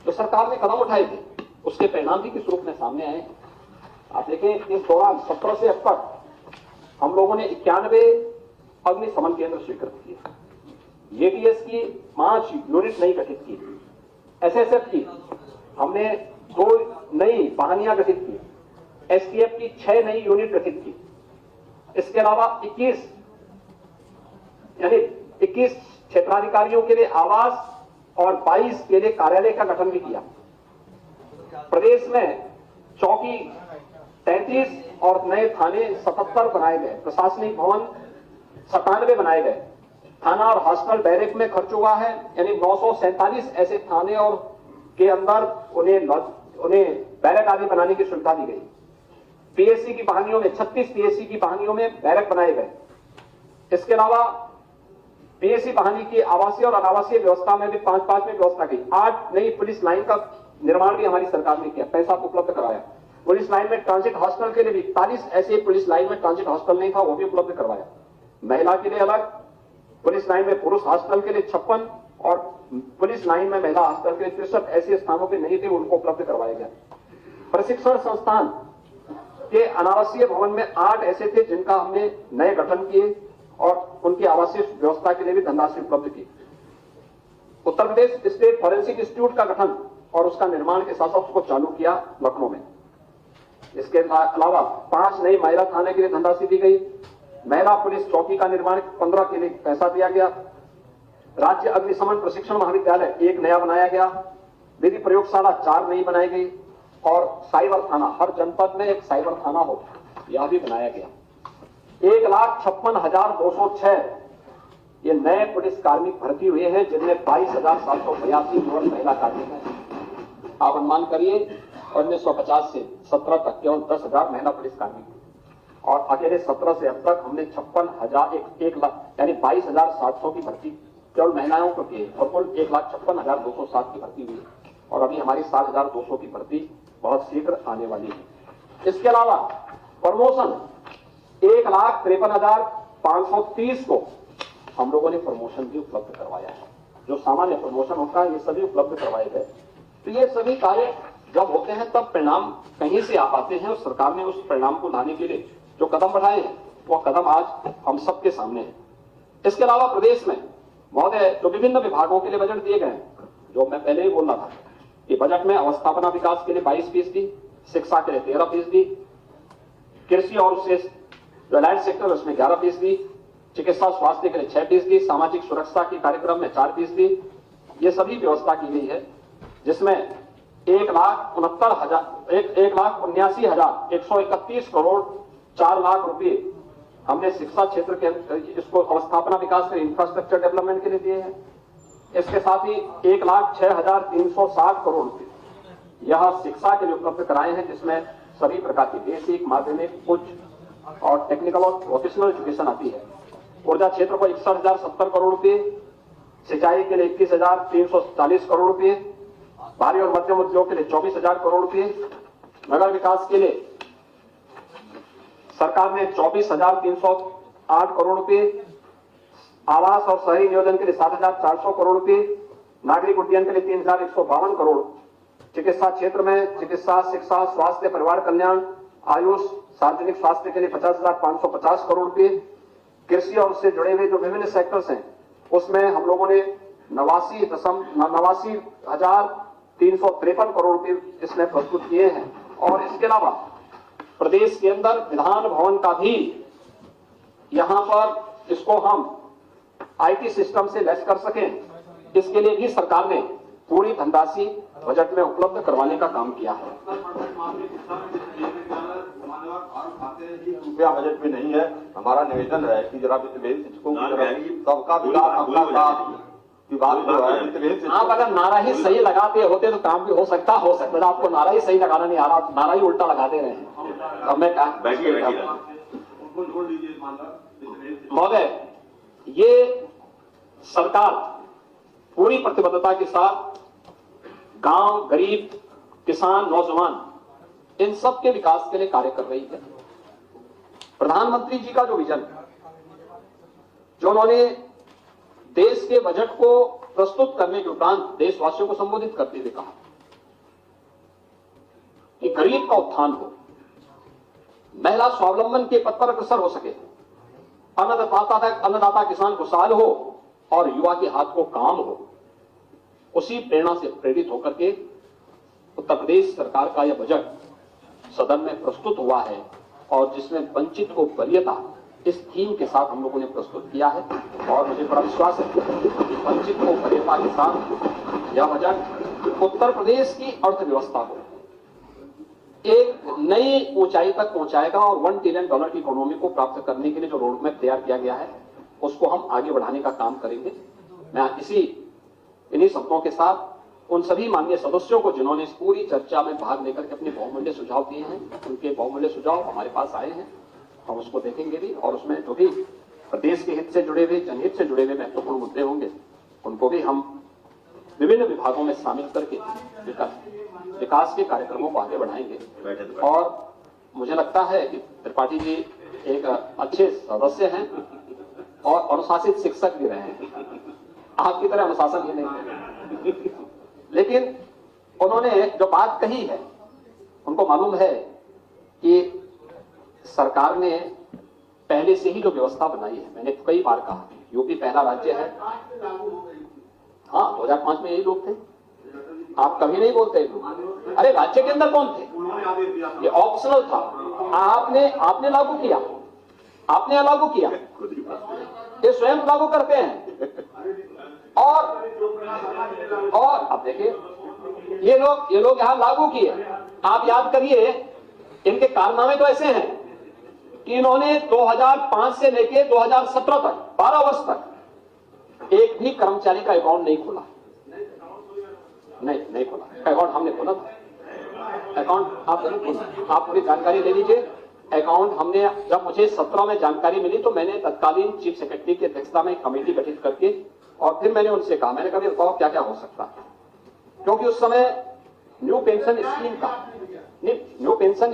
जो सरकार ने कदम उठाए थे, उसके परिणाम भी किस रूप में सामने आए। आप देखें, इस दौरान 17 से अब तक हम लोगों ने 91 अग्निशमन केंद्र स्वीकृत किए, एटीएस की 5 यूनिट नई गठित की, एसएसएफ की हमने 2 नई वाहनियां गठित की, एसटीएफ की 6 नई यूनिट गठित की। इसके अलावा 21 क्षेत्राधिकारियों के लिए आवास और 22 के लिए कार्यालय का गठन भी किया। प्रदेश में चौकी 33 और नए थाने 77 बनाए गए, प्रशासनिक भवन 97 बनाए गए, थाना और हॉस्टल बैरक में खर्च हुआ है, यानी 947 ऐसे थाने और के अंदर उन्हें बैरक आदि बनाने की सुविधा दी गई। पीएससी की बहानियों में 36 पीएससी की बहानियों में बैरक बनाए गए। इसके अलावा पीएससी बहानी की आवासीय और अनावासीय व्यवस्था में भी 5-5 में व्यवस्था की। 8 नई पुलिस लाइन का निर्माण भी हमारी सरकार ने किया, पैसा उपलब्ध कराया। पुलिस लाइन में ट्रांजिट हॉस्टल के लिए भी 41 ऐसे पुलिस लाइन में ट्रांजिट हॉस्टल नहीं था, वो भी उपलब्ध करवाया। महिला के लिए अलग, पुलिस लाइन में पुरुष हॉस्टल के लिए 56 और पुलिस लाइन में महिला हॉस्टल के लिए 63 ऐसे स्थानों पे नहीं थे, उनको उपलब्ध करवाया गया। प्रशिक्षण संस्थान के अनावासीय भवन में 8 ऐसे थे जिनका हमने नए गठन किए और उनकी आवासीय व्यवस्था के लिए भी धनराशि उपलब्ध की। Uttar Pradesh state forensic institute का गठन और उसका निर्माण के साथ साथ उसको चालू किया लखनऊ में। इसके अलावा 5 नई महिला थाने के लिए धनराशि दी गई। महिला पुलिस चौकी का निर्माण 15 के लिए पैसा दिया गया। राज्य अग्निशमन प्रशिक्षण महाविद्यालय 1 नया बनाया गया। विधि प्रयोगशाला 4 नई बनाई गई और साइबर थाना, हर जनपद में एक साइबर थाना हो, यह भी बनाया गया। 1,56,206 ये नए पुलिस कार्मिक भर्ती हुए हैं, जिनमें 22,782 केवल महिला कार्मिक हैं। आप अनुमान करिए, 1950 से 17 तक केवल 10,000 महिला पुलिस कार्मिक और अकेले 17 से अब तक हमने 56,000 1 लाख यानी 22,700 की भर्ती केवल महिलाओं को की और कुल 1,56,207 की भर्ती हुई और अभी हमारी 7,200 की भर्ती बहुत शीघ्र आने वाली है। इसके अलावा प्रमोशन 1,53,530 को हम लोगों ने प्रमोशन भी उपलब्ध करवाया है। जो सामान्य प्रमोशन होता है ये सभी उपलब्ध करवाए गए। तो ये सभी कार्य जब होते हैं तब परिणाम कहीं से आ पाते हैं और सरकार ने उस परिणाम को लाने के लिए जो कदम बढ़ाए हैं वो कदम आज हम सबके सामने है। इसके अलावा प्रदेश में महोदय जो विभिन्न विभागों के लिए बजट दिए गए, जो मैं पहले ही बोल रहा था कि बजट में अवस्थापना विकास के लिए 22%, शिक्षा के लिए 13%, कृषि और उससे जो अलाइड सेक्टर उसमें 11%, चिकित्सा स्वास्थ्य के लिए 6%, सामाजिक सुरक्षा के कार्यक्रम में 4%, ये सभी व्यवस्था की गई है, जिसमें 1,79,131 करोड़ 4 लाख रुपए हमने शिक्षा क्षेत्र के इसको अवस्थापना विकास के इंफ्रास्ट्रक्चर डेवलपमेंट के लिए दिए हैं। इसके साथ ही 1,06,360 करोड़ रुपए यह शिक्षा के लिए उपलब्ध कराए हैं, जिसमें सभी प्रकार की बेसिक, माध्यमिक, उच्च और टेक्निकल और प्रोफेशनल एजुकेशन आती है। ऊर्जा क्षेत्र को 61,070 करोड़ रुपए, सिंचाई के लिए 21,340 करोड़ रुपए, भारी और मध्यम उद्योग के लिए 24,000 करोड़ रुपए, नगर विकास के लिए सरकार ने 24,308 करोड़ रुपए, आवास और शहरी नियोजन के लिए 7,400 करोड़ रुपए, नागरिक उड्डयन के लिए 3,152 करोड़, चिकित्सा क्षेत्र में चिकित्सा, शिक्षा, स्वास्थ्य, परिवार कल्याण, आयुष, सार्वजनिक स्वास्थ्य के लिए 50,550 करोड़ रुपए, कृषि और उससे जुड़े हुए जो विभिन्न सेक्टर्स हैं उसमें हम लोगों ने 89,353 करोड़ रुपए इसमें प्रस्तुत किए हैं। और इसके अलावा प्रदेश के अंदर विधान भवन का भी यहां पर इसको हम आईटी सिस्टम से लैस कर सकें, इसके लिए भी सरकार ने पूरी धनराशि बजट में उपलब्ध करवाने का काम किया है। रुपया बजट में नहीं है। हमारा निवेदन है कि जरा वित्तविहीन शिक्षकों की तरफ सबका विकास सबका साथ विभाग जो है वित्तविहीन शिक्षकों। आप अगर नारा ही सही लगाते होते तो काम भी हो सकता आपको नारा ही सही लगाना नहीं आ रहा, नारा ही उल्टा लगा दे रहे हैं। अब मैं महोदय, ये सरकार पूरी प्रतिबद्धता के साथ गांव, गरीब, किसान, नौजवान इन सब के विकास के लिए कार्य कर रही है। प्रधानमंत्री जी का जो विजन, जो उन्होंने देश के बजट को प्रस्तुत करने के उपरांत देशवासियों को संबोधित करते हुए कहा कि गरीब का उत्थान हो, महिला स्वावलंबन के पथ पर अग्रसर हो सके, अन्नदाता किसान खुशहाल हो और युवा के हाथ को काम हो, उसी प्रेरणा से प्रेरित होकर के उत्तर प्रदेश सरकार का यह बजट सदन में प्रस्तुत हुआ है और जिसमें वंचित को वरीयता इस थीम के साथ हम लोगों ने प्रस्तुत किया है। और मुझे बड़ा विश्वास है कि वंचित को वरीयता के साथ यह बजट उत्तर प्रदेश की अर्थव्यवस्था को एक नई ऊंचाई तक पहुंचाएगा और $1 ट्रिलियन की इकोनॉमी को प्राप्त करने के लिए जो रोड मैप तैयार किया गया है उसको हम आगे बढ़ाने का काम करेंगे। मैं इन्हीं शब्दों के साथ उन सभी माननीय सदस्यों को जिन्होंने इस पूरी चर्चा में भाग लेकर के अपने बहुमूल्य सुझाव दिए हैं, उनके बहुमूल्य सुझाव हमारे पास आए हैं, हम उसको देखेंगे भी और उसमें जो भी प्रदेश के हित से जुड़े हुए, जनहित से जुड़े हुए महत्वपूर्ण मुद्दे होंगे उनको भी हम विभिन्न विभागों में शामिल करके विकास के कार्यक्रमों को आगे बढ़ाएंगे। और मुझे लगता है कि त्रिपाठी जी एक अच्छे सदस्य हैं और अनुशासित शिक्षक भी रहे हैं, आपकी तरह अनुशासन ही नहीं है। लेकिन उन्होंने जो बात कही है, उनको मालूम है कि सरकार ने पहले से ही जो व्यवस्था बनाई है, मैंने कई बार कहा यूपी पहला राज्य है। हाँ, 2005 में यही लोग थे, आप कभी नहीं बोलते। अरे राज्य के अंदर कौन थे? ये ऑप्शनल था, आपने लागू किया, आपने लागू किया, ये स्वयं लागू करते हैं। और अब देखिए ये लोग यहां लागू किए। आप याद करिए, इनके कारनामे तो ऐसे हैं कि इन्होंने 2005 से लेकर 2017 तक 12 वर्ष तक एक भी कर्मचारी का अकाउंट नहीं खोला, नहीं खोला। अकाउंट हमने खोला था, अकाउंट आप पूरी जानकारी ले लीजिए। अकाउंट हमने, जब मुझे 17 में जानकारी मिली तो मैंने तत्कालीन चीफ सेक्रेटरी की अध्यक्षता में एक कमेटी गठित करके और फिर मैंने उनसे कहा, मैंने कहा बताओ क्या क्या हो सकता है, क्योंकि उस समय न्यू पेंशन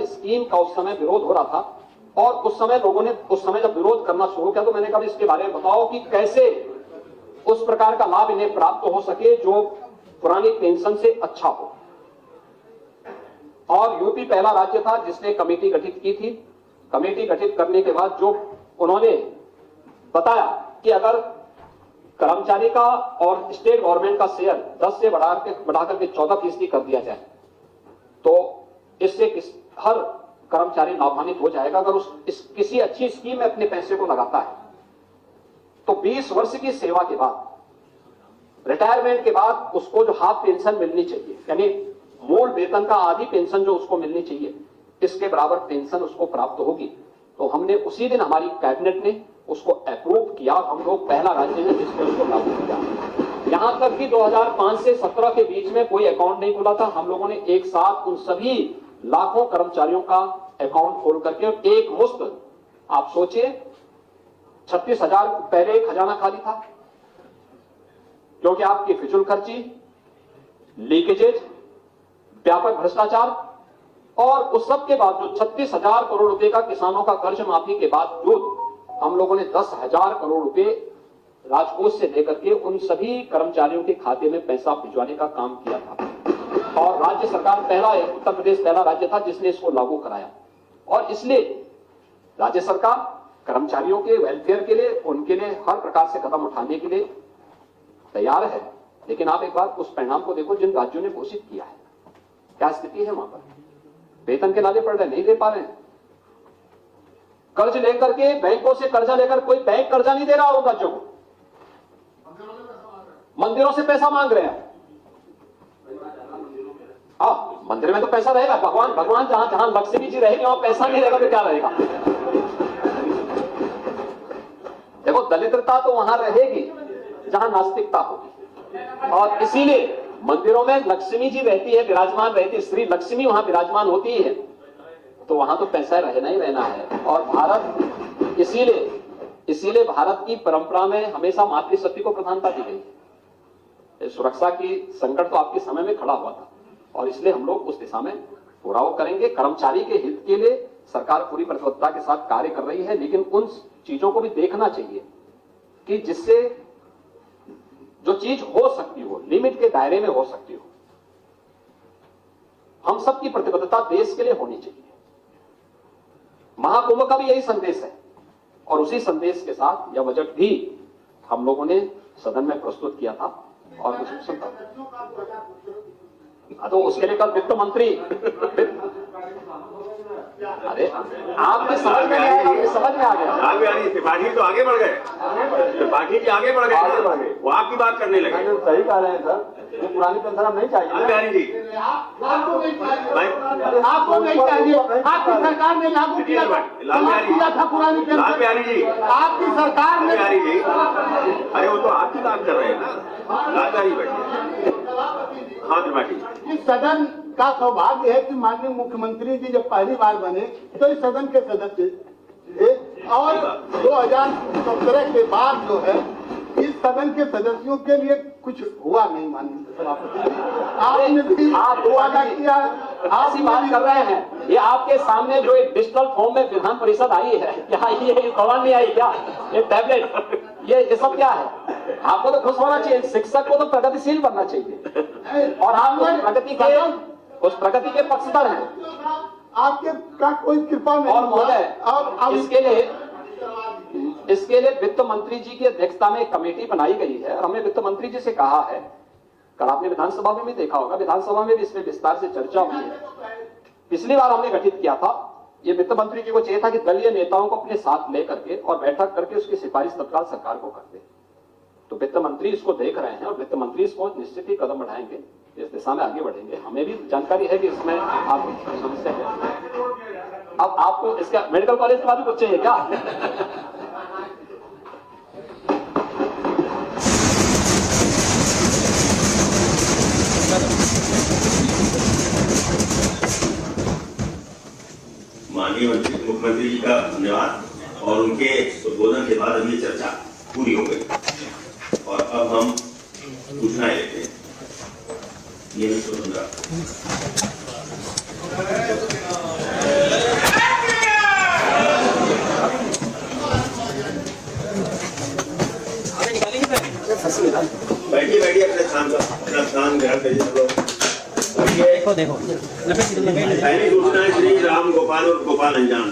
स्कीम का उस समय विरोध हो रहा था। और उस समय जब विरोध करना शुरू किया तो मैंने कहा इसके बारे में बताओ कि कैसे उस प्रकार का लाभ इन्हें प्राप्त हो सके जो पुरानी पेंशन से अच्छा हो। और यूपी पहला राज्य था जिसने कमेटी गठित की थी। कमेटी गठित करने के बाद जो उन्होंने बताया कि अगर कर्मचारी का और स्टेट गवर्नमेंट का शेयर 10 से बढ़ाकर के 14% कर दिया जाए तो इससे हर कर्मचारी लाभान्वित हो जाएगा। अगर किसी अच्छी स्कीम में अपने पैसे को लगाता है तो 20 वर्ष की सेवा के बाद रिटायरमेंट के बाद उसको जो हाफ पेंशन मिलनी चाहिए, यानी मूल वेतन का आधी पेंशन जो उसको मिलनी चाहिए, इसके बराबर पेंशन उसको प्राप्त होगी। तो हमने उसी दिन, हमारी कैबिनेट ने उसको अप्रूव किया। हम लोग पहला राज्य है जिसने उसको लागू किया। यहां तक कि 2005 से 17 के बीच में कोई अकाउंट नहीं खुला था। हम लोगों ने एक साथ उन सभी लाखों कर्मचारियों का अकाउंट खोल करके एक मुश्त, आप सोचिए 36,000 पहले एक खजाना खाली था, क्योंकि आपकी फिजूल खर्ची, लीकेजेज, व्यापक भ्रष्टाचार और उस सब के बावजूद 36,000 करोड़ रुपए का किसानों का कर्ज माफी के बावजूद हम लोगों ने 10,000 करोड़ रुपए राजकोष से लेकर के उन सभी कर्मचारियों के खाते में पैसा भिजवाने का काम किया था। और राज्य सरकार पहला, उत्तर प्रदेश पहला राज्य था जिसने इसको लागू कराया। और इसलिए राज्य सरकार कर्मचारियों के वेलफेयर के लिए, उनके लिए हर प्रकार से कदम उठाने के लिए तैयार है। लेकिन आप एक बार उस परिणाम को देखो जिन राज्यों ने घोषित किया है, क्या स्थिति है वहां पर। वेतन के नाले पड़ रहे, नहीं दे पा रहे हैं। कर्ज लेकर के, बैंकों से कर्जा लेकर, कोई बैंक कर्जा नहीं दे रहा होगा, जो मंदिरों से पैसा मांग रहे हैं। मंदिर में तो पैसा रहेगा, भगवान जहां जहां लक्ष्मी जी रहेगी वहां पैसा नहीं रहेगा तो क्या रहेगा। देखो, दलितता तो वहां रहेगी जहां नास्तिकता होगी। और इसीलिए मंदिरों में लक्ष्मी जी रहती है, विराजमान रहती है, श्री लक्ष्मी वहां विराजमान होती है, तो वहां तो पैसा रहना ही रहना है। और भारत, इसीलिए भारत की परंपरा में हमेशा मातृशक्ति को प्रधानता दी गई है। सुरक्षा की संकट तो आपके समय में खड़ा हुआ था और इसलिए हम लोग उस दिशा में पूरा करेंगे। कर्मचारी के हित के लिए सरकार पूरी प्रतिबद्धता के साथ कार्य कर रही है, लेकिन उन चीजों को भी देखना चाहिए कि जिससे जो चीज हो सकती हो, लिमिट के दायरे में हो सकती हो। हम सबकी प्रतिबद्धता देश के लिए होनी चाहिए। महाकुंभ का भी यही संदेश है और उसी संदेश के साथ यह बजट भी हम लोगों ने सदन में प्रस्तुत किया था और कुछ सुनता। तो उसके लिए कल वित्त मंत्री, अरे आपके समझ में आ गया। त्रिपाठी तो आगे बढ़ गए, त्रिपाठी जी आगे बढ़ गए, वो आपकी बात करने लगे। सही कह रहे हैं सर, ये पुरानी पेंशन हम नहीं चाहिए। बिहारी जी, आपको नहीं चाहिए, आपकी सरकार ने लागू किया था पुरानी पेंशन। लाल बिहारी जी, आपकी सरकार ने, बिहारी जी, अरे वो तो आपकी बात कर रहे हैं ना। लाल बिहारी बैठिए। हाँ त्रिपाठी, इस सदन का सौभाग्य है कि माननीय मुख्यमंत्री जी जब पहली बार बने तो इस सदन के सदस्य थे और 2017 के बाद जो है इस सदन के सदस्यों के लिए कुछ हुआ नहीं। माननीय सभापति, आपने भी वादा किया, आप ही बात कर रहे हैं। ये आपके सामने जो एक डिजिटल फॉर्म में विधान परिषद आई है, क्या ये कवर नहीं आई क्या? ये टैबलेट, ये सब क्या है? आपको तो खुश होना चाहिए, शिक्षक को तो प्रगतिशील बनना चाहिए और आप उस प्रगति के पक्षधर हैं। आपके का कोई कृपा नहीं। और महोदय, इसके लिए वित्त मंत्री जी की अध्यक्षता में एक कमेटी बनाई गई है और हमने वित्त मंत्री जी से कहा है, कल आपने विधानसभा में भी देखा होगा, विधानसभा में भी इसमें विस्तार से चर्चा हुई है। पिछली बार हमने गठित किया था, ये वित्त मंत्री जी को चाहिए था कि दलीय नेताओं को अपने साथ लेकर के और बैठक करके उसकी सिफारिश तत्काल सरकार को कर दे। तो वित्त मंत्री इसको देख रहे हैं और वित्त मंत्री इसको निश्चित ही कदम बढ़ाएंगे, इस दिशा में आगे बढ़ेंगे। हमें भी जानकारी है कि इसमें आपको समस्या है। अब आपको इसका मेडिकल कॉलेज के बाद भी कुछ चाहिए क्या? माननीय मुख्यमंत्री जी का धन्यवाद और उनके उद्बोधन के बाद अभी चर्चा पूरी हो गई और अब हम सूचनाएं लेते हैं। नियमित स्वतंत्रता बैठिए अपने स्थान ग्रहण करिए। देखो पहली सूचना श्री राम गोपाल और गोपाल अंजान।